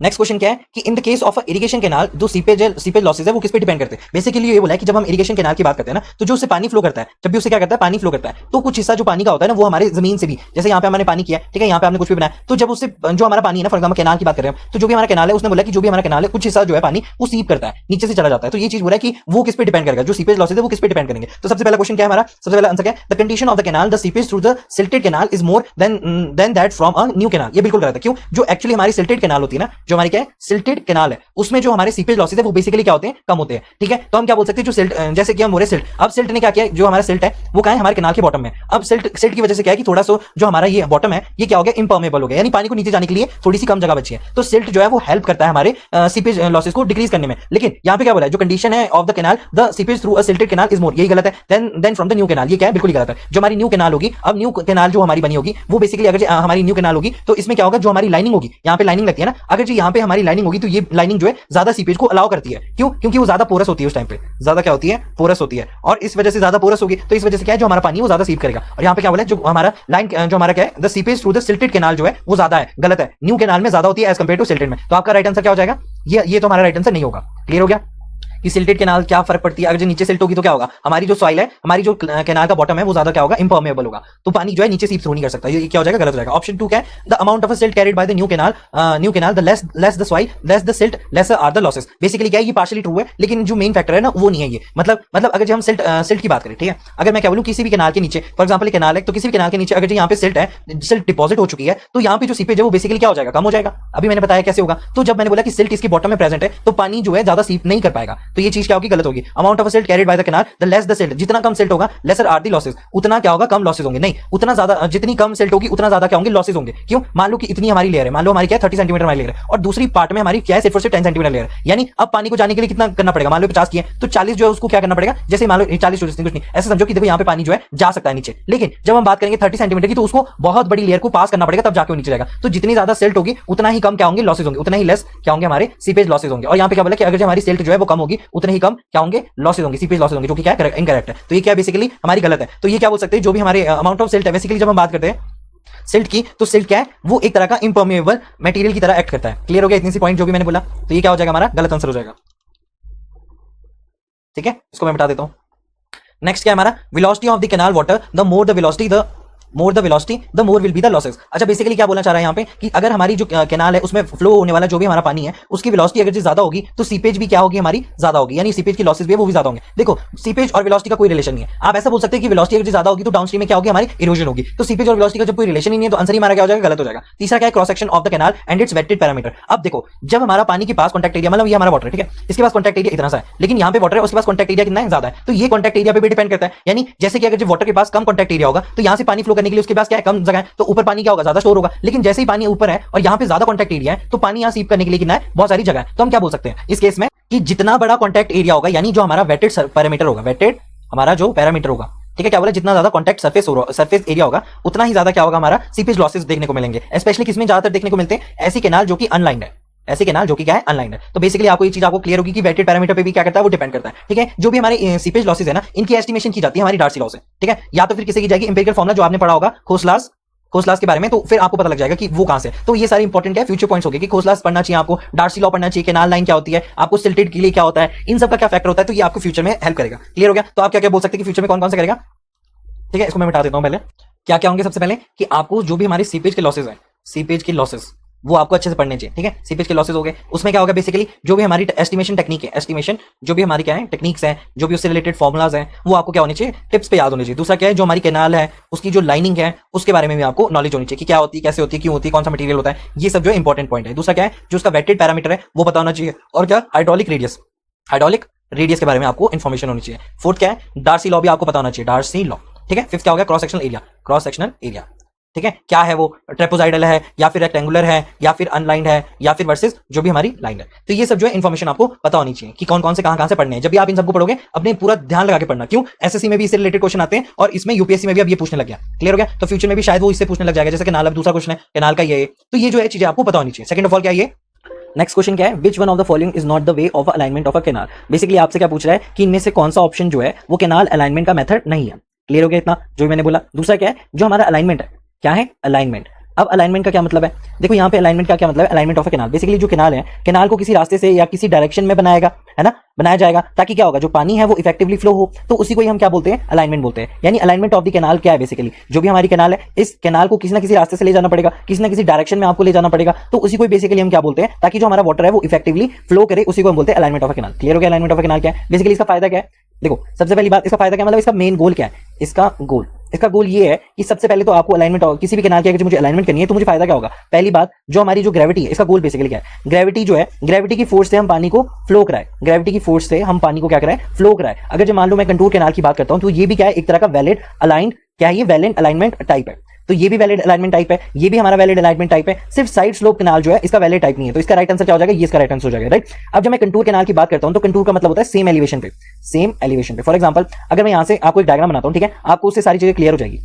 नेक्स्ट क्वेश्चन क्या है कि इन the case of irrigation canal जो सीपेज लॉसेज है वो किस पे डिपेंड करते हैं। बेसिकली ये बोला है कि जब हम इरिगेशन कैनाल की बात करते हैं ना, तो जो उससे पानी फ्लो करता है, जब भी उससे क्या करता है पानी फ्लो करता है, तो कुछ हिस्सा जो पानी का होता है ना वो हमारे जमीन से भी, जैसे यहाँ पे हमने पानी किया, ठीक है, यहाँ पे हमने कुछ भी बनाया, तो जब उससे जो हमारा पानी है ना, फॉर एग्जाम्पल कैनाल की बात कर रहे हैं, तो जो भी हमारा कैनाल है उसने बोला कि जो भी हमारा कैनाल है कुछ हिस्सा जो है पानी वो सीप करता है, नीचे से चला जाता है। तो ये चीज बोला है कि वो किस पे डिपेंड करेगा, जो सीपेज लॉसेज है वो किस पे डिपेंड करेंगे। तो सबसे पहला क्वेश्चन क्या है हमारा, सबसे पहला आंसर क्या है, the condition of the canal the seepage through the silted canal is more than that from a new canal. ये बिल्कुल गलत है। क्यों, जो एक्चुअली हमारी सिल्टेड कैनाल होती है ना, जो हमारी क्या है सिल्टेड कैनाल है, उसमें जो हमारे सीपेज लॉसेज है वो बेसिकली क्या होते हैं, कम होते हैं। ठीक है, तो हम क्या बोल सकते हैं, जो सिल्ट, जैसे कि हम बोले सिल्ट, अब सिल्ट ने क्या किया, जो हमारा सिल्ट है वो क्या है हमारे कैनाल के बॉटम में, अब सिल्ट की वजह से क्या है कि थोड़ा सा जो हमारा ये बॉटम है ये क्या हो गया, इम्पर्मेबल हो गया, यानी पानी को नीचे जाने के लिए थोड़ी सी कम जगह बची है। तो सिल्ट जो है वो हेल्प करता है हमारे सीपेज लॉसेज को डिक्रीज करने में। लेकिन यहाँ पे क्या बोला है, जो कंडीशन है of the canal the seepage through a silted canal is more, यही गलत है than from the new canal. ये क्या है, बिल्कुल गलत है। जो हमारी न्यू कैनाल होगी, अब न्यू कैनाल जो हमारी बनी होगी वो बेसिकली अगर हमारी न्यू कैनाल होगी तो इसमें क्या होगा, जो हमारी लाइनिंग होगी, यहाँ पे लाइनिंग लगती है ना, अगर जो यहाँ पे हमारी लाइनिंग होगी तो ये लाइनिंग जो है ज्यादा सीपेज को अलाउ करती है। क्यों, क्योंकि वो ज्यादा पोरस होती है, उस टाइम पे ज्यादा क्या होती है, पोरस होती है, और इस वजह से ज्यादा पोरस होगी तो इस वजह से क्या है, जो हमारा पानी वो ज्यादा सीप करेगा। और यहाँ पे क्या बोला है, जो हमारा लाइन जो हमारा क्या है, the seepage through the silted canal जो है वो ज्यादा है, गलत है। न्यू कैनाल में ज्यादा होती है एज कंपेयर टू सिल्टेड में। तो आपका राइट आंसर क्या हो जाएगा, ये तो हमारा राइट आंसर नहीं होगा। क्लियर हो गया कि सिल्टेड कैनाल क्या फर्क पड़ती है, अगर जो नीचे सिल्ट होगी तो क्या होगा, हमारी जो सॉइल है, हमारी जो कैनाल का बॉटम है वो ज्यादा क्या होगा, इम्पर्मेबल होगा, तो पानी जो है नीचे सीप थ्रू नहीं कर सकता। ये क्या हो जाएगा, गलत हो जाएगा। ऑप्शन 2 क्या है, the amount of a silt carried by the new canal the less the soil less the silt lesser are the losses. Basically क्या है, ये पार्शियली ट्रू है, लेकिन जो मेन फैक्टर है ना वो नहीं है ये। मतलब अगर जो हम सिल्ट की बात करें, ठीक है, अगर मैं क्या बोलूं किसी भी कैनाल के नीचे, फॉर एग्जांपल कैनाल है, तो किसी भी कैनाल के नीचे अगर यहाँ पे सिल्ट है, सिल्ट डिपॉजिट हो चुकी है, तो यहाँ पे जो सीपेज है वो बेसिकली क्या हो जाएगा, कम हो जाएगा। अभी मैंने बताया कैसे होगा, तो जब मैंने बोला कि सिल्ट इसकी बॉटम में प्रेजेंट है तो पानी जो है ज्यादा सीप नहीं कर पाएगा, तो ये चीज क्या होगी, गलत होगी। Amount of silt carried by the canal the less the silt, जितना कम सिल्ट होगा लेसर आर द लॉसेस, उतना क्या होगा, कम लॉसेस होंगे। नहीं, उतना ज्यादा, जितनी कम सिल्ट होगी उतना ज्यादा क्या होंगे, लॉसेस होंगे। क्यों, मान लो कि इतनी हमारी लेयर है, मान लो हमारी क्या है 30 सेंटीमीटर हमारी लेयर है, और दूसरी पार्ट में हमारी क्या है सिर्फ और सिर्फ 10 सेंटीमीटर लेयर है, यानी अब पानी को जाने के लिए कितना करना पड़ेगा, मान लो 50 की है तो 40 जो है उसको क्या करना पड़ेगा, जैसे मान लो 40 कुछ नहीं, ऐसे समझो कि देखो यहाँ पे पानी जो है जा सकता है नीचे, लेकिन जब हम बात करेंगे 30 सेंटीमीटर की तो उसको बहुत बड़ी लेयर को पास करना पड़ेगा तब जाके नीचे जाएगा। तो जितनी ज्यादा सिल्ट होगी उतना ही कम क्या होंगे, लॉसेस होंगे, उतना ही लेस क्या होंगे, हमारे सीपेज लॉसेस होंगे। और यहाँ पे क्या बोला कि अगर हमारी सिल्ट जो है वो कम होगी उतने ही कम क्या होंगे, लॉसेस होंगे, सीपेज लॉसेस होंगे, जो कि क्या है, इनकरेक्ट है। तो ये क्या बेसिकली हमारी गलत है। तो ये क्या बोल सकते हैं, जो भी हमारे अमाउंट ऑफ सिल्ट है, बेसिकली जब हम बात करते हैं सिल्ट की, तो सिल्ट क्या है, वो एक तरह का इम्पर्मेबल मटेरियल की तरह एक्ट करता है। क्लियर हो गया, इतनी सी पॉइंट जो भी मैंने बोला, तो ये क्या हो जाएगा, हमारा गलत आंसर हो जाएगा। ठीक है, इसको मैं बता देता हूं। नेक्स्ट क्या है हमारा, velocity of the canal water the more the velocity the more will be the losses. अच्छा, बेसिकली क्या बोलना चाह रहा है यहाँ पे कि अगर हमारी जो कैनाल है उसमें फ्लो होने वाला जो भी हमारा पानी है उसकी वेलोसिटी अगर ज्यादा होगी तो सीपेज भी क्या होगी, हमारी ज्यादा होगी, यानी सीपेज की लॉसेस भी है वो भी ज्यादा होंगे। देखो, सीपेज और वेलोसिटी का कोई रिलेशन नहीं है। आप ऐसा बोल सकते हैं कि वेलोसिटी अगर ज्यादा होगी तो डाउनस्ट्रीम में क्या होगी, हमारी इरोजन होगी। तो सीपेज और वेलोसिटी का जब कोई रिलेशन ही नहीं है तो आंसर ही हमारा क्या हो जाएगा, गलत हो जाएगा। तीसरा क्या है, cross section of the canal and it's wetted parameter. अब देखो, जब हमारा पानी के पास कॉन्टैक्ट एरिया, मतलब ये हमारा वाटर है, ठीक है, इसके पास कॉन्टैक्ट एरिया इतना सा है, लेकिन यहाँ पे वाटर है उसके पास कॉन्टैक्ट एरिया कितना है, ज्यादा है, तो ये कॉन्टैक्ट एरिया पे भी डिपेंड करता है। यानी जैसे कि अगर जो वाटर के पास कम कॉन्टैक्ट एरिया होगा तो यहाँ से पानी फ्लो करने के लिए उसके पास क्या है, कम जगह है, तो ऊपर पानी क्या होगा, ज्यादा स्टोर होगा। लेकिन जैसे ही पानी ऊपर है और यहाँ पे ज्यादा कॉन्टैक्ट एरिया है तो पानी यहाँ सीप करने के लिए कितना है, बहुत सारी जगह है। तो हम क्या बोल सकते हैं इस केस में कि जितना बड़ा कॉन्टैक्ट एरिया होगा, यानी जो हमारा वेटेड पैरामीटर होगा, वेटेड हमारा जो पैरामीटर होगा, ठीक है, क्या बोला, जितना ज्यादा कॉन्टैक्ट सरफेस एरिया होगा उतना ही ज्यादा क्या होगा, हमारा सीपेज लॉसेस देखने को मिलेंगे। स्पेशली किसमें ज्यादातर देखने को मिलते हैं, ऐसी कैनाल जो कि अनलाइंड है, ऐसे कैनाल जो कि क्या है, अनलाइंड है। तो बेसिकली आपको ये चीज आपको क्लियर होगी कि वेटेड पैरामीटर पे भी क्या करता है, वो डिपेंड करता है। ठीक है, जो भी हमारे सीपेज लॉसेस है ना, इनकी एस्टिमेशन की जाती है हमारी डार्सी लॉ से। ठीक है, या तो फिर किसी की जाएगी इंपेरिकल फॉर्मुला जो आपने पढ़ा होगा खोसलास के बारे में, तो फिर आपको पता लग जाएगा कि वो कहां से। तो ये सारे इंपॉर्टेंट क्या फ्यूचर पॉइंट्स हो गए कि खोसलास पढ़ना चाहिए आपको, डार्सी लॉ पढ़ना चाहिए, कैनाल लाइन क्या होती है, आपको सिल्टेड के लिए क्या होता है, इन सब का क्या फैक्टर होता है, तो ये आपको फ्यूचर में हेल्प करेगा। क्लियर हो गया। तो आप क्या क्या बोल सकते हैं कि फ्यूचर में कौन कौन से करेगा। ठीक है, इसको मैं मिटा देता हूं। पहले क्या क्या होंगे, सबसे पहले कि आपको जो भी हमारे सीपेज के लॉसेज है, सीपेज के लॉसेज वो आपको अच्छे से पढ़ने चाहिए। ठीक है, सीपेज के लॉसेज हो गए, उसमें क्या होगा बेसिकली जो भी हमारी एस्टिमेशन टेक्निक है, एस्टिमेशन जो भी हमारी क्या है टेक्निक्स है, जो भी उससे रिलेटेड फॉर्मुलाज हैं, वो आपको क्या होने चाहिए, टिप्स पे याद होने चाहिए। दूसरा क्या है, जो हमारी कैनाल है उसकी जो लाइनिंग है उसके बारे में भी आपको नॉलेज होनी चाहिए कि क्या होती है, कैसे होती है, क्यों होती है, कौन सा मटेरियल होता है, ये सब जो है इंपॉर्टेंट पॉइंट है। दूसरा क्या है, जो उसका वेटेड पैरामीटर है वो पता होना चाहिए। और क्या, हाइड्रोलिक रेडियस के बारे में आपको इन्फॉर्मेशन होनी चाहिए। फोर्थ क्या है, डार्सी लॉ भी आपको पता होना चाहिए, डार्सी लॉ। ठीक है, फिफ्थ क्या हो गया, क्रॉस सेक्शनल एरिया। ठीक है, क्या है वो, ट्रेपोजाइडल है या फिर रेक्टेंगुलर है या फिर अनलाइंड है या फिर वर्सेस जो भी हमारी लाइन है। तो ये सब जो है इन्फॉर्मेशन आपको पता होनी चाहिए कि कौन कौन से कहां से पढ़ने हैं। जब भी आप इन सबको पढ़ोगे अपने पूरा ध्यान लगा के पढ़ना। क्यों, एसएससी में भी इससे रिलेटेड क्वेश्चन आते हैं और इसमें यूपीएससी में भी अब ये पूछने लग गया। क्लियर हो गया। तो फ्यूचर में भी शायद वो इससे पूछने लग जाएगा, जैसे कैनाल, अब दूसरा क्वेश्चन है कैनाल का ये। तो ये जो है चीजें आपको पता होनी चाहिए। सेकंड ऑफ ऑल क्या है ये, नेक्स्ट क्वेश्चन क्या है, विच one of the following is not the way of alignment of a canal. Basically आपसे क्या पूछ रहा है कि इनमें से कौन सा ऑप्शन जो है वो कैनाल अलाइनमेंट का मेथड नहीं है। क्लियर हो गया इतना जो मैंने बोला। दूसरा क्या है, जो हमारा अलाइनमेंट है, क्या है अलाइनमेंट। अब अलाइनमेंट का क्या मतलब है, देखो यहाँ पे अलाइनमेंट का क्या मतलब है, alignment of a canal. Basically जो कैनाल है, कैनाल को किसी रास्ते से या किसी डायरेक्शन में बनाएगा, है ना, बनाया जाएगा ताकि क्या होगा, जो पानी है वो इफेक्टिवली फ्लो हो। तो उसी को ही हम क्या बोलते हैं, अलाइनमेंट बोलते हैं। यानी अलाइनमेंट ऑफ द कैनाल क्या है, बेसिकली जो भी हमारी कैनाल है, इस कैनाल को किसी ना किसी रास्ते से ले जाना पड़ेगा, किसी ना किसी डायरेक्शन में आपको ले जाना पड़ेगा। तो उसी को बेसिकली हम क्या बोलते हैं, ताकि जो हमारा वाटर है वो इफेक्टिवली फ्लो करे, उसी को हम बोलते हैं alignment of a canal. Clear हो गया, अलाइनमेंट ऑफ अ कैनाल क्या है। बेसिकली इसका फायदा क्या है, देखो सबसे पहली बात, इसका फायदा क्या मतलब, इसका मेन गोल क्या है, इसका गोल ये है कि सबसे पहले तो आपको अलाइनमेंट किसी भी कैनाल की अगर मुझे अलाइनमेंट करनी है तो मुझे फायदा क्या होगा। पहली बात, जो हमारी जो ग्रेविटी है, इसका गोल बेसिकली क्या है, ग्रेविटी जो है, ग्रेविटी की फोर्स से हम पानी को फ्लो कराए, ग्रेविटी की फोर्स से हम पानी को क्या कराए, फ्लो कराए। अगर जो मान लो मैं कंटूर कैनाल की बात करता हूं तो ये भी क्या है, एक तरह का वैलिड अलाइंड, क्या है ये, वैलिड अलाइनमेंट टाइप है। तो ये भी वैलिड अलाइनमेंट टाइप है, ये भी हमारा वैलिड अलाइनमेंट टाइप है। सिर्फ साइड स्लोप कैनाल जो है इसका वैलिड टाइप नहीं है। तो इसका राइट आंसर क्या हो जाएगा, ये इसका राइट आंसर हो जाएगा, राइट। अब जब मैं कंटूर कैनाल की बात करता हूं तो कंटूर का मतलब होता है सेम एलिवेशन पे। फॉर एग्जांपल अगर मैं यहां से आपको एक डायग्राम बनाता हूं, ठीक है, आपको उससे सारी चीजें क्लियर हो जाएगी।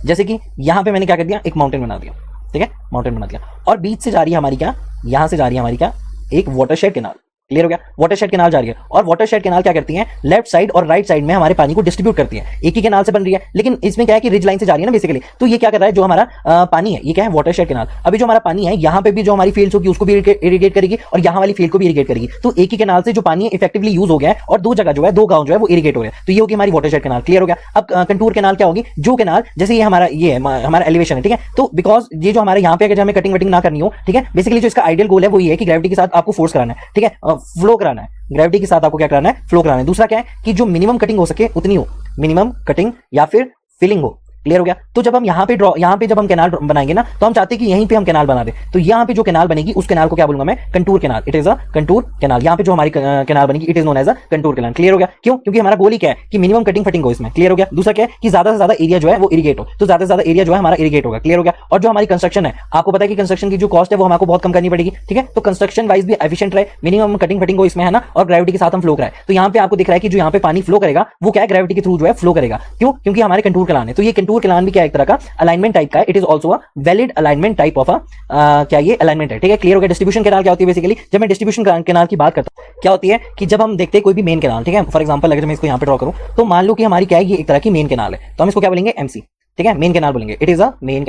जैसे कि यहां पे मैंने क्या कर दिया, एक माउंटेन बना दिया, ठीक है, माउंटेन बना दिया, और बीच से जा रही है हमारी क्या, यहां से जा रही है हमारी क्या, एक वाटरशेड कैनाल। क्लियर हो गया, वाटरशेड कैनाल जा रही है, और वाटरशेड कैनाल क्या करती है, लेफ्ट साइड और राइट साइड में हमारे पानी को डिस्ट्रीब्यूट करती है। एक ही कैनाल से बन रही है, लेकिन इसमें क्या है कि रिज लाइन से जा रही है ना बेसिकली। तो ये क्या कर रहा है, जो हमारा पानी है, ये क्या है, वाटरशेड कैनाल। अभी जो हमारा पानी है, यहाँ पे भी जो हमारी फील्ड्स होगी उसको भी इरिगेट करेगी और यहाँ वाली फील्ड को भी इरिगेट करेगी। तो एक ही कैनाल से जो पानी इफेक्टिवली यूज हो गया है और दो जगह जो है, दो गांव जो है वो इरिगेट हो गया। तो ये होगी हमारी वाटरशेड कैनाल। क्लियर हो गया। अब कंटूर कैनाल क्या होगी, जो कैनाल जैसे ये हमारा ये है हमारा एलिवेशन है, ठीक है। तो बिकॉज ये जो हमारे यहाँ पे अगर हमें कटिंग वटिंग ना करनी हो, ठीक है, बेसिकली जो इसका आइडियल गोल है वो ये है कि ग्रेविटी के साथ आपको फोर्स कराना है, ठीक है, फ्लो कराना है, ग्रेविटी के साथ आपको क्या कराना है, फ्लो कराना है। दूसरा क्या है कि जो मिनिमम कटिंग हो सके उतनी हो, मिनिमम कटिंग या फिर फिलिंग हो। क्लियर हो गया। तो जब हम यहाँ पे जब हम कैनाल बनाएंगे ना, तो हम चाहते हैं कि यहीं पे हम कैनाल बना दे। तो यहाँ पे जो कैनाल बनेगी उस कैनाल को क्या बोलूंगा मैं, contour canal. It is a contour canal. यहाँ पे जो हमारी कैनाल बनेगी it is known as a contour canal. Clear हो गया। क्यों, क्योंकि हमारा गोल ही क्या है कि मिनिमम कटिंग फटिंग हो इसमें। क्लियर हो गया। दूसरा क्या है कि ज्यादा से ज्यादा एरिया जो है वो इरिगेट हो, तो ज्यादा से ज्यादा एरिया जो है हमारा इरिगेट होगा। क्लियर हो गया। और जो हमारी कंस्ट्रक्शन है, आपको पता है कि कंस्ट्रक्शन की जो कॉस्ट है वो हमको बहुत कम करनी पड़ेगी, ठीक है। तो कंस्ट्रक्शन वाइज भी एफिशिएंट रहे, मिनिमम कटिंग फटिंग हो इसमें, है ना, और ग्रेविटी के साथ हम फ्लो कराए। तो यहाँ पे आपको दिख रहा है कि जो यहाँ पे पानी फ्लो करेगा वो क्या है, ग्रेविटी के थ्रू जो है फ्लो करेगा। क्यों, क्योंकि हमारे कंटूर कैनाल है। तो ये कंटूर कैनाल भी क्या एक तरह का अलाइनमेंट टाइप का है। It is also a valid alignment type of क्या ये अलाइनमेंट है, ठीक है। क्लियर हो गया। डिस्ट्रीब्यूशन कैनाल क्या होती है, बेसिकली जब मैं डिस्ट्रीब्यूशन कैनाल की बात करता हूं क्या होती है कि जब हम देखते हैं कोई भी मेन कैनाल, ठीक है, फॉर एग्जांपल अगर मैं इसको यहां पे ड्रॉ करूं तो मान लो कि हमारी क्या है, ये एक तरह की मेन कैनाल है, तो हम इसको क्या बोलेंगे, एमसी, ठीक है, मेन कैनाल बोलेंगे। It is a main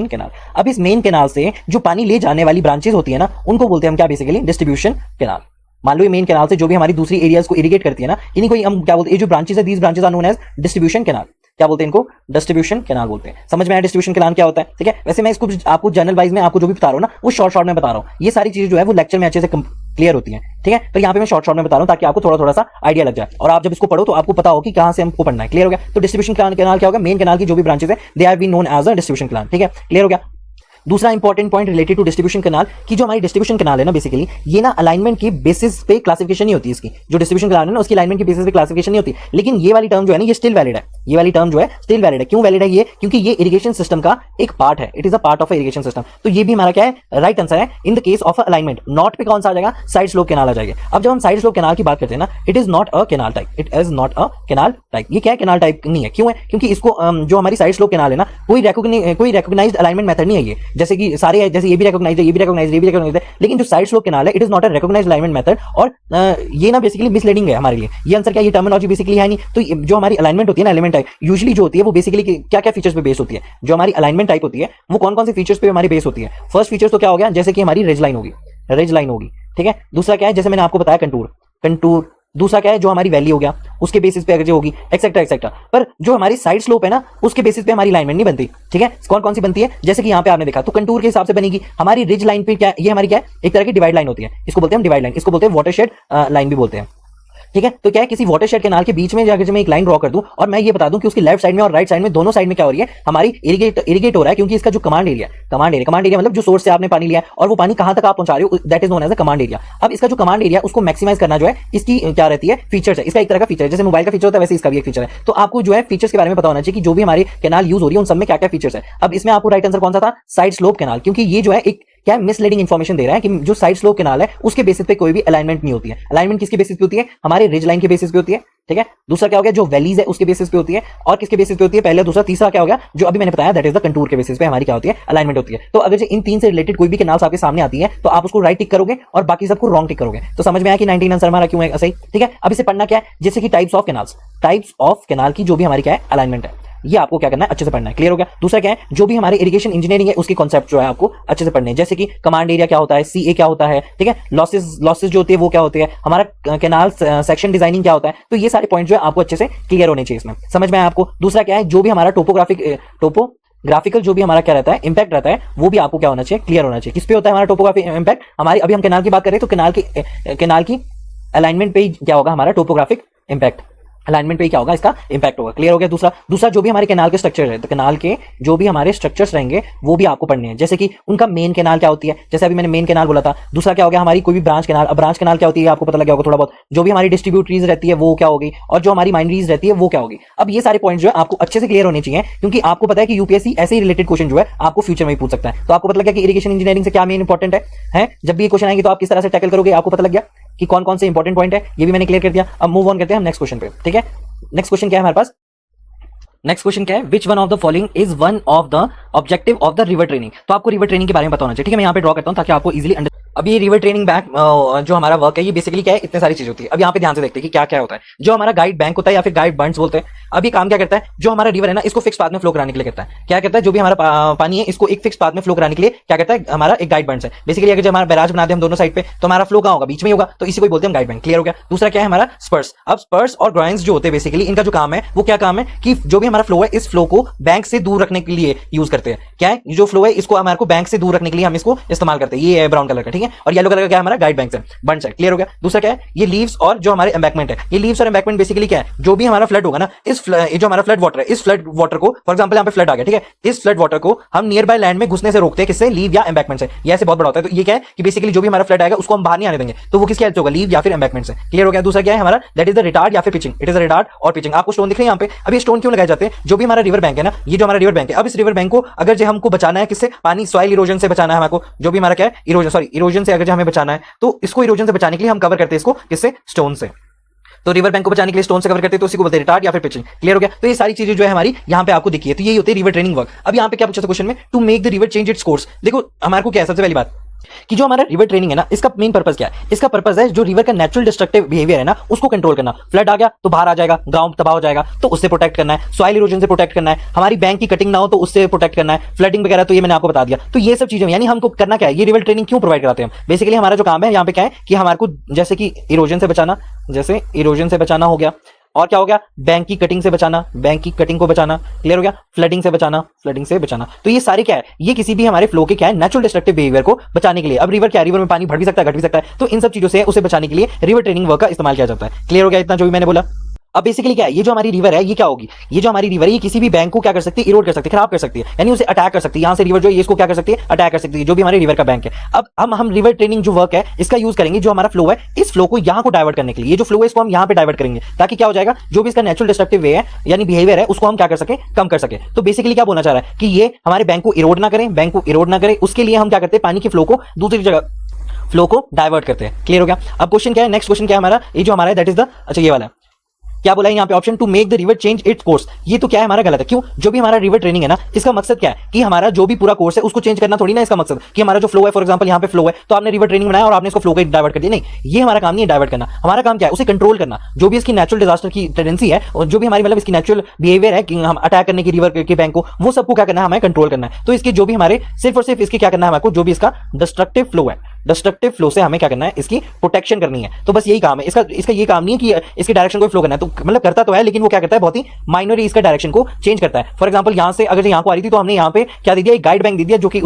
canal. अब इस मेन कैनाल से जो पानी ले जाने वाली ब्रांचेस होती है ना, उनको बोलते हैं हम क्या, बेसिकली डिस्ट्रीब्यूशन कैनाल। मान लो ये मेन कैनाल से जो भी हमारी दूसरी एरियाज को इरिगेट करती है ना, इन्हीं को हम क्या बोलते हैं, ये जो ब्रांचेस है, these branches are known as distribution canal. क्या बोलते हैं इनको, डिस्ट्रीब्यूशन कैनाल बोलते हैं। समझ में आया डिस्ट्रीब्यूशन कैनाल क्या होता है, ठीक है। वैसे मैं इसको आपको जनरल वाइज में आपको जो भी बता रहा हूं ना, वो शॉर्ट में बता रहा हूं। ये सारी चीजें जो है वो लेक्चर में अच्छे से क्लियर होती है, ठीक है। पर यहाँ पे मैं शॉर्ट में बता रहा हूं ताकि आपको थोड़ा सा आइडिया लग जाए, और आप जब इसको पढ़ो तो आपको पता हो कि कहां से हमको पढ़ना है। क्लियर हो गया। तो डिस्ट्रीब्यूशन कैनाल क्या होगा, मेन कैनाल की जो भी ब्रांचेस है they are been known as a distribution canal, ठीक है। क्लियर हो गया। दूसरा important point related to distribution canal की जो हमारी डिस्ट्रीब्यूशन कैनाल है ना, बेसिकली ये ना अलाइनमेंट की बेसिस पे क्लासिफिकेशन नहीं होती। इसकी जो डिस्ट्रीब्यूशन कैनाल है ना, उसकी अलाइनमेंट की बेसिस पे क्लासिफिकेशन नहीं होती। लेकिन ये वाली टर्म जो है ना, ये स्टिल वैलिड है, ये वाली टर्म जो है स्टिल वैलिड है। क्यों वैलिड है ये? क्योंकि ये इरिगेशन सिस्टम का एक पार्ट है, it is a part of irrigation system. तो ये भी हमारा क्या है, राइट आंसर है in the case of alignment. Not पे कौन सा आ जाएगा, साइड स्लोप कैनाल आ जाएगा। अब जब हम साइड स्लोप कैनाल की बात करते हैं ना, it is not a canal type, it is not a canal type. ये क्या है, कैनाल टाइप नहीं है। क्यों है? क्योंकि इसको जो हमारी साइड स्लोप कैनाल है ना, कोई रिकॉग्नाइज्ड अलाइनमेंट मेथड नहीं है ये। जैसे कि सारे, जैसे ये भी रिकॉग्नाइज्ड है, ये भी रिकॉग्नाइज्ड है, ये भी रिकॉग्नाइज्ड है, लेकिन जो साइड स्लोप कैनाल है it is not a recognised alignment method. और ये ना बेसिकली मिसलीडिंग है हमारे लिए। ये आंसर क्या, ये टर्मिनोलॉजी बेसिकली है नहीं। तो जो हमारी अलाइनमेंट होती है ना, एलिमेंट टाइप यूजुअली जो होती है वो बेसिकली क्या क्या फीचर्स पे बेस होती है। जो हमारी अलाइनमेंट टाइप होती है वो कौन कौन से फीचर्स पे हमारी बेस होती है। फर्स्ट फीचर्स तो क्या हो गया, जैसे कि हमारी रेज लाइन होगी, रेज लाइन होगी, ठीक है। दूसरा क्या है, जैसे मैंने आपको बताया कंटूर, कंटूर। दूसरा क्या है, जो हमारी वैली हो गया उसके बेसिस पे अगर जो होगी, एक्सेट्रा एक्सेट्रा। पर जो हमारी साइड स्लोप है ना, उसके बेसिस पे हमारी अलाइनमेंट नहीं बनती, ठीक है। कौन कौन सी बनती है, जैसे कि यहाँ पे आपने देखा तो कंटूर के हिसाब से बनेगी। हमारी रिज लाइन पे क्या, ये हमारी क्या है, एक तरह की डिवाइड लाइन होती है, इसको बोलते हैं हम डिवाइड लाइन, इसको बोलते हैं वाटरशेड लाइन भी बोलते हैं, ठीक है। तो क्या है, किसी वाटरशेड कैनाल के बीच में जाकर मैं एक लाइन ड्रॉ कर दूं और मैं ये बता दूं कि उसकी लेफ्ट साइड में और राइट साइड में दोनों साइड में क्या हो रही है, हमारी इरिगेट हो रहा है। क्योंकि इसका जो कमांड एरिया मतलब जो सोर्स से आपने पानी लिया है और वो पानी कहां तक आप पहुंचा रहे हो, that is known as a command area. अब इसका जो कमांड एरिया उसको मैक्सिमाइज करना जो है, इसकी क्या रहती है, फीचर्स है। इसका एक तरह का फीचर है, जैसे मोबाइल का फीचर होता है वैसे इसका भी एक फीचर है। तो आपको जो है फीचर्स के बारे में पता होना चाहिए कि जो भी हमारी कैनाल यूज हो रही है उन सब में क्या क्या फीचर्स है। अब इसमें आपको राइट आंसर कौन सा था, साइड स्लोप कैनाल। क्योंकि ये जो है एक क्या मिसलीडिंग इन्फॉर्मेशन दे रहा है कि जो साइड स्लोप कैनाल है उसके बेसिस पे कोई भी अलाइनमेंट नहीं होती है। अलाइनमेंट किसके बेसिस पे होती है, हमारे रिज लाइन के बेसिस पे होती है, ठीक है। दूसरा क्या हो गया, जो वैलीज है उसके बेसिस पे होती है। और किसके बेसिस पे होती है, पहले दूसरा। तीसरा क्या हो गया, जो अभी मैंने बताया दैट इज द कंटूर के बेसिस पे हमारी क्या होती है, अलाइनमेंट होती है। तो अगर इन तीन से रिलेटेड कोई भी कैनाल्स आपके सामने आती है तो आप उसको राइट टिक करोगे और बाकी सबको रॉन्ग टिक करोगे। तो समझ में आया कि 19 आंसर हमारा क्यों है सही, ठीक है। अब इसे पढ़ना क्या है, जैसे कि types of canals, types of canal की जो भी हमारी क्या है, अलाइनमेंट है, ये आपको क्या करना है, अच्छे से पढ़ना है। क्लियर हो गया। दूसरा क्या है, जो भी हमारे इरिगेशन इंजीनियरिंग है उसके कॉन्सेप्ट जो है आपको अच्छे से पढ़ने हैं। जैसे कि कमांड एरिया क्या होता है, सीए क्या होता है, ठीक है। लॉसेस जो होती है वो क्या होती है, हमारा कैनाल सेक्शन डिजाइनिंग क्या होता है। तो ये सारे पॉइंट जो है आपको अच्छे से क्लियर होने चाहिए इसमें, समझ में आया आपको। दूसरा क्या है, जो भी हमारा टोपोग्राफिकल जो भी हमारा क्या रहता है, इंपैक्ट रहता है, वो भी आपको क्या होना चाहिए, क्लियर होना चाहिए। किस पे होता है हमारा टोपोग्राफिक इंपैक्ट, हमारी अभी हम कैनाल की बात करें तो कैनाल की अलाइनमेंट पे क्या होगा हमारा टोपोग्राफिक इंपैक्ट, अलाइनमेंट पे क्या होगा, इसका इंपैक्ट होगा। क्लियर हो गया। दूसरा जो भी हमारे कैनाल के स्ट्रक्चर है, तो कैनाल के जो भी हमारे स्ट्रक्चर्स रहेंगे वो भी आपको पढ़ने हैं। जैसे कि उनका मेन कैनाल क्या होती है, जैसे अभी मैंने मेन कैनाल बोला था। दूसरा क्या हो गया, हमारी कोई भी ब्रांच कैनाल। अब ब्रांच कैनाल क्या होती है आपको पता लगा होगा थोड़ा बहुत। जो भी हमारी डिस्ट्रीब्यूटरीज रहती है वो क्या होगी, और जो हमारी माइनरीज रहती है वो क्या होगी। अब ये सारे पॉइंट जो है आपको अच्छे से क्लियर होने चाहिए, क्योंकि आपको पता है कि यूपीएससी ऐसे ही रिलेटेड क्वेश्चन जो है आपको फ्यूचर में भी पूछ सकता है। तो आपको पता लगा कि इरिगेशन इंजीनियरिंग से क्या मेन इंपॉर्टेंट है। जब भी ये क्वेश्चन आएंगे तो आप किस तरह से टैकल करोगे, आपको पता लग गया कि कौन कौन से इंपॉर्टेंट पॉइंट है, ये भी मैंने क्लियर कर दिया। अब मूव ऑन करते हैं हम नेक्स्ट क्वेश्चन पे, ठीक है। नेक्स्ट क्वेश्चन क्या है हमारे पास, नेक्स्ट क्वेश्चन क्या है, विच one of the following is one of the objective of the river training. तो आपको रिवर ट्रेनिंग के बारे में पता होना चाहिए, ठीक है। मैं यहाँ पे ड्रॉ करता हूँ ताकि आपको इजीली अब ये रिवर ट्रेनिंग बैंक जो हमारा वर्क है ये बेसिकली क्या है, इतने सारी चीज होती है। अब यहाँ पे ध्यान से देखते हैं कि क्या क्या होता है। जो हमारा गाइड बैंक होता है या फिर गाइड बंड्स बोलते हैं, अब ये काम क्या करता है, जो हमारा रिवर है ना इसको फिक्स पाथ में फ्लो कराने के लिए करता है। क्या करता है, जो भी हमारा पानी है इसको एक फिक्स पाथ में फ्लो कराने के लिए क्या करता है, हमारा एक गाइड बंड्स है। बेसिकली अगर जो हमारा बैराज बना दे हम दोनों साइड पे तो हमारा फ्लो कहाँ होगा, बीच में होगा, तो इसी को बोलते हैं गाइड बैंक। क्लियर हो गया। दूसरा क्या है हमारा स्पर्स। अब स्पर्स और ग्राइंस जो होते हैं बेसिकली इनका जो काम है वो क्या काम है कि जो भी हमारा फ्लो है इस फ्लो को बैंक से दूर रखने के लिए यूज करते हैं। क्या है, जो फ्लो है इसको हमारे को बैंक से दूर रखने के लिए हम इसको इस्तेमाल करते हैं। ये है ब्राउन कलर का, ठीक है। और येलो कलर का क्या है, हमारा गाइड बैंक है, बंड्स है। क्लियर हो गया। दूसरा क्या है, ये लीव्स और जो हमारे एम्बैंकमेंट है। ये लीव्स और एम्बैंकमेंट बेसिकली क्या है, जो भी हमारा फ्लड होगा ना, इस जो हमारा फ्लड वाटर है, इस फ्लड वाटर को फॉर एग्जांपल यहाँ पे फ्लड आ गया, ठीक है। इस फ्लड वाटर को हम नियर बाय लैंड में घुसने से रोकते हैं, किससे, लीव या एम्बैंकमेंट से। ये ऐसे बहुत बड़ा होता है। तो ये क्या है कि बेसिकली जो भी हमारा फ्लड आएगा उसको हम बाहर नहीं आने देंगे, तो वो किसकी हेल्प से होगा, लीव या फिर एम्बैंकमेंट से। क्लियर हो गया। दूसरा क्या है हमारा, दैट इज द रिटार्ड या फिर pitching. It is a retard और पिचिंग। आपको स्टोन दिख रहे हैं यहाँ पे। अब ये स्टोन क्यों लगाए जाते हैं, जो भी हमारा रिवर बैंक है ना, ये जो हमारा रिवर बैंक है, अब इस रिवर बैंक को अगर जो हमको बचाना है किससे, पानी सॉइल इरोजन से बचाना है हमको, जो भी हमारा क्या है इरोजन से अगर जो हमें बचाना है तो इसको इरोजन से बचाने के लिए हम कवर करते हैं इसको किससे, स्टोन से। तो रिवर बैंक को बचाने के लिए स्टोन से कवर करते हैं, तो उसी को बोलते हैं रिटार्ड या फिर पिचिंग। क्लियर हो गया। तो ये सारी चीजें जो है हमारी यहाँ पे आपको दिखी है, तो यही होती है रिवर ट्रेनिंग वर्क। अब यहाँ पे क्या पूछा था क्वेश्चन में, to make the river change its course. देखो हमारे को क्या है, सबसे पहली बात कि जो हमारा रिवर ट्रेनिंग है ना इसका मेन पर्पस क्या है, इसका पर्पस है जो रिवर का नेचुरल डिस्ट्रक्टिव बिहेवियर है ना उसको कंट्रोल करना। फ्लड आ गया तो बाहर आ जाएगा, गांव तबाह हो जाएगा, तो उससे प्रोटेक्ट करना है। सॉइल इरोजन से प्रोटेक्ट करना है, हमारी बैंक की कटिंग ना हो तो उससे प्रोटेक्ट करना है, फ्लडिंग वगैरह, तो ये मैंने आपको बता दिया। तो ये सब चीजें यानी हमको करना क्या है, ये रिवर ट्रेनिंग क्यों प्रोवाइड कराते हैं हम, बेसिकली हमारा जो काम है यहाँ पे क्या है कि हमारे को जैसे कि इरोजन से बचाना, जैसे इरोजन से बचाना हो गया, और क्या हो गया, बैंक की कटिंग से बचाना, बैंक की कटिंग को बचाना। क्लियर हो गया। फ्लडिंग से बचाना, फ्लडिंग से बचाना। तो ये सारे क्या है, ये किसी भी हमारे फ्लो के क्या है, नेचुरल डिस्ट्रक्टिव बिहेवियर को बचाने के लिए। अब रिवर क्या है, रिवर में पानी बढ़ भी सकता है, घट भी सकता है, तो इन सब चीजों से उसे बचाने के लिए रिवर ट्रेनिंग वर्क का इस्तेमाल किया जाता है। क्लियर हो गया इतना जो भी मैंने बोला। अब बेसिकली क्या है, ये जो हमारी रिवर है ये क्या होगी, ये जो हमारी रिवर है ये किसी भी बैंक को क्या कर सकती है, इरोड कर सकती है, खराब कर सकती है, यानी उसे अटैक कर सकती है। यहाँ से रिवर जो है इसको क्या कर सकती है, अटैक कर सकती है, जो भी हमारे रिवर का बैंक है। अब हम रिवर ट्रेनिंग जो वर्क है इसका यूज करेंगे, जो हमारा फ्लो है इस फ्लो को यहाँ को डाइवर्ट करने के लिए, ये जो फ्लो है इसको हम यहाँ पे डाइवर्ट करेंगे, ताकि क्या हो जाएगा, जो भी इसका नेचुरल डिस्ट्रक्टिव वे है यानी बिहेवियर है उसको हम क्या कर सके, कम कर सके। तो बेसिकली क्या बोलना चाह रहा है कि ये हमारे बैंक को इरोड ना करें, बैंक को इरोड ना करें, उसके लिए हम क्या करते हैं, पानी की फ्लो को दूसरी जगह फ्लो को डाइवर्ट करते हैं। क्लियर हो गया। अब क्वेश्चन क्या है, नेक्स्ट क्वेश्चन क्या है हमारा, ये जो हमारा है दैट इज द, अच्छा ये वाला है, क्या बोला है यहाँ पे option to make the river change its course. ये तो क्या है हमारा गलत है, क्यों, जो भी हमारा रिवर ट्रेनिंग है ना इसका मकसद क्या है कि हमारा जो भी पूरा कोर्स है उसको चेंज करना थोड़ी ना, इसका मकसद कि हमारा जो फ्लो है, फॉर एग्जांपल यहाँ पे फ्लो है तो आपने रिवर ट्रेनिंग बनाया और आपने इसको फ्लो को डाइवर्ट कर दिया, नहीं, ये हमारा काम नहीं है डाइवर्ट करना। हमारा काम क्या है, उसे कंट्रोल करना, जो भी इसकी नेचुरल डिजास्टर की टेंडेंसी है और जो भी हमारी मतलब इसकी नेचुरल बिहेवियर है कि हम अटैक करने की रिवर के बैंक को, वो सबको क्या करना है, हमें कंट्रोल करना है। तो इसकी जो भी हमारे सिर्फ और सिर्फ इसकी क्या करना है हमको, जो भी इसका डिस्ट्रक्टिव फ्लो है, डिस्ट्रक्टिव फ्लो से हमें क्या करना है, इसकी प्रोटेक्शन करनी है। तो बस यही काम है इसका ये काम नहीं है कि इसकी डायरेक्शन को फ्लो करना है, तो मतलब करता तो है लेकिन वो क्या करता है, बहुत ही माइनर इसका डायरेक्शन को चेंज करता है। फॉर एग्जांपल यहाँ से अगर यहाँ को आ रही थी तो हमने यहाँ पे क्या दे दिया, एक गाइड बैंक दे दिया जो कि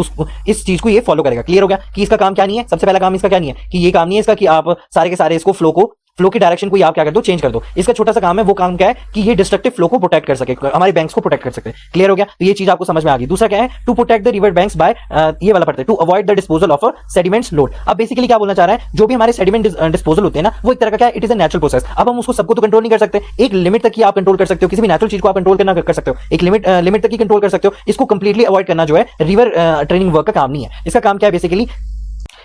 इस चीज को ये फॉलो करेगा। क्लियर हो गया कि इसका काम क्या नहीं है, सबसे पहला काम इसका क्या नहीं है कि ये काम नहीं है इसका कि आप सारे के सारे इसको फ्लो की डायरेक्शन को आप क्या कर दो, चेंज कर दो। इसका छोटा सा काम है, वो काम क्या है कि ये डिस्ट्रक्टिव फ्लो को प्रोटेक्ट कर सके, हमारे बैंक्स को प्रोटेक्ट कर सके। क्लियर हो गया, तो ये चीज आपको समझ में आ गई। दूसरा क्या है, to protect the river banks by, ये वाला पढ़ते हैं, to avoid the disposal of sediments load. अब बेसिकली क्या बोलना चाह रहा है, जो भी हमारे सेडिमेंट डिस्पोजल होते हैं ना, वो एक तरह का क्या है, it is a natural process. अब हम उसको सबको तो कंट्रोल नहीं कर सकते, एक लिमिट तक ही आप कंट्रोल कर सकते हो, किसी भी नेचुरल चीज को आप कंट्रोल करना कर सकते हो, एक लिमिट तक ही कंट्रोल कर सकते हो। इसको कंप्लीटली अवॉइड करना जो है रिवर ट्रेनिंग वर्क का काम नहीं है। इसका काम क्या है, बेसिकली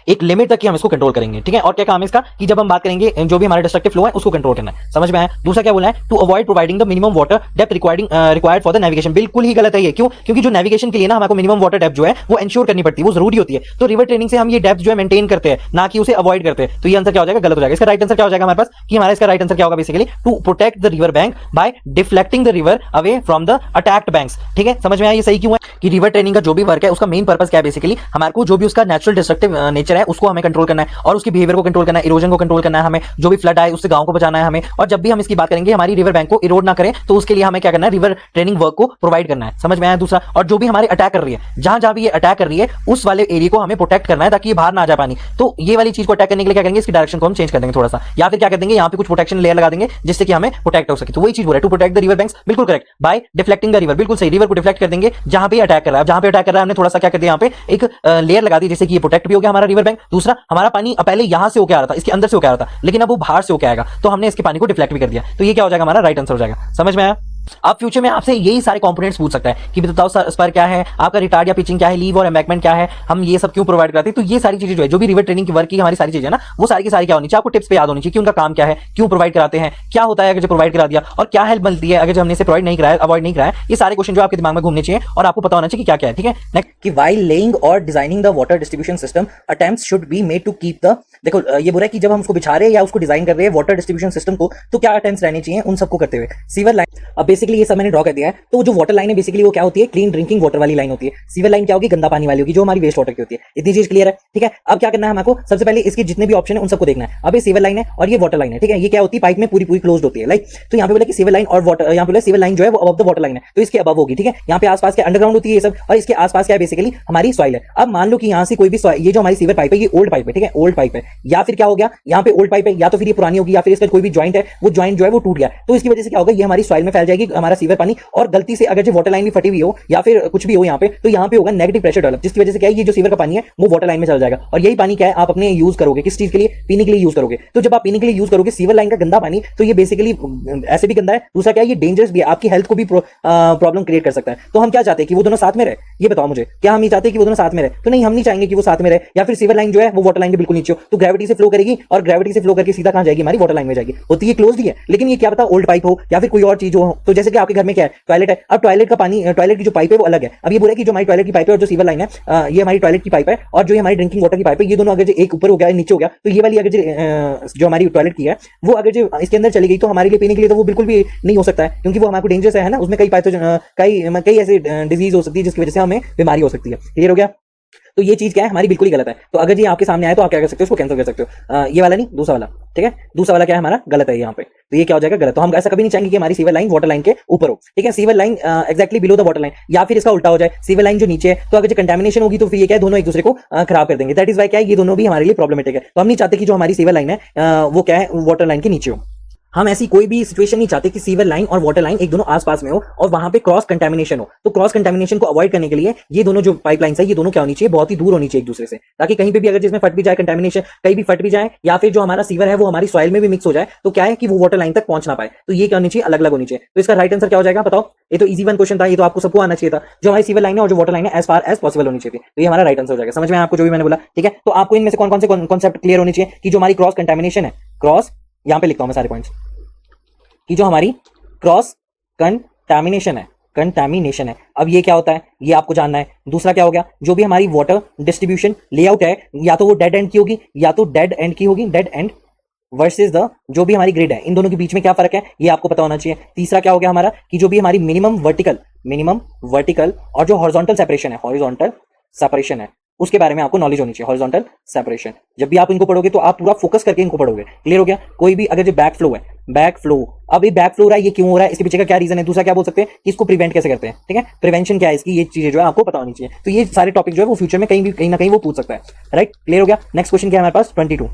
एक लिमिट तक ही हम इसको कंट्रोल करेंगे। ठीक है, और क्या काम है इसका कि जब हम बात करेंगे जो भी हमारा डिस्ट्रक्टिव फ्लो है उसको कंट्रोल करना है। समझ में आया। दूसरा क्या बोला है, to avoid providing the minimum water depth required for the navigation. बिल्कुल ही गलत है ये, क्यों, क्योंकि जो नेविगेशन के लिए ना हमको मिनिमम वाटर डेप्थ जो है वो एंश्योर करनी पड़ती है, वो जरूरी होती है। तो रिवर ट्रेनिंग से हम ये डेप्थ जो है मेंटेन करते हैं, ना कि उसे अवॉइड करते हैं। तो ये आंसर क्या हो जाएगा, गलत हो जाएगा। इसका राइट आंसर क्या हो जाएगा हमारे पास कि हमारा इसका राइट आंसर क्या होगा, basically to protect the river bank by deflecting the river away from the attacked banks. ठीक है, समझ में आया ये सही क्यों है कि रिवर ट्रेनिंग का जो भी वर्क है उसका मेन पर्पस क्या है, बेसिकली हमारे को जो भी उसका नेचुरल डिस्ट्रक्टिव नेचर है उसको हमें कंट्रोल करना है और उसकी बिहेवियर को कंट्रोल करना है, इरोजन को कंट्रोल करना है हमें, जो भी फ्लड आए उससे गांव को बचाना है हमें। और जब भी हम इसकी बात करेंगे हमारी रिवर बैंक को इरोड ना करें, तो उसके लिए हमें क्या करना है, रिवर ट्रेनिंग वर्क को प्रोवाइड करना है। समझ में आया। दूसरा, और जो भी हमारे अटैक कर रही है, जहां जहां भी ये अटैक कर रही है उस वाले एरिया को हमें प्रोटेक्ट करना है ताकि ये बाहर ना आ जाए पानी। तो ये वाली चीज को अटैक करने के लिए क्या करेंगे, इसकी डायरेक्शन को हम चेंज कर देंगे थोड़ा सा, या फिर क्या कर देंगे यहाँ पे कुछ प्रोटेक्शन लेयर लगा देंगे जिससे कि हमें प्रोटेक्ट हो सके। तो वही चीज बोल रहा है, to protect the river banks, बिल्कुल correct, by deflecting the river, बिल्कुल सही, रिवर को डिफ्लेक्ट कर देंगे जहां पे अटैक कर रहा है। जहां पे अटैक कर रहा है हमने थोड़ा सा क्या कर दिया, यहाँ पे एक लेयर लगा दी जिससे कि ये प्रोटेक्ट भी हो गया हमारा रिवर बैंक। दूसरा, हमारा पानी पहले यहां से होकर आ रहा था, इसके अंदर से होकर आ रहा था, लेकिन अब वो बाहर से होकर आएगा, तो हमने इसके पानी को डिफ्लेक्ट भी कर दिया। तो ये क्या हो जाएगा, हमारा राइट आंसर हो जाएगा। समझ में आया। अब फ्यूचर में आपसे यही सारे कंपोनेंट्स पूछ सकता है कि बताओ स्पर क्या है, आपका रिटार्ड या पिचिंग क्या है, लीव और एम्बैंकमेंट क्या है, हम ये सब क्यों प्रोवाइड कराते हैं। तो ये सारी चीजें जो है, जो भी रिवर ट्रेनिंग की वर्क की हमारी सारी चीजें ना, वो सारी की सारी क्या होनी चाहिए, आपको टिप्स पे याद होनी चाहिए कि उनका काम क्या है, क्यों प्रोवाइड कराते हैं, क्या होता है अगर जो प्रोवाइड करा दिया, और क्या हेल्प मिलती है अगर जो हमने इसे प्रोवाइड नहीं कराया, अवॉइड नहीं कराया। ये सारे क्वेश्चन जो आपके दिमाग में घूमने चाहिए और आपको पता होना चाहिए कि क्या क्या है। ठीक है, नेक्स्ट कि व्हाइल लेइंग और designing the water distribution system attempts should be made to keep the, देखो ये बोला है कि जब हम उसको बिछा रहे हैं या उसको डिजाइन कर रहे हैं वाटर डिस्ट्रीब्यूशन सिस्टम को, तो क्या अटेम्प्ट्स रहने चाहिए उन सबको करते हुए। सीवर लाइन, अब बेसिकली ये सब मैंने ड्रॉ कर दिया है। तो जो वाटर लाइन है बेसिकली वो क्या होती है, क्लीन ड्रिंकिंग वाटर वाली लाइन होती है। सीवर लाइन क्या होगी, गंदा पानी वाली होगी, जो हमारी वेस्ट वाटर की होती है। इतनी चीज क्लियर है। ठीक है, अब क्या करना है हमको, सबसे पहले इसके जितने भी ऑप्शन है उन सबको देखना है। अब ये सीवर लाइन है और ये वाटर लाइन है। ठीक है, ये क्या होती है, पाइप में पूरी पूरी क्लोज्ड होती है, लाइक। तो यहाँ पे बोला कि सीवर लाइन और वाटर, यहाँ पे बोला सीवर लाइन जो है वो अबव द वाटर लाइन है, तो इसके अबव होगी। ठीक है, यहाँ पे आसपास के अंडरग्राउंड होती है ये सब, और इसके आसपास क्या है, बेसिकली हमारी सॉइल है। अब मान लो कि यहाँ से कोई भी ये जो हमारी सीवर पाइप है ये ओल्ड पाइप है, ठीक है, ओल्ड पाइप है, या फिर क्या हो गया, यहाँ पे ओल्ड पाइप है, या तो फिर ये पुरानी होगी, या फिर इसका कोई भी ज्वाइंट है, वो ज्वाइंट जो है वो टूट गया। तो इसकी वजह से क्या होगा, ये हमारी सॉइल में फैल जाएगी हमारा सीवर पानी, और गलती से अगर जो वाटर लाइन भी फटी हुई हो या फिर कुछ भी हो यहाँ पे, तो यहाँ पे होगा नेगेटिव प्रेशर डेवलप, जिसकी वजह से क्या है, ये जो सीवर का पानी है वो वाटर लाइन में चला जाएगा। और यही पानी क्या है, आप अपने यूज करोगे किस चीज के लिए, पीने के लिए यूज करोगे। तो जब आप पीने के लिए यूज करोगे सीवर लाइन का गंदा पानी, तो ये बेसिकली ऐसे भी गंदा है, दूसरा क्या है, ये डेंजरस भी है, आपकी हेल्थ को भी प्रॉब्लम क्रिएट कर सकता है। तो हम क्या चाहते हैं कि वो दोनों साथ में रहे, ये बताओ मुझे, क्या हम ये चाहते हैं कि वो दोनों साथ में रहे? तो नहीं, हम नहीं चाहेंगे कि वो साथ में रहे। या फिर सीवर लाइन जो है वो वाटर लाइन के बिल्कुल नीचे हो, तो ग्रेविटी से फ्लो करेगी, और ग्रेविटी से फ्लो करके सीधा कहां जाएगी, हमारी वाटर लाइन में जाएगी। होती है क्लोज ही है, लेकिन ये क्या पता ओल्ड पाइप हो या फिर कोई और चीज हो। तो जैसे कि आपके घर में क्या है, टॉयलेट है, अब टॉयलेट का पानी, टॉयलेट की जो पाइप है वो अलग है। अब ये बोला कि जो हमारी टॉयलेट की पाइप है और जो सीवर लाइन है, ये हमारी टॉयलेट की पाइप है, और जो हमारी ड्रिंकिंग वाटर की पाइप है, ये दोनों अगर जो एक ऊपर हो गया नीचे हो गया, तो ये वाली अगर जो हमारी टॉयलेट की है वो अगर जो इसके अंदर चली गई, तो हमारे लिए पीने के लिए तो वो बिल्कुल भी नहीं हो सकता है, क्योंकि वो हमारे डेंजरस है ना, उसमें कई ऐसे डिजीज हो सकती है जिसकी वजह से हमें बीमारी हो सकती है। क्लियर हो गया। तो ये चीज क्या है, हमारी बिल्कुल ही गलत है। तो अगर ये आपके सामने आए तो आप क्या कर सकते हो, उसको कैंसिल कर सकते हो। ये वाला नहीं, दूसरा वाला। ठीक है, दूसरा वाला क्या है हमारा, गलत है यहाँ पे। तो ये क्या हो जाएगा, गलत। तो हम ऐसा कभी नहीं चाहेंगे कि हमारी सीवर लाइन वाटर लाइन के ऊपर हो। ठीक है, sewer line exactly below the water line, या फिर इसका उल्टा हो जाए, सीवर लाइन जो नीचे है, तो अगर जो कंटेमिनेशन होगी तो फिर ये क्या है, दोनों एक दूसरे को खराब कर देंगे। दैट इज वाई क्या है, ये दोनों भी हमारे लिए प्रॉब्लमेटिक है। तो हम नहीं चाहते कि जो हमारी सीवर लाइन है वो क्या है, वाटर लाइन के नीचे हो। हम ऐसी कोई भी सिचुएशन नहीं चाहते कि सीवर लाइन और वाटर लाइन एक दोनों आसपास में हो और वहां पे क्रॉस कंटेमिनेशन हो। तो क्रॉस कंटेमिनेशन को अवॉइड करने के लिए ये दोनों जो पाइपलाइंस है ये दोनों क्या होनी चाहिए, बहुत ही दूर होनी चाहिए एक दूसरे से, ताकि कहीं पे भी अगर जिसमें फट भी जाए कंटेमिनेशन, कहीं भी फट भी जाए या फिर जो हमारा सीवर है वो हमारी सॉइल में भी मिक्स हो जाए तो क्या है कि वो वाटर लाइन तक पहुंच ना पाए। तो ये क्या होनी चाहिए, अलग अलग होनी चाहिए। तो इसका राइट आंसर क्या हो जाएगा बताओ? ये तो इजी वन क्वेश्चन था, ये तो आपको सबको आना चाहिए था। जो हमारी सीवर लाइन है और जो वाटर लाइन है एज फार एज पॉसिबल होनी चाहिए। तो ये हमारा राइट आंसर हो जाएगा। समझ में आपको जो भी मैंने बोला? ठीक है, तो आपको इनमें से कौन कौन से कॉन्सेप्ट क्लियर होने चाहिए कि जो हमारी क्रॉस कंटेमिनेशन है, क्रॉस यहां पे लिखता हूं मैं सारे पॉइंट्स, कि जो हमारी क्रॉस कंटैमिनेशन है, कंटैमिनेशन है, अब ये क्या होता है ये आपको जानना है। दूसरा क्या हो गया, जो भी हमारी वाटर डिस्ट्रीब्यूशन लेआउट है या तो वो डेड एंड की होगी या तो डेड एंड की होगी, डेड एंड वर्सेस द जो भी हमारी ग्रिड है, इन दोनों के बीच में क्या फर्क है ये आपको पता होना चाहिए। तीसरा क्या हो गया हमारा, कि जो भी हमारी मिनिमम वर्टिकल और जो हॉरिजॉन्टल सेपरेशन है, हॉरिजॉन्टल सेपरेशन है, उसके बारे में आपको नॉलेज होनी चाहिए। हॉरिजॉन्टल सेपरेशन जब भी आप इनको पढ़ोगे तो आप पूरा फोकस करके इनको पढ़ोगे। क्लियर हो गया? कोई भी अगर जो बैक फ्लो है, बैक फ्लो, अब ये बैक फ्लो हो रहा है, ये क्यों हो रहा है, इसके पीछे का क्या रीजन है, दूसरा क्या बोल सकते हैं कि इसको प्रिवेंट कैसे करते हैं, ठीक है, प्रिवेंशन क्या है इसकी, ये चीजें जो है आपको पता होनी चाहिए। तो ये सारे टॉपिक जो है वो फ्यूचर में कहीं ना कहीं वो पूछ सकता है। राइट, क्लियर हो गया? नेक्स्ट क्वेश्चन क्या है हमारे पास 22।